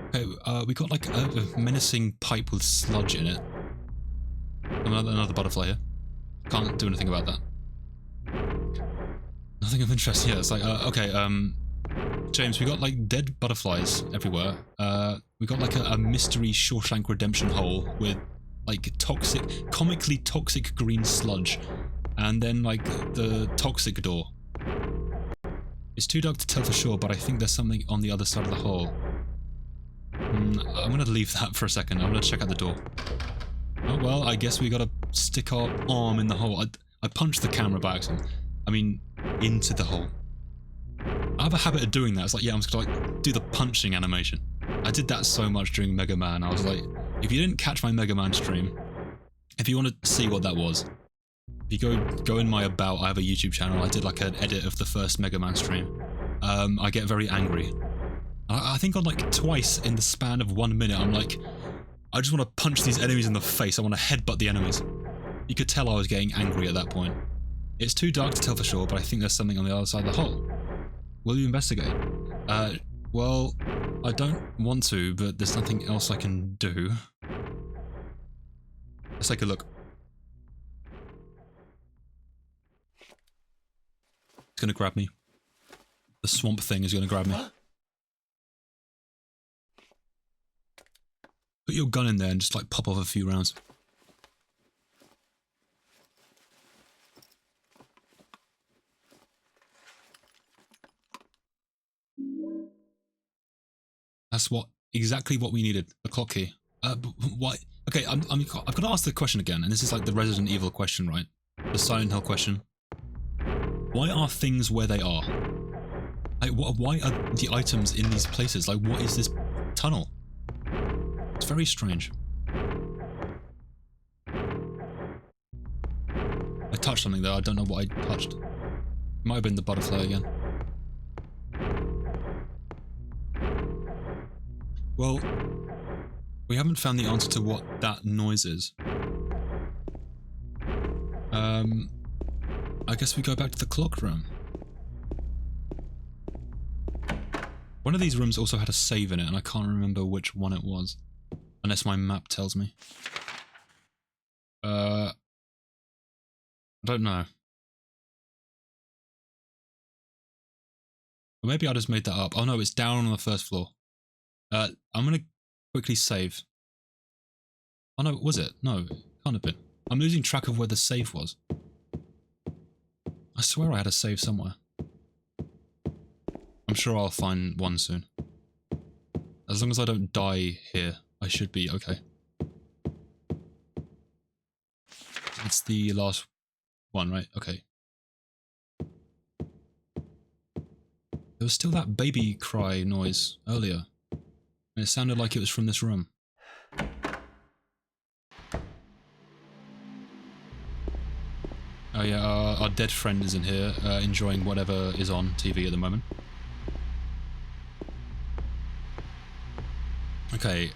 Okay, we got like a menacing pipe with sludge in it. Another butterfly here. Can't do anything about that. Nothing of interest. Yeah, it's like, okay, James, we got like dead butterflies everywhere. We got like a mystery Shawshank Redemption hole with like comically toxic green sludge. And then like the toxic door. It's too dark to tell for sure, but I think there's something on the other side of the hole. I'm gonna leave that for a second. I'm gonna check out the door. Oh well, I guess we gotta stick our arm in the hole. I punched the camera by accident. I mean, into the hole. I have a habit of doing that. It's like, yeah, I'm just gonna like do the punching animation. I did that so much during Mega Man. I was like, if you didn't catch my Mega Man stream, if you want to see what that was, if you go in my about, I have a YouTube channel. I did like an edit of the first Mega Man stream. I get very angry. I think on like twice in the span of 1 minute, I'm like, I just want to punch these enemies in the face. I want to headbutt the enemies. You could tell I was getting angry at that point. It's too dark to tell for sure, but I think there's something on the other side of the hole. Will you investigate? Well, I don't want to, but there's nothing else I can do. Let's take a look. It's gonna grab me. The swamp thing is gonna grab me. Put your gun in there and just like pop off a few rounds. That's exactly what we needed. The clock key. Why? Okay, I've got to ask the question again, and this is like the Resident Evil question, right? The Silent Hill question. Why are things where they are? Like, why are the items in these places? Like, what is this tunnel? It's very strange. I touched something there. I don't know what I touched. It might have been the butterfly again. Well, we haven't found the answer to what that noise is. I guess we go back to the clock room. One of these rooms also had a save in it, and I can't remember which one it was. Unless my map tells me. I don't know. Or maybe I just made that up. Oh no, it's down on the first floor. I'm gonna quickly save. Oh no, was it? No, it can't have been. I'm losing track of where the save was. I swear I had a save somewhere. I'm sure I'll find one soon. As long as I don't die here, I should be okay. It's the last one, right? Okay. There was still that baby cry noise earlier. And it sounded like it was from this room. Oh yeah, our dead friend is in here, enjoying whatever is on TV at the moment. Okay,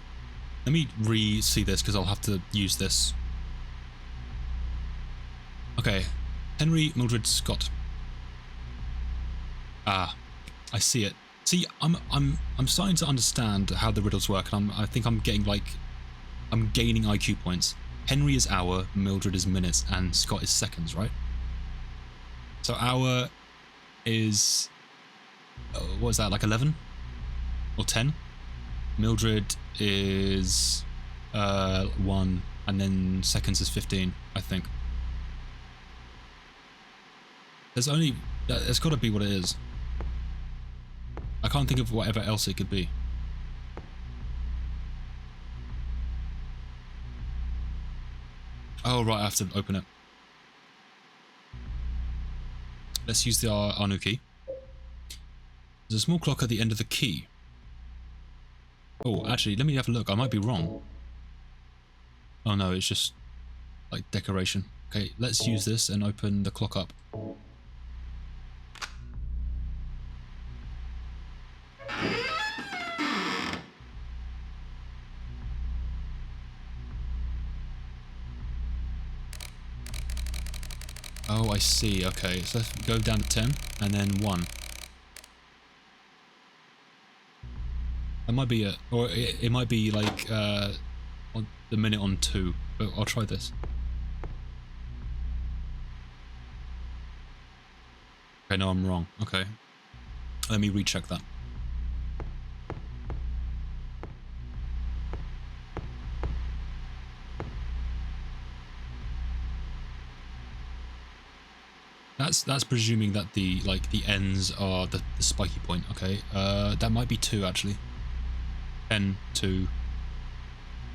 let me re-see this because I'll have to use this. Okay, Henry Mildred Scott. Ah, I see it. See, I'm starting to understand how the riddles work, and I think I'm getting like, I'm gaining IQ points. Henry is hour, Mildred is minutes, and Scott is seconds, right? So hour is, what is that, like 11? Or 10? Mildred is 1, and then seconds is 15, I think. There's only It's got to be what it is. I can't think of whatever else it could be. Oh, right, I have to open it. Let's use our new key. There's a small clock at the end of the key. Oh, actually, let me have a look. I might be wrong. Oh no, it's just like decoration. Okay, let's use this and open the clock up. Oh, I see. Okay, so let's go down to 10 and then 1. That might be it. Or it might be like on the minute on 2. But I'll try this. Okay, no, I'm wrong. Okay. Let me recheck that. That's presuming that the ends are the spiky point. Okay, that might be 2 actually. 10 to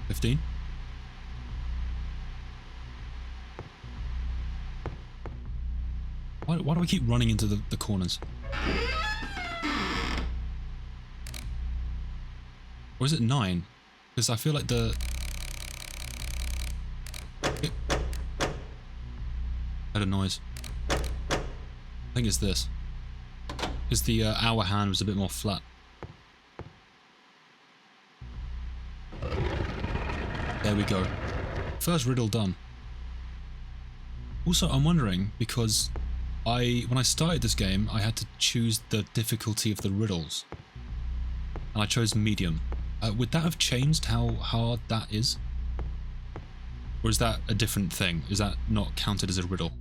15. Why do I keep running into the corners? Or is it 9? Because I feel like the... Had a noise. I think it's this. Because the hour hand was a bit more flat. There we go. First riddle done. Also, I'm wondering, because when I started this game, I had to choose the difficulty of the riddles. And I chose medium. Would that have changed how hard that is? Or is that a different thing? Is that not counted as a riddle?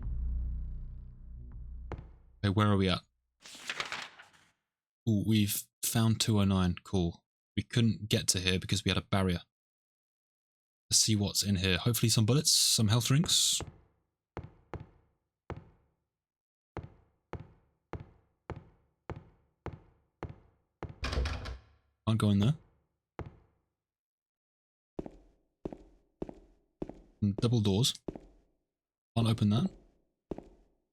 Okay, where are we at? Ooh, we've found 209. Cool. We couldn't get to here because we had a barrier. Let's see what's in here. Hopefully some bullets, some health drinks. Can't go in there. Double doors. Can't open that.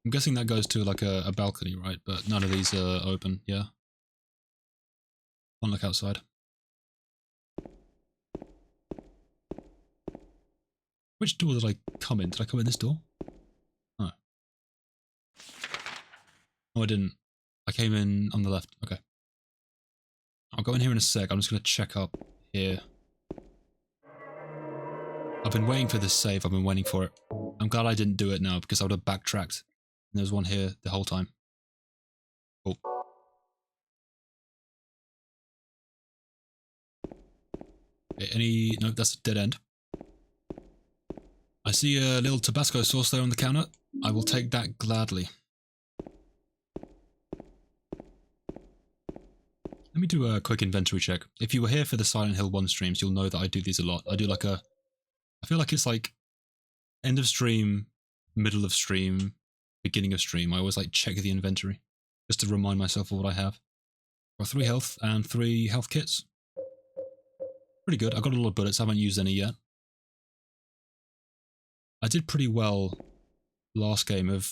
I'm guessing that goes to like a balcony, right? But none of these are open, yeah. Can't look outside. Which door did I come in? Did I come in this door? Oh. No, I didn't. I came in on the left. Okay. I'll go in here in a sec. I'm just going to check up here. I've been waiting for this save. I've been waiting for it. I'm glad I didn't do it now because I would have backtracked. And there's one here the whole time. Cool. Okay, no, that's a dead end. I see a little Tabasco sauce there on the counter. I will take that gladly. Let me do a quick inventory check. If you were here for the Silent Hill 1 streams, you'll know that I do these a lot. I do like a... I feel like it's like end of stream, middle of stream, beginning of stream. I always like check the inventory just to remind myself of what I have. Got 3 health and 3 health kits. Pretty good. I got a lot of bullets. I haven't used any yet. I did pretty well last game of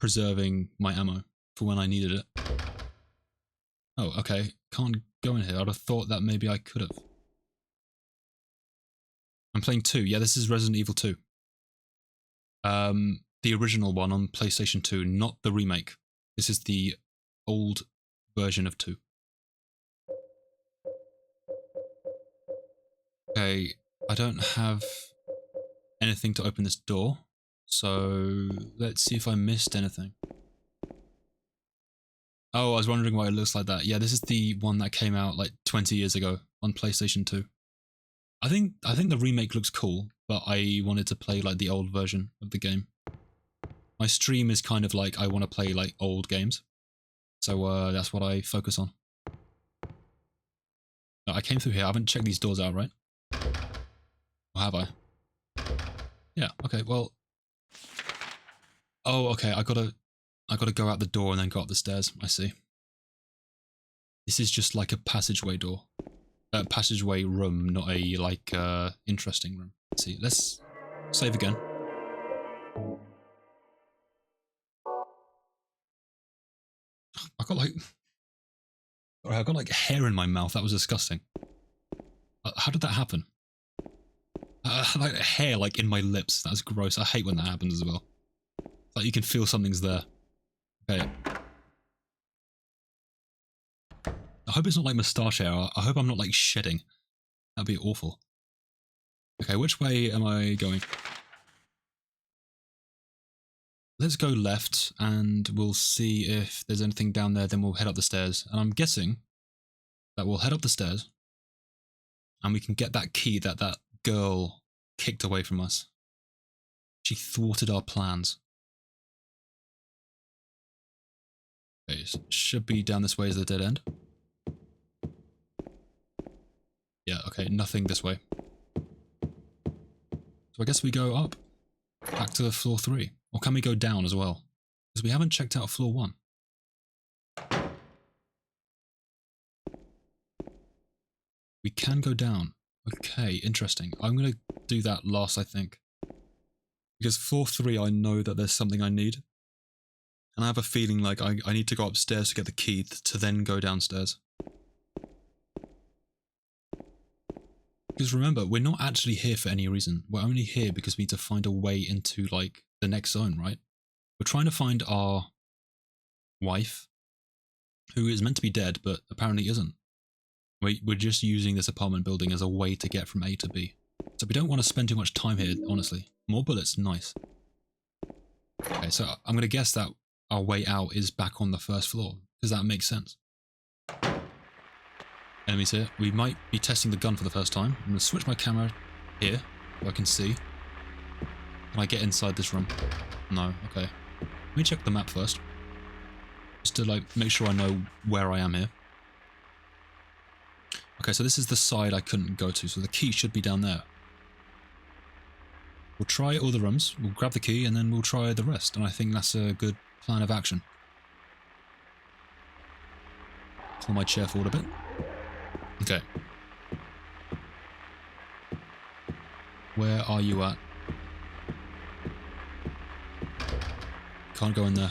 preserving my ammo for when I needed it. Oh, okay. Can't go in here. I'd have thought that maybe I could have. I'm playing 2. Yeah, this is Resident Evil 2. The original one on PlayStation 2, not the remake. This is the old version of 2. Okay, I don't have anything to open this door, so let's see if I missed anything. Oh, I was wondering why it looks like that. Yeah, this is the one that came out like 20 years ago on PlayStation 2. I think the remake looks cool, but I wanted to play like the old version of the game. My stream is kind of like I want to play like old games, so that's what I focus on. I came through here. I haven't checked these doors out, right? Or have I? Yeah. Okay. Well. Oh, okay. I gotta. I gotta go out the door and then go up the stairs. I see. This is just like a passageway door. Passageway room, not a, like, interesting room. Let's see, let's save again. I got like... Sorry, I got like hair in my mouth. That was disgusting. How did that happen? Like hair like in my lips. That's gross. I hate when that happens as well. It's like you can feel something's there. Okay. I hope it's not like moustache hair. I hope I'm not like shedding. That'd be awful. Okay, which way am I going? Let's go left and we'll see if there's anything down there, then we'll head up the stairs. And I'm guessing that we'll head up the stairs and we can get that key that that girl kicked away from us. She thwarted our plans. Okay, so should be down this way as the dead end. Yeah, okay, nothing this way. So I guess we go up, back to floor 3. Or can we go down as well? Because we haven't checked out floor 1. We can go down. Okay, interesting. I'm going to do that last, I think. Because floor 3, I know that there's something I need. And I have a feeling like I need to go upstairs to get the key to then go downstairs. Because remember, we're not actually here for any reason. We're only here because we need to find a way into, like, the next zone, right? We're trying to find our wife, who is meant to be dead, but apparently isn't. We're just using this apartment building as a way to get from A to B. So we don't want to spend too much time here, honestly. More bullets, nice. Okay, so I'm going to guess that our way out is back on the first floor. Does that make sense? Enemies here. We might be testing the gun for the first time. I'm going to switch my camera here, so I can see. Can I get inside this room? No, okay. Let me check the map first. Just to like make sure I know where I am here. Okay, so this is the side I couldn't go to, so the key should be down there. We'll try all the rooms, we'll grab the key, and then we'll try the rest, and I think that's a good plan of action. Pull my chair forward a bit. Okay. Where are you at? Can't go in there.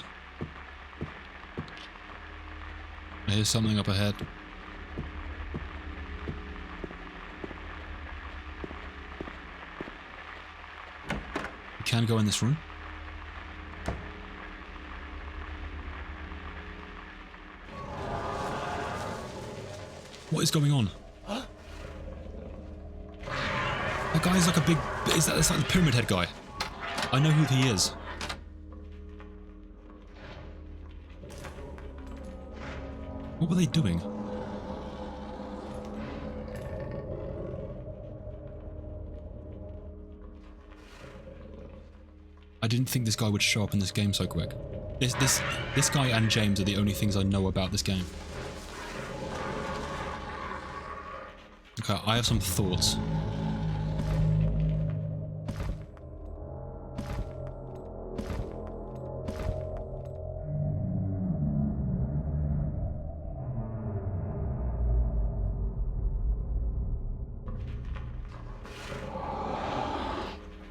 I hear something up ahead. We can go in this room. What is going on? That guy's like a big... That's like the Pyramid Head guy. I know who he is. What were they doing? I didn't think this guy would show up in this game so quick. This guy and James are the only things I know about this game. Okay, I have some thoughts.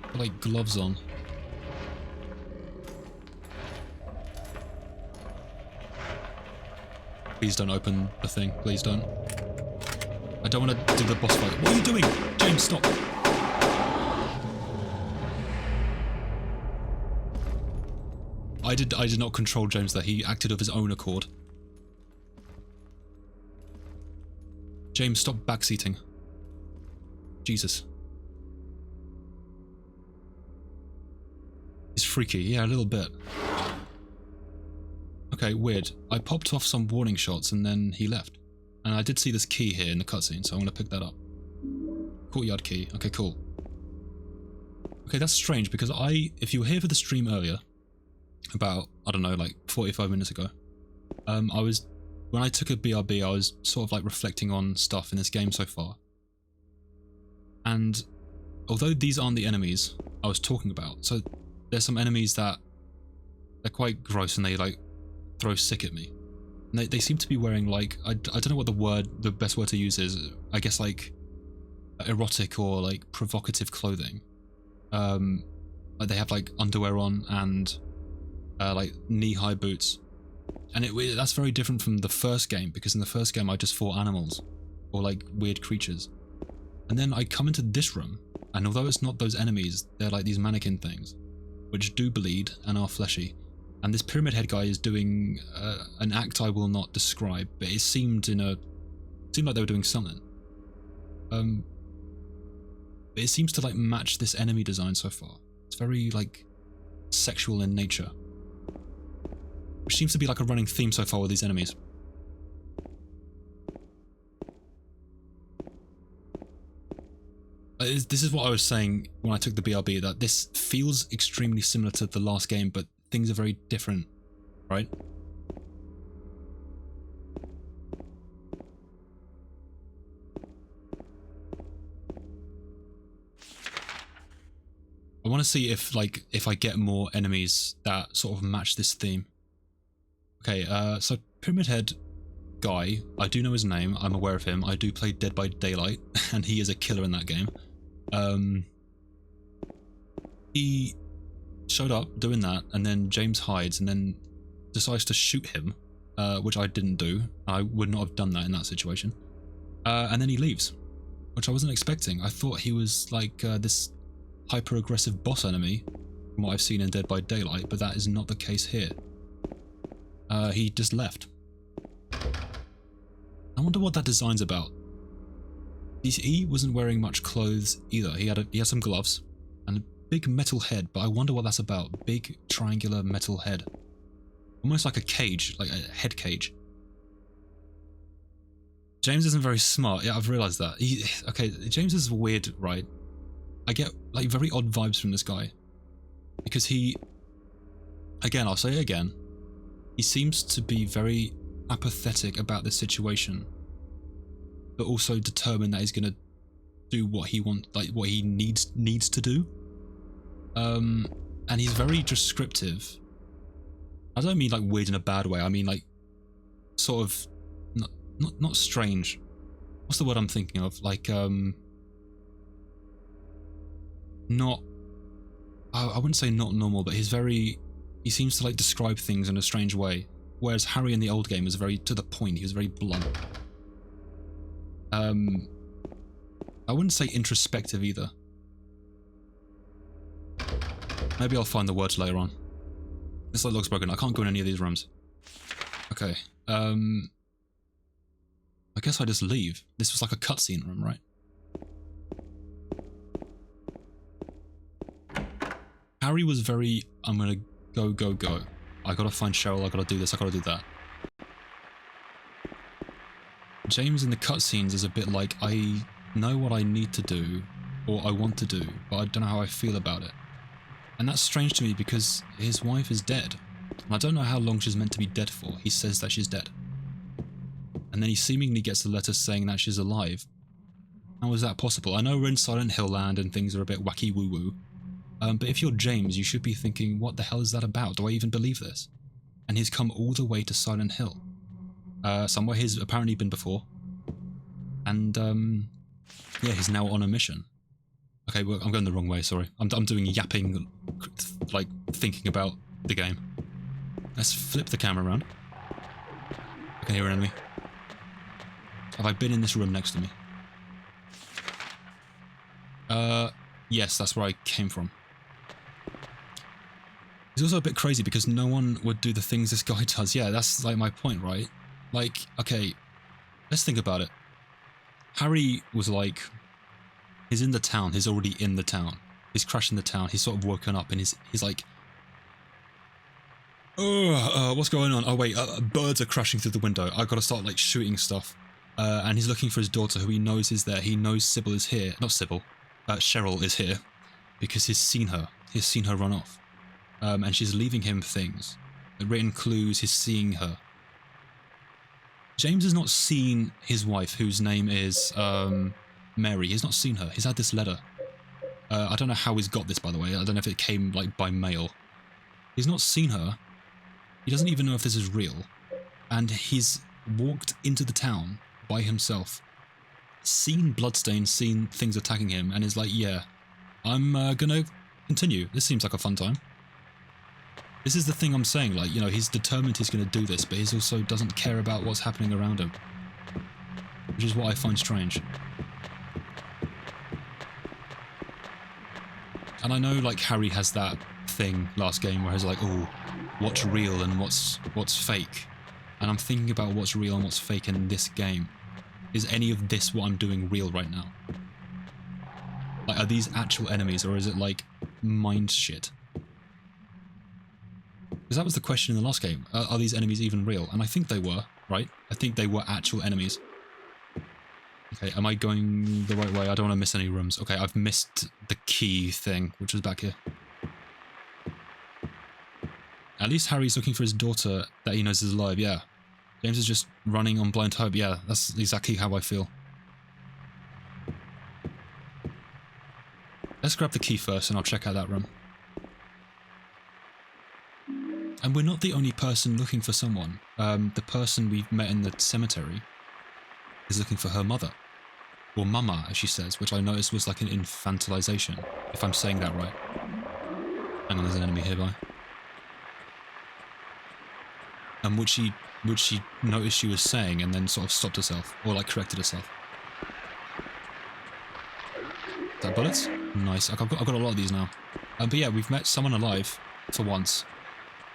Got, like, gloves on. Please don't open the thing. Please don't. I don't want to do the boss fight. What are you doing? James, stop. I did not control James there. He acted of his own accord. James, stop backseating. Jesus. It's freaky. Yeah, a little bit. Okay, weird. I popped off some warning shots and then he left. And I did see this key here in the cutscene, so I'm going to pick that up. Courtyard key. Okay, cool. Okay, that's strange because if you were here for the stream earlier, about, I don't know, like 45 minutes ago, when I took a BRB, I was sort of like reflecting on stuff in this game so far. And although these aren't the enemies I was talking about, so there's some enemies that They're quite gross and they like throw sick at me. And they seem to be wearing like, I don't know what the best word to use is. I guess like erotic or like provocative clothing. Like they have like underwear on and like knee-high boots. And that's very different from the first game, because in the first game I just fought animals or like weird creatures. And then I come into this room, and although it's not those enemies, they're like these mannequin things, which do bleed and are fleshy. And this Pyramid Head guy is doing an act I will not describe, but it seemed like they were doing something. But it seems to like match this enemy design so far. It's very like sexual in nature, which seems to be like a running theme so far with these enemies. This is what I was saying when I took the BRB, that this feels extremely similar to the last game, but things are very different, right? I want to see if I get more enemies that sort of match this theme. Okay, so Pyramid Head guy, I do know his name, I'm aware of him. I do play Dead by Daylight, and he is a killer in that game. He showed up doing that, and then James hides and then decides to shoot him, which I didn't do. I would not have done that in that situation. And then he leaves, which I wasn't expecting. I thought he was like this hyper-aggressive boss enemy from what I've seen in Dead by Daylight, but that is not the case here. He just left. I wonder what that design's about. He wasn't wearing much clothes either. He had some gloves and a big metal head, but I wonder what that's about. Big triangular metal head. Almost like a cage, like a head cage. James isn't very smart. Yeah, I've realised that. Okay, James is weird, right? I get like very odd vibes from this guy. Because again, I'll say it again, he seems to be very apathetic about the situation, but also determined that he's going to do what he wants, like what he needs to do. And he's very descriptive. I don't mean like weird in a bad way. I mean like sort of not strange. What's the word I'm thinking of? Like not. I wouldn't say not normal, but he seems to like describe things in a strange way. Whereas Harry in the old game was very to the point. He was very blunt. I wouldn't say introspective either. Maybe I'll find the words later on. This light looks broken. I can't go in any of these rooms. Okay. I guess I just leave. This was like a cutscene room, right? Harry was very, I'm gonna go. I gotta find Cheryl, I gotta do this, I gotta do that. James in the cutscenes is a bit like, I know what I need to do, or I want to do, but I don't know how I feel about it. And that's strange to me because his wife is dead. And I don't know how long she's meant to be dead for. He says that she's dead. And then he seemingly gets a letter saying that she's alive. How is that possible? I know we're in Silent Hill land and things are a bit wacky woo-woo. But if you're James, you should be thinking, what the hell is that about? Do I even believe this? And he's come all the way to Silent Hill. Somewhere he's apparently been before. And, yeah, he's now on a mission. Okay, well, I'm going the wrong way, sorry. I'm doing yapping, like, thinking about the game. Let's flip the camera around. I can hear an enemy. Have I been in this room next to me? Yes, that's where I came from. He's also a bit crazy because no one would do the things this guy does. Yeah, that's like my point, right? Like, okay, let's think about it. Harry was like, he's in the town, he's already in the town. He's crashing the town, he's sort of woken up and he's like, oh, what's going on? Oh wait, birds are crashing through the window. I've got to start like shooting stuff. And he's looking for his daughter who he knows is there. He knows Sybil is here. Not Sybil, Cheryl is here because he's seen her. He's seen her run off. And she's leaving him things. Written clues, he's seeing her. James has not seen his wife, whose name is Mary. He's not seen her. He's had this letter. I don't know how he's got this, by the way. I don't know if it came like by mail. He's not seen her, He doesn't even know if this is real. And he's walked into the town by himself, seen bloodstains, seen things attacking him, and is like, yeah, I'm gonna continue. This seems like a fun time. This is the thing I'm saying, like, you know, he's determined he's gonna do this, but he also doesn't care about what's happening around him. Which is what I find strange. And I know, like, Harry has that thing last game where he's like, oh, what's real and what's fake? And I'm thinking about what's real and what's fake in this game. Is any of this what I'm doing real right now? Like, are these actual enemies, or is it like mind shit? Because that was the question in the last game. Are these enemies even real? And I think they were, right? I think they were actual enemies. Okay, am I going the right way? I don't want to miss any rooms. Okay, I've missed the key thing, which was back here. At least Harry's looking for his daughter that he knows is alive, yeah. James is just running on blind hope, yeah, that's exactly how I feel. Let's grab the key first and I'll check out that room. And we're not the only person looking for someone. The person we've met in the cemetery is looking for her mother. Or mama, as she says, which I noticed was like an infantilization, if I'm saying that right. Hang on, there's an enemy hereby. And which she noticed she was saying and then sort of stopped herself, or like corrected herself. Is that bullets? Nice. I've got a lot of these now. But yeah, we've met someone alive for once,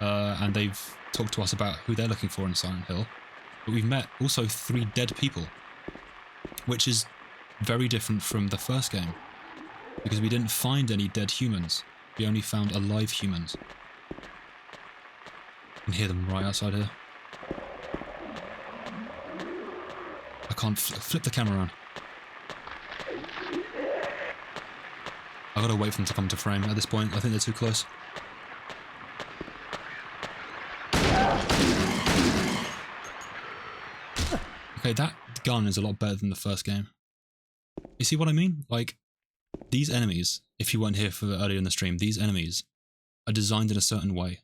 and they've talked to us about who they're looking for in Silent Hill. But we've met also 3 dead people, which is very different from the first game, because we didn't find any dead humans. We only found alive humans. I can hear them right outside here. I can't flip the camera around. I gotta wait for them to come to frame at this point. I think they're too close. Okay, that gun is a lot better than the first game. You see what I mean? Like, these enemies, if you weren't here for earlier in the stream, these enemies are designed in a certain way.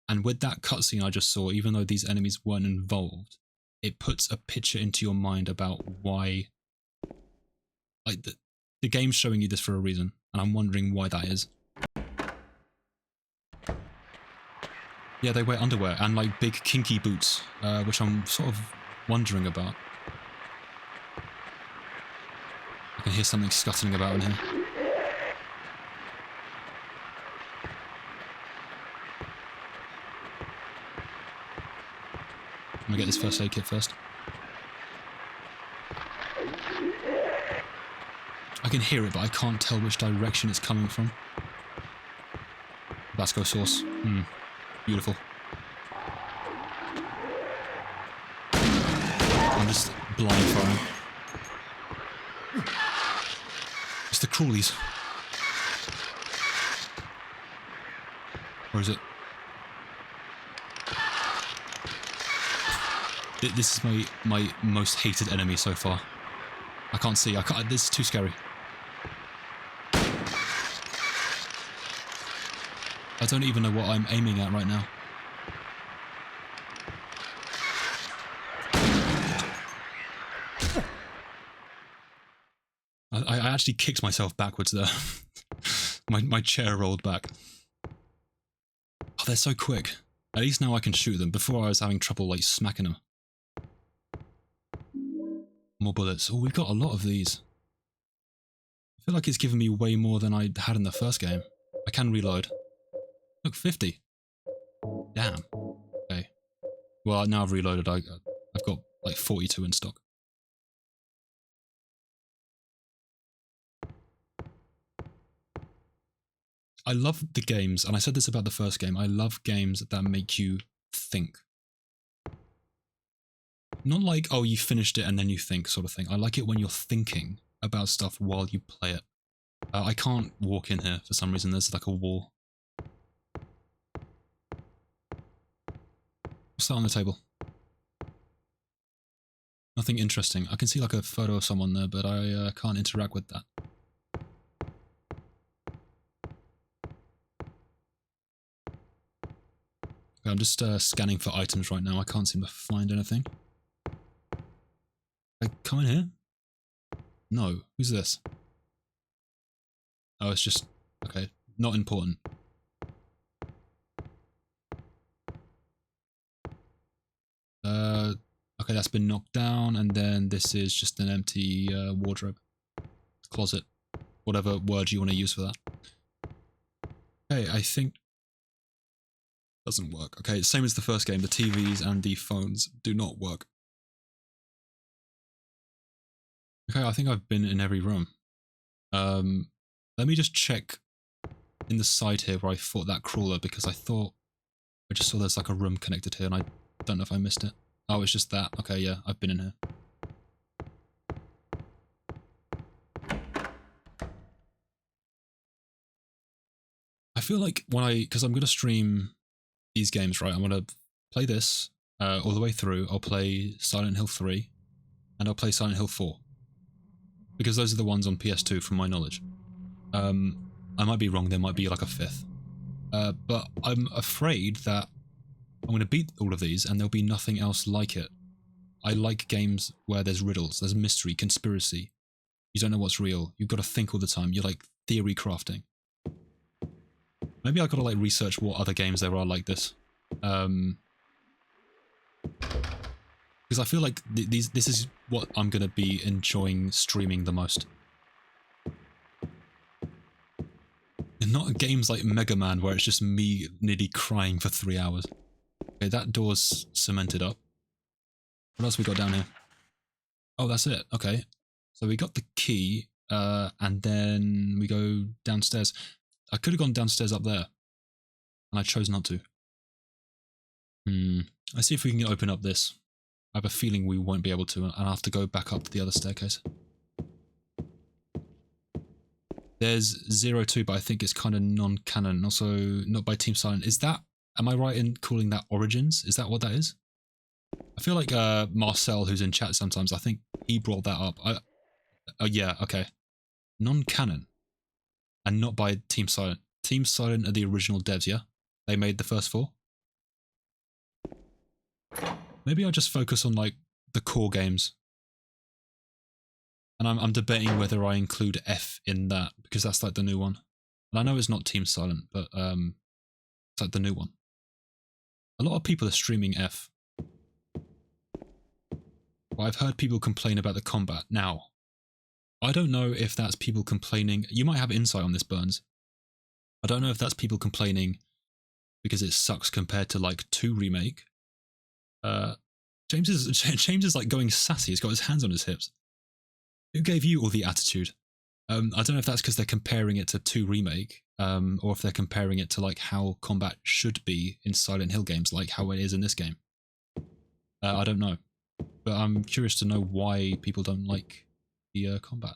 And with that cutscene I just saw, even though these enemies weren't involved, it puts a picture into your mind about why... Like, the game's showing you this for a reason, and I'm wondering why that is. Yeah, they wear underwear and, like, big kinky boots, which I'm sort of wondering about. I can hear something scuttling about in here. I'm gonna get this first aid kit first. I can hear it, but I can't tell which direction it's coming from. Tabasco sauce. Beautiful. I'm just blind firing. It's the crawlies. Or is it? This is my most hated enemy so far. I can't see. This is too scary. I don't even know what I'm aiming at right now. I actually kicked myself backwards there. my chair rolled back. Oh, they're so quick. At least now I can shoot them. Before I was having trouble like smacking them. More bullets. Oh, we've got a lot of these. I feel like it's given me way more than I had in the first game. I can reload. Look, 50. Damn. Okay. Well, now I've reloaded. I've got like 42 in stock. I love the games, and I said this about the first game, I love games that make you think. Not like, oh, you finished it and then you think sort of thing. I like it when you're thinking about stuff while you play it. I can't walk in here for some reason. There's like a wall. What's that on the table? Nothing interesting. I can see like a photo of someone there, but I can't interact with that. Okay, I'm just scanning for items right now. I can't seem to find anything. Come in here? No. Who's this? Oh, it's just... Okay. Not important. Okay, that's been knocked down, and then this is just an empty wardrobe. Closet. Whatever word you want to use for that. Okay, I think... Doesn't work. Okay, same as the first game. The TVs and the phones do not work. Okay, I think I've been in every room. Let me just check in the side here where I fought that crawler, because I just saw there's like a room connected here, and I don't know if I missed it. Oh, it's just that. Okay, yeah, I've been in here. I feel like because I'm going to stream these games, right? I'm going to play this all the way through. I'll play Silent Hill 3, and I'll play Silent Hill 4. Because those are the ones on PS2 from my knowledge. I might be wrong, there might be like a fifth. But I'm afraid that I'm going to beat all of these and there'll be nothing else like it. I like games where there's riddles, there's mystery, conspiracy. You don't know what's real. You've got to think all the time. You're like theory crafting. Maybe I've got to like research what other games there are like this. Because I feel like this is what I'm going to be enjoying streaming the most. And not games like Mega Man where it's just me nearly crying for 3 hours. Okay, that door's cemented up. What else we got down here? Oh, that's it. Okay. So we got the key, and then we go downstairs. I could have gone downstairs up there, and I chose not to. Let's see if we can open up this. I have a feeling we won't be able to, and I'll have to go back up the other staircase. There's 02, but I think it's kind of non-canon. Also, not by Team Silent. Is that... Am I right in calling that Origins? Is that what that is? I feel like Marcel, who's in chat sometimes, I think he brought that up. Oh, yeah, okay. Non-canon. And not by Team Silent. Team Silent are the original devs, yeah? They made the first 4? Maybe I'll just focus on, like, the core games. And I'm debating whether I include F in that, because that's, like, the new one. And I know it's not Team Silent, but, it's, like, the new one. A lot of people are streaming F. Well, I've heard people complain about the combat. Now, I don't know if that's people complaining... You might have insight on this, Burns. I don't know if that's people complaining because it sucks compared to, like, 2 Remake. James is like going sassy. He's got his hands on his hips. Who gave you all the attitude? I don't know if that's because they're comparing it to 2 Remake, or if they're comparing it to like how combat should be in Silent Hill games, like how it is in this game. I don't know, but I'm curious to know why people don't like the combat.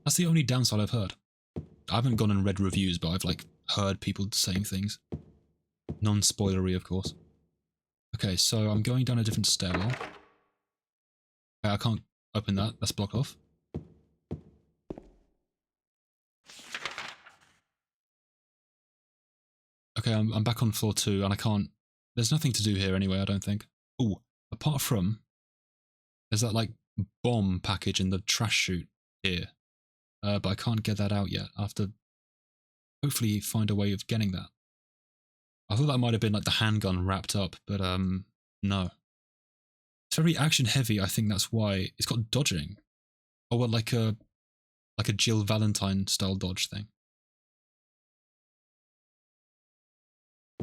That's the only downside I've heard. I haven't gone and read reviews, but I've like heard people saying things. Non-spoilery, of course. Okay, so I'm going down a different stairwell. Okay, I can't open that. That's blocked off. Okay, I'm back on floor 2, and I can't... There's nothing to do here anyway, I don't think. Oh, apart from... There's that, like, bomb package in the trash chute here. But I can't get that out yet. I have to hopefully find a way of getting that. I thought that might have been, like, the handgun wrapped up, but, no. It's very action-heavy, I think that's why. It's got dodging. Oh, well, like a Jill Valentine-style dodge thing.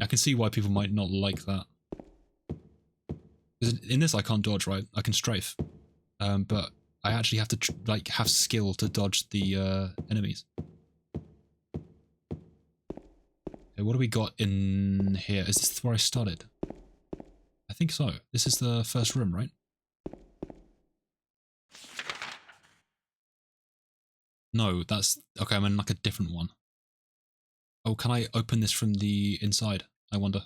I can see why people might not like that. Because in this I can't dodge, right? I can strafe. But I actually have to, like, have skill to dodge the enemies. Okay, what do we got in here? Is this where I started? I think so. This is the first room, right? No, that's... Okay, I'm in, like, a different one. Oh, can I open this from the inside? I wonder.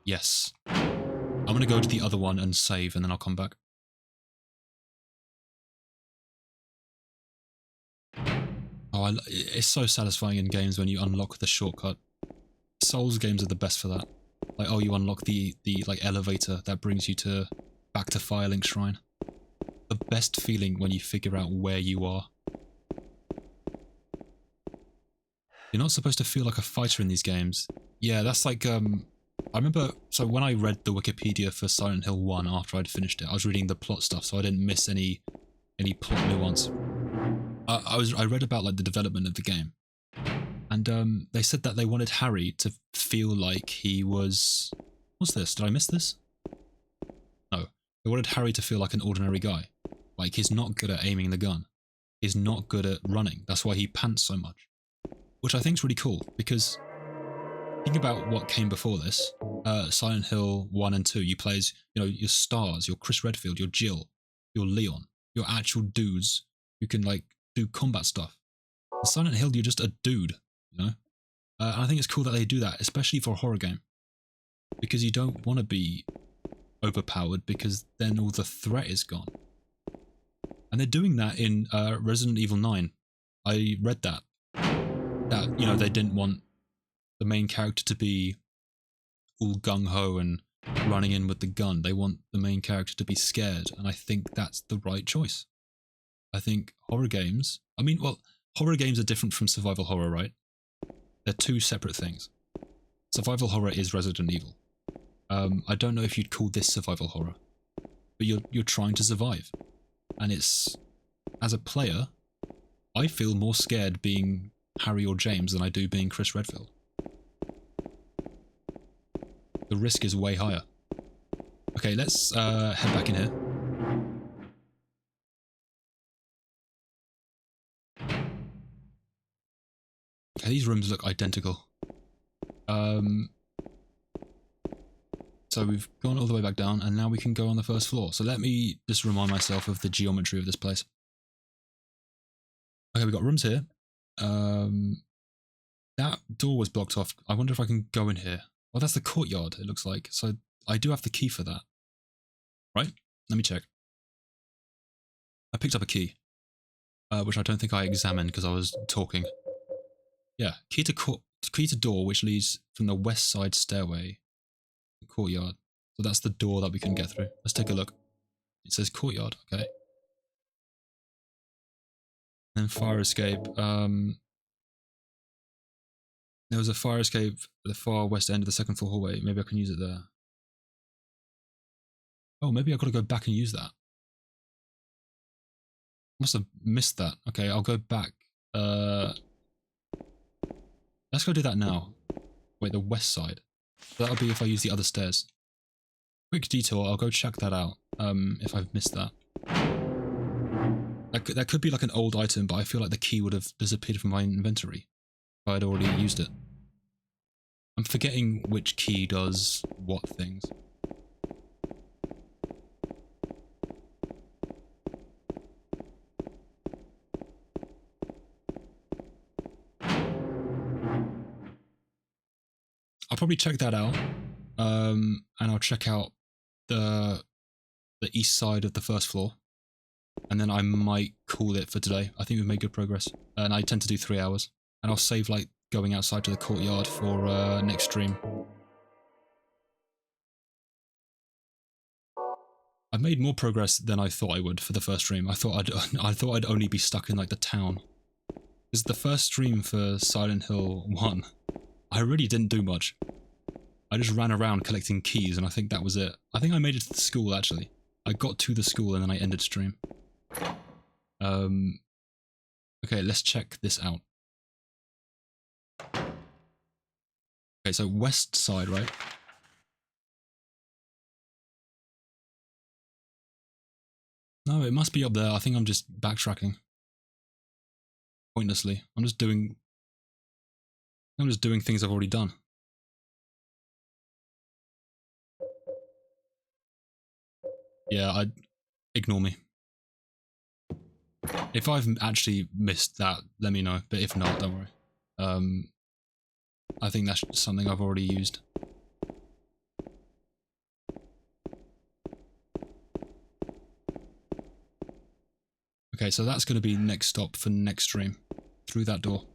Yes. I'm gonna go to the other one and save, and then I'll come back. Oh, it's so satisfying in games when you unlock the shortcut. Souls games are the best for that. Like, oh, you unlock the like elevator that brings you back to Firelink Shrine. The best feeling when you figure out where you are. You're not supposed to feel like a fighter in these games. Yeah, that's like, I remember, so when I read the Wikipedia for Silent Hill 1 after I'd finished it, I was reading the plot stuff, so I didn't miss any plot nuance. I read about like the development of the game, and they said that they wanted Harry to feel like he was... What's this? Did I miss this? No. They wanted Harry to feel like an ordinary guy. Like, he's not good at aiming the gun. He's not good at running. That's why he pants so much. Which I think is really cool, because think about what came before this. Silent Hill 1 and 2, you play as, you know, your stars, your Chris Redfield, your Jill, your Leon, your actual dudes who can, like, do combat stuff. In Silent Hill, you're just a dude, you know? And I think it's cool that they do that, especially for a horror game. Because you don't want to be overpowered, because then all the threat is gone. And they're doing that in Resident Evil 9. I read that. That, you know, they didn't want the main character to be all gung-ho and running in with the gun. They want the main character to be scared, and I think that's the right choice. I think horror games... I mean, well, horror games are different from survival horror, right? They're two separate things. Survival horror is Resident Evil. I don't know if you'd call this survival horror, but you're trying to survive. And it's... As a player, I feel more scared being Harry or James than I do being Chris Redfield. The risk is way higher. Okay, let's head back in here. Okay, these rooms look identical. So we've gone all the way back down, and now we can go on the first floor. So let me just remind myself of the geometry of this place. Okay, we've got rooms here. That door was blocked off. I wonder if I can go in here. Oh, that's the courtyard, it looks like. So I do have the key for that. Right? Let me check. I picked up a key, which I don't think I examined because I was talking. Yeah, key to door, which leads from the west side stairway to the courtyard. So that's the door that we can get through. Let's take a look. It says courtyard, okay. And fire escape. There was a fire escape at the far west end of the second floor hallway. Maybe I can use it there. Oh, maybe I've got to go back and use that. Must have missed that. Okay, I'll go back. Let's go do that now. Wait, the west side. That'll be if I use the other stairs. Quick detour, I'll go check that out, if I've missed that. That could be like an old item, but I feel like the key would have disappeared from my inventory if I'd already used it. I'm forgetting which key does what things. I'll probably check that out, and I'll check out the east side of the first floor, and then I might call it for today. I think we've made good progress, and I tend to do 3 hours, and I'll save like going outside to the courtyard for next stream. I've made more progress than I thought I would for the first stream. I thought I'd only be stuck in like the town. Because the first stream for Silent Hill 1, I really didn't do much. I just ran around collecting keys, and I think that was it. I think I made it to the school, actually. I got to the school and then I ended stream. Okay, let's check this out. Okay, so west side, right? No, it must be up there. I think I'm just backtracking. Pointlessly. I'm just doing things I've already done. Yeah, ignore me. If I've actually missed that, let me know. But if not, don't worry. I think that's something I've already used. Okay, so that's going to be next stop for next stream. Through that door.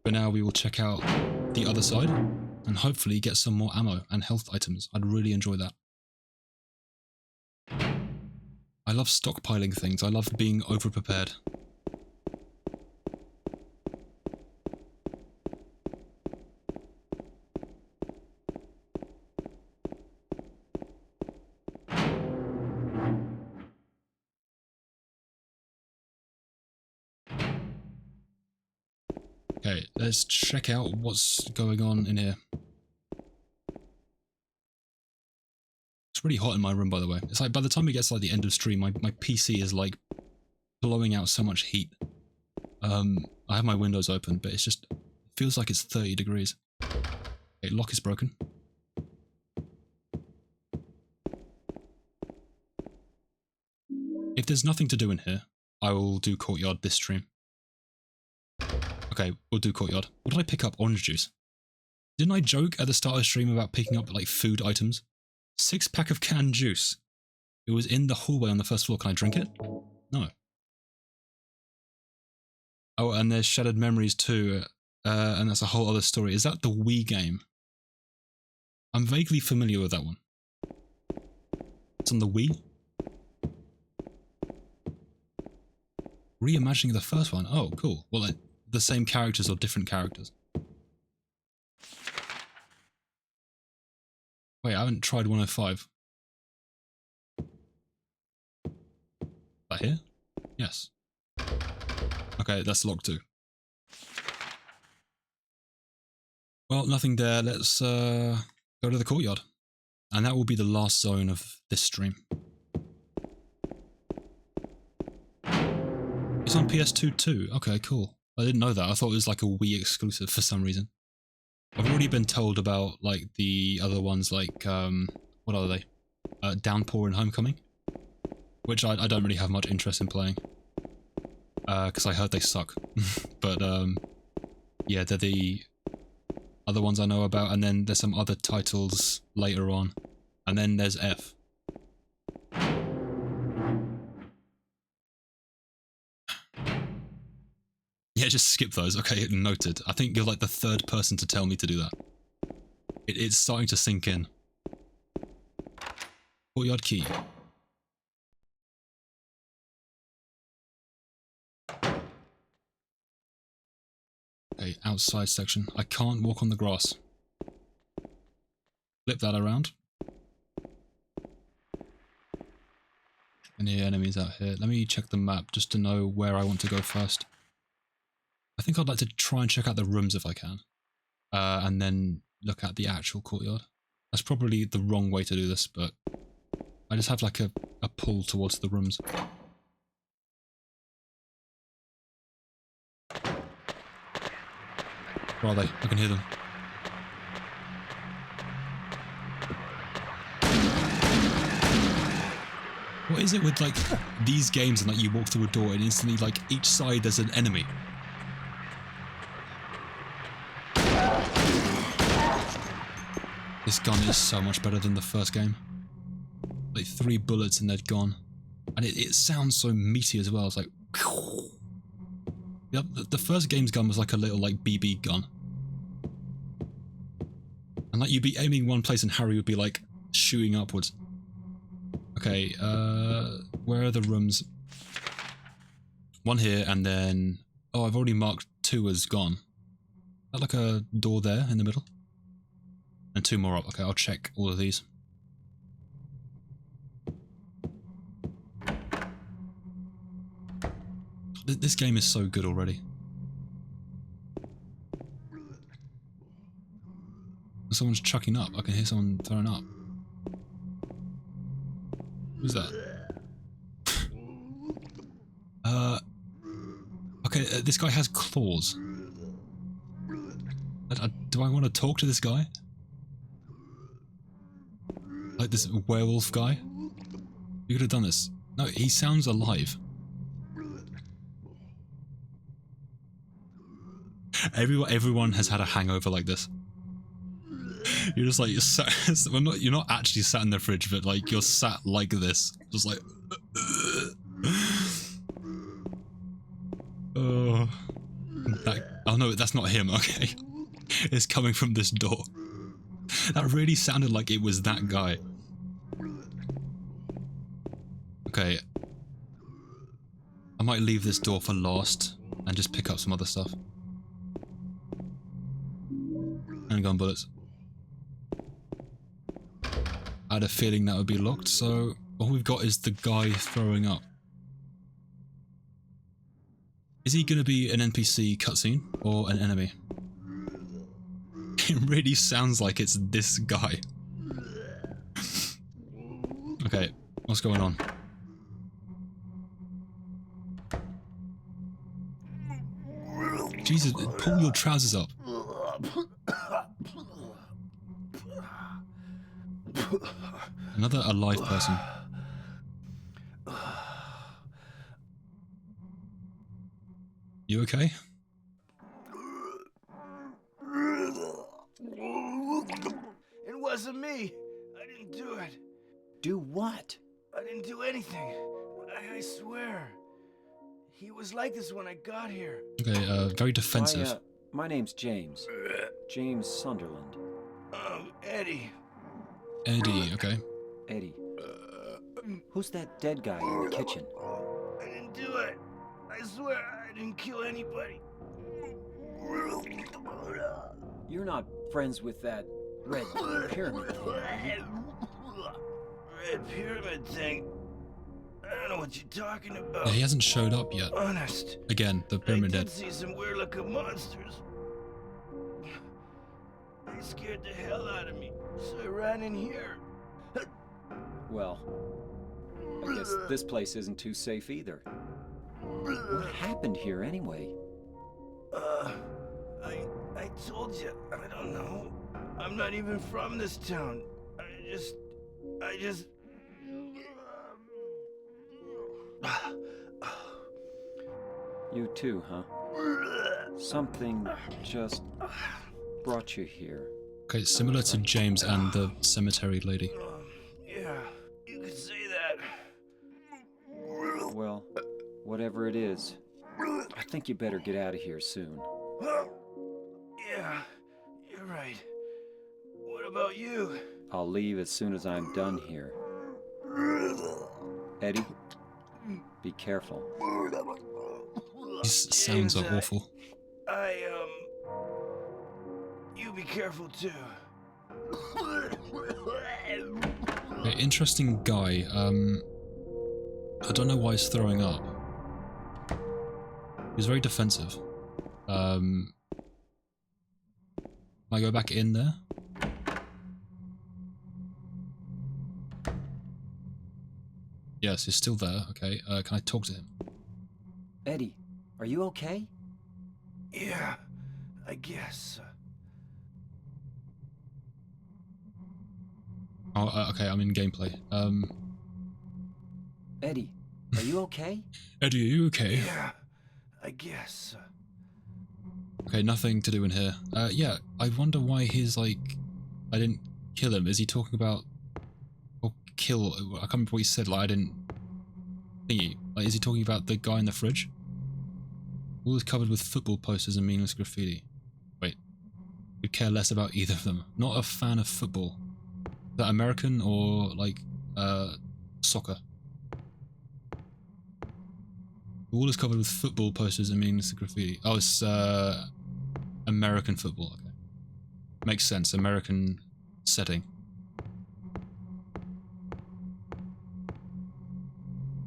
For now, we will check out the other side and hopefully get some more ammo and health items. I'd really enjoy that. I love stockpiling things. I love being over-prepared. Okay, let's check out what's going on in here. It's really hot in my room, by the way. It's like by the time it gets to like the end of stream, my PC is like blowing out so much heat. I have my windows open, but it feels like it's 30 degrees. Okay, lock is broken. If there's nothing to do in here, I will do Courtyard this stream. Okay, we'll do Courtyard. What did I pick up? Orange juice. Didn't I joke at the start of the stream about picking up like food items? 6-pack of canned juice. It was in the hallway on the first floor. Can I drink it? No. Oh, and there's Shattered Memories too, and that's a whole other story. Is that the Wii game? I'm vaguely familiar with that one. It's on the Wii? Reimagining the first one. Oh, cool. Well, like, the same characters or different characters? Wait, I haven't tried 105. Is that here? Yes. Okay, that's locked too. Well, nothing there. Let's go to the Courtyard. And that will be the last zone of this stream. It's on PS2 too. Okay, cool. I didn't know that. I thought it was like a Wii exclusive for some reason. I've already been told about like the other ones, like what are they? Downpour and Homecoming, which I don't really have much interest in playing because I heard they suck. But yeah, they're the other ones I know about, and then there's some other titles later on, and then there's F. Yeah, just skip those. Okay, noted. I think you're like the third person to tell me to do that. It's starting to sink in. Courtyard key. Okay, outside section. I can't walk on the grass. Flip that around. Any enemies out here? Let me check the map just to know where I want to go first. I think I'd like to try and check out the rooms if I can. And then look at the actual courtyard. That's probably the wrong way to do this, but I just have like a pull towards the rooms. Where are they? I can hear them. What is it with like these games and like you walk through a door and instantly like each side there's an enemy? This gun is so much better than the first game. Like 3 bullets and they're gone. And it sounds so meaty as well. It's like... Yep, the first game's gun was like a little like BB gun. And like you'd be aiming one place and Harry would be like shooting upwards. Okay, where are the rooms? One here and then... Oh, I've already marked 2 as gone. Is that like a door there in the middle? And 2 more up. Okay, I'll check all of these. This game is so good already. Someone's chucking up. I can hear someone throwing up. Who's that? Okay, this guy has claws. Do I want to talk to this guy? Like this werewolf guy? You could have done this. No, he sounds alive. Everyone has had a hangover like this. You're just like, you're not actually sat in the fridge, but like you're sat like this. Just like... Oh no, that's not him, okay. is coming from this door. That really sounded like it was that guy. Okay. I might leave this door for last and just pick up some other stuff. Handgun bullets. I had a feeling that would be locked, so all we've got is the guy throwing up. Is he going to be an NPC cutscene or an enemy? It really sounds like it's this guy. Okay, what's going on? Jesus, pull your trousers up. Another alive person. You okay? It wasn't me. I didn't do it. Do what? I didn't do anything. I swear. He was like this when I got here. Okay, very defensive. My name's James. James Sunderland. Eddie. Eddie, okay. Eddie. Who's that dead guy in the kitchen? I didn't do it. I swear I didn't kill anybody. You're not friends with that red pyramid thing, are you? Red pyramid thing. I don't know what you're talking about. Yeah, he hasn't showed up yet. Honest. Again, the pyramid I dead. did see some weird looking monsters. They scared the hell out of me, so I ran in here. Well, I guess this place isn't too safe either. What happened here anyway? I told you, I don't know. I'm not even from this town. I just... You too, huh? Something just brought you here. Okay, similar to James and the cemetery lady. Yeah, you could say that. Well, whatever it is, I think you better get out of here soon. Yeah, you're right. What about you? I'll leave as soon as I'm done here. Eddie, be careful. These sounds are James, awful. You be careful too. Okay, interesting guy. I don't know why he's throwing up. He's very defensive. Can I go back in there? Yes, he's still there. Okay, can I talk to him? Eddie, are you okay? Yeah, I guess. Oh, okay, I'm in gameplay. Eddie, are you okay? Eddie, are you okay? Yeah, I guess. Okay, nothing to do in here. Yeah, I wonder why he's like, I didn't kill him. Is he talking about, or kill? I can't remember what he said. Like, I didn't thingy. Like, is he talking about the guy in the fridge? All is covered with football posters and meaningless graffiti. Wait, could care less about either of them. Not a fan of football. Is that American or like soccer? The wall is covered with football posters and meaningless graffiti. Oh, it's American football. Okay, makes sense. American setting.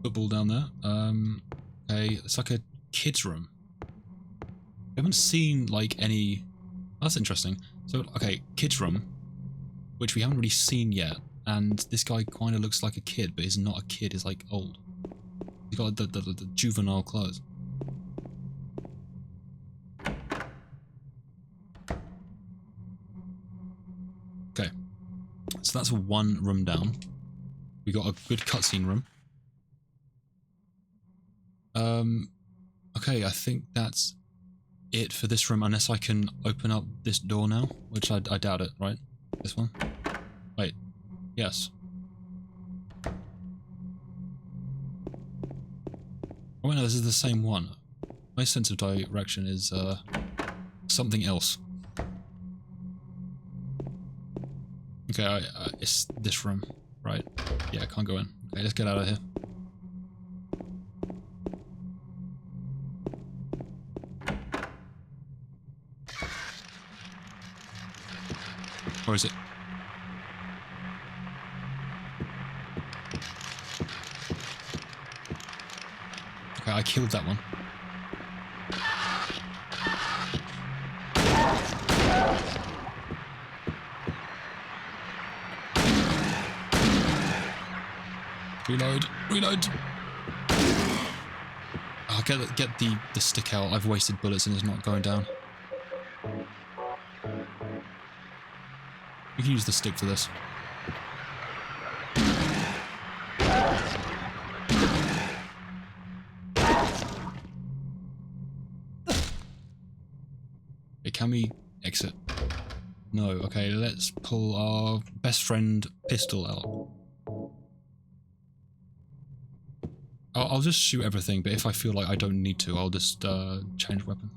Football down there. Okay, it's like a kids' room. I haven't seen like any. That's interesting. So, okay, kids' room, which we haven't really seen yet, and this guy kind of looks like a kid, but he's not a kid. He's like old. He's got the juvenile clothes. Okay, so that's one room down. We got a good cutscene room. Okay, I think that's it for this room, unless I can open up this door now, which I doubt it, right? This one? Wait, yes. Oh wait, no, this is the same one. My sense of direction is something else. Okay, it's this room, right? Yeah, I can't go in. Okay, let's get out of here. Or is it? Okay, I killed that one. Reload, reload. Oh, get the stick out. I've wasted bullets and it's not going down. We can use the stick for this. Okay, can we exit? No. Okay, let's pull our best friend pistol out. I'll just shoot everything, but if I feel like I don't need to, I'll just change weapon.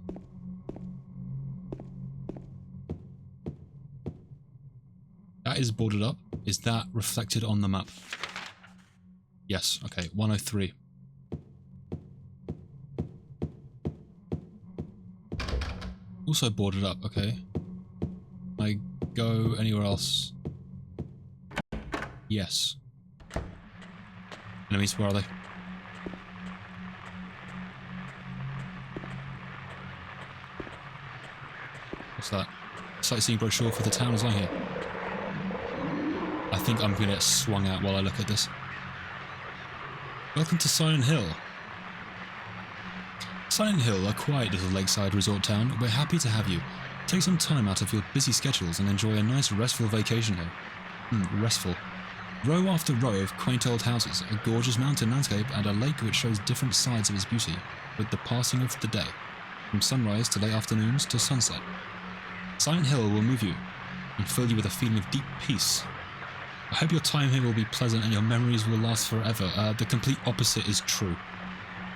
That is boarded up. Is that reflected on the map? Yes, okay, 103. Also boarded up, okay. Can I go anywhere else? Yes. Enemies, where are they? What's that? Sightseeing brochure for the town as I hear. I think I'm gonna get swung out while I look at this. Welcome to Silent Hill. Silent Hill, a quiet little lakeside resort town. We're happy to have you. Take some time out of your busy schedules and enjoy a nice restful vacation here. Restful. Row after row of quaint old houses, a gorgeous mountain landscape, and a lake which shows different sides of its beauty with the passing of the day, from sunrise to late afternoons to sunset. Silent Hill will move you and fill you with a feeling of deep peace. I hope your time here will be pleasant and your memories will last forever. The complete opposite is true.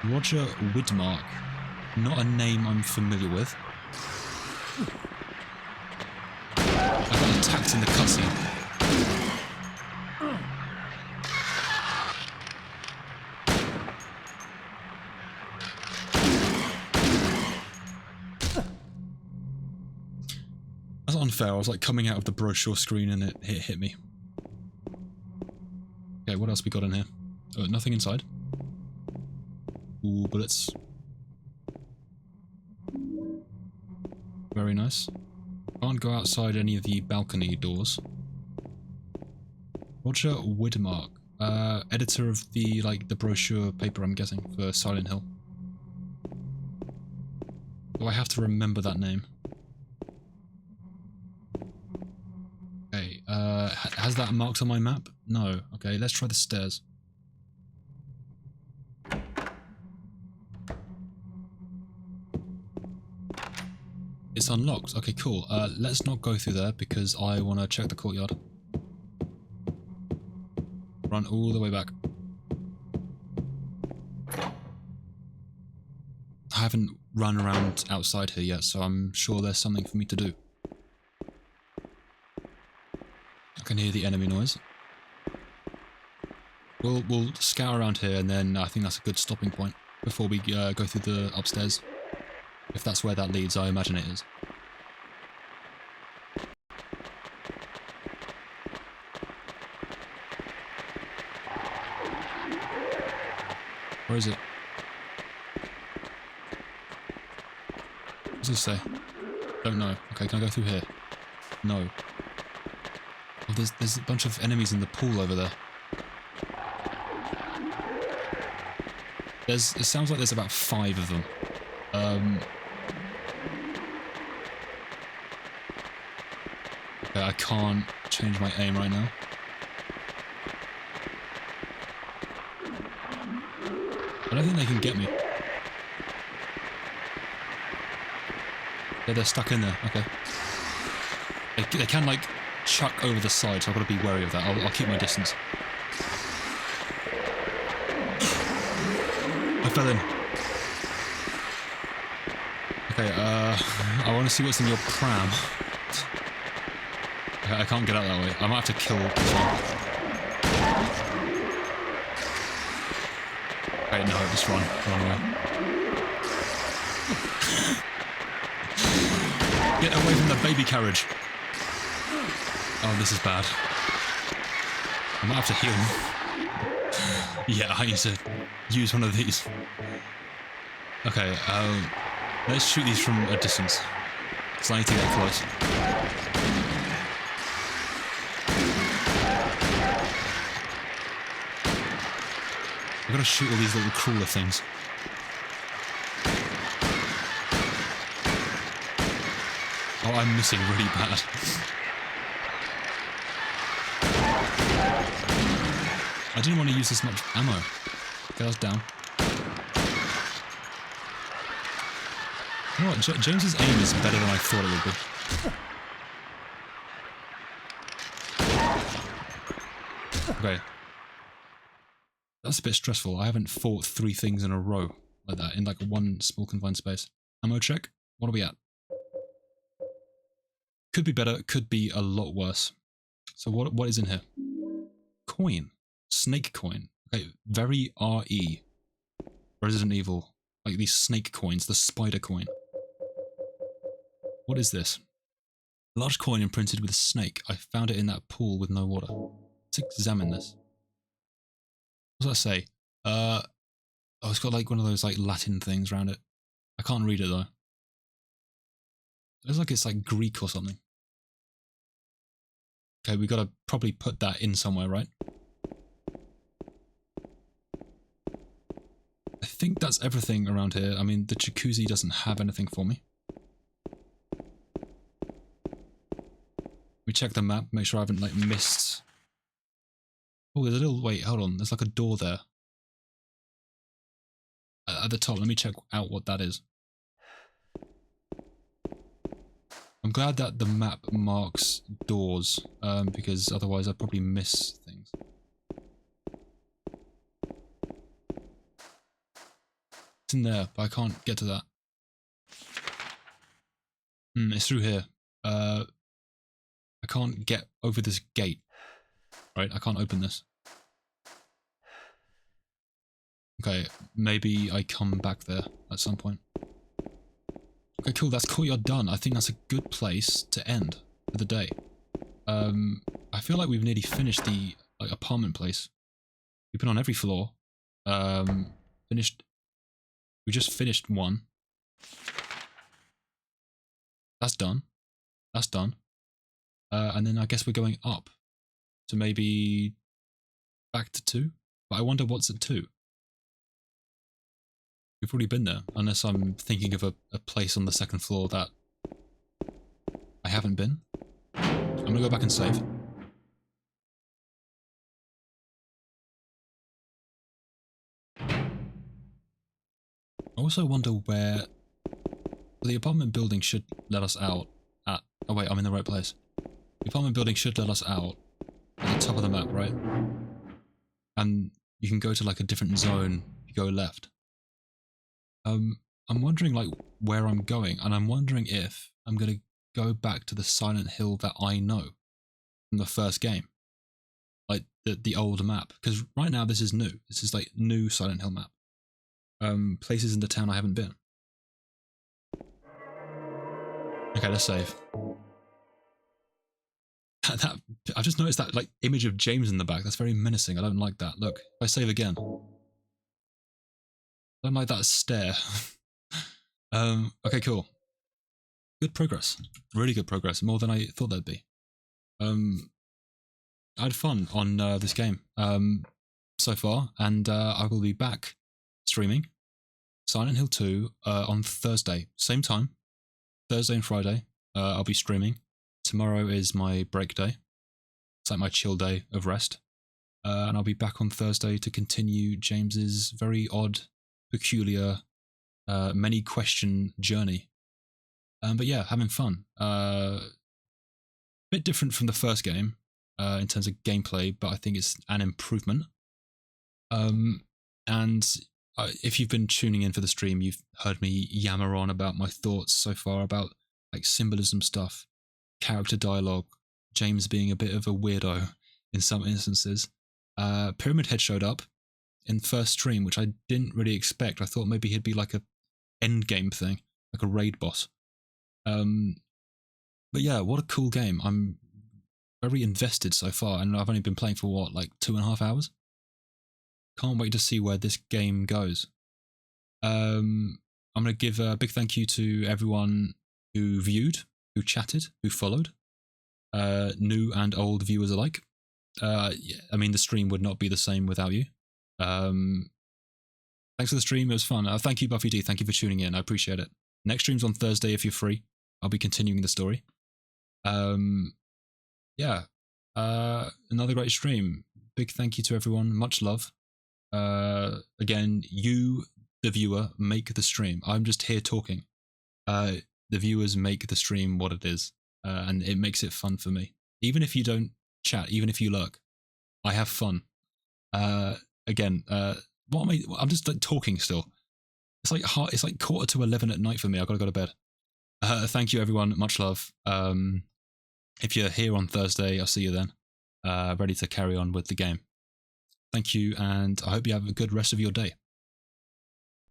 Roger Widmark. Not a name I'm familiar with. I got attacked in the cutscene. That's unfair. I was like coming out of the brochure screen and it hit me. Okay, what else we got in here? Oh, nothing inside. Ooh, bullets. Very nice. Can't go outside any of the balcony doors. Roger Widmark, editor of the brochure paper, I'm guessing, for Silent Hill. Do I have to remember that name? Okay, has that marked on my map? No. Okay, let's try the stairs. It's unlocked. Okay, cool. Let's not go through there because I want to check the courtyard. Run all the way back. I haven't run around outside here yet, so I'm sure there's something for me to do. I can hear the enemy noise. We'll scout around here, and then I think that's a good stopping point before we go through the upstairs. If that's where that leads, I imagine it is. Where is it? What does this say? Don't know. Okay, can I go through here? No. Oh, there's a bunch of enemies in the pool over there. It sounds like there's about 5 of them. Okay, I can't change my aim right now. I don't think they can get me. Yeah, they're stuck in there. Okay. They can, like, chuck over the side, so I've got to be wary of that. I'll keep my distance. I fell in. Okay, I want to see what's in your pram. I can't get out that way. I might have to kill this one. Wait, no, just run. Run away. Get away from the baby carriage. Oh, this is bad. I might have to heal him. Yeah, I need to use one of these. Okay, let's shoot these from a distance. Because I need to get close. I've got to shoot all these little crawler things. Oh, I'm missing really bad. I didn't want to use this much ammo. Okay, that's down. You know what? James's aim is better than I thought it would be. Okay. That's a bit stressful. I haven't fought 3 things in a row like that in like one small confined space. Ammo check. What are we at? Could be better. Could be a lot worse. So what is in here? Coin. Snake coin. Okay, very RE. Resident Evil. Like these snake coins, the spider coin. What is this? Large coin imprinted with a snake. I found it in that pool with no water. Let's examine this. What does that say? Oh, it's got like one of those like Latin things around it. I can't read it though. It looks like it's like Greek or something. Okay, we gotta probably put that in somewhere, right? I think that's everything around here. I mean, the jacuzzi doesn't have anything for me. We check the map, make sure I haven't like missed. Oh, there's a little, wait, hold on. There's like a door there. At the top, let me check out what that is. I'm glad that the map marks doors, because otherwise I'd probably miss things. It's in there, but I can't get to that. It's through here. I can't get over this gate. Right, I can't open this. Okay, maybe I come back there at some point. Okay, cool, that's Courtyard done. I think that's a good place to end for the day. I feel like we've nearly finished the like apartment place. We've been on every floor. Finished. We just finished one. That's done. That's done. And then I guess we're going up. So maybe back to 2? But I wonder what's at 2. We've already been there, unless I'm thinking of a place on the 2nd floor that I haven't been. I'm gonna go back and save. I also wonder where... The apartment building should let us out at... Oh wait, I'm in the right place. The apartment building should let us out at the top of the map, right? And you can go to like a different zone if you go left. I'm wondering like where I'm going, and I'm wondering if I'm gonna go back to the Silent Hill that I know from the first game. Like the old map. Because right now this is new. This is like new Silent Hill map. Places in the town I haven't been. Okay, let's save. I've just noticed that like image of James in the back. That's very menacing. I don't like that. Look, if I save again. I don't like that stare. Okay, cool. Good progress. Really good progress. More than I thought there'd be. I had fun on this game so far, and I will be back streaming Silent Hill 2 on Thursday. Same time. Thursday and Friday. I'll be streaming. Tomorrow is my break day. It's like my chill day of rest. And I'll be back on Thursday to continue James's very odd, peculiar, many question journey. But yeah, having fun. Bit different from the first game in terms of gameplay, but I think it's an improvement. And if you've been tuning in for the stream, you've heard me yammer on about my thoughts so far about like symbolism stuff, character dialogue, James being a bit of a weirdo in some instances. Pyramid Head showed up in first stream, which I didn't really expect. I thought maybe he'd be like a end game thing, like a raid boss. But yeah, what a cool game. I'm very invested so far, and I've only been playing for what, like 2.5 hours? Can't wait to see where this game goes. I'm going to give a big thank you to everyone who viewed, who chatted, who followed, new and old viewers alike. Yeah, I mean, the stream would not be the same without you. Thanks for the stream, it was fun. Thank you, Buffy D, thank you for tuning in, I appreciate it. Next stream's on Thursday if you're free. I'll be continuing the story. Yeah, another great stream. Big thank you to everyone, much love. Again, you, the viewer, make the stream. I'm just here talking. The viewers make the stream what it is, and it makes it fun for me. Even if you don't chat, even if you lurk, I have fun. Again, what am I? I'm just like talking still. It's like 11:15 at night for me. I've got to go to bed. Thank you, everyone. Much love. If you're here on Thursday, I'll see you then. Ready to carry on with the game. Thank you, and I hope you have a good rest of your day.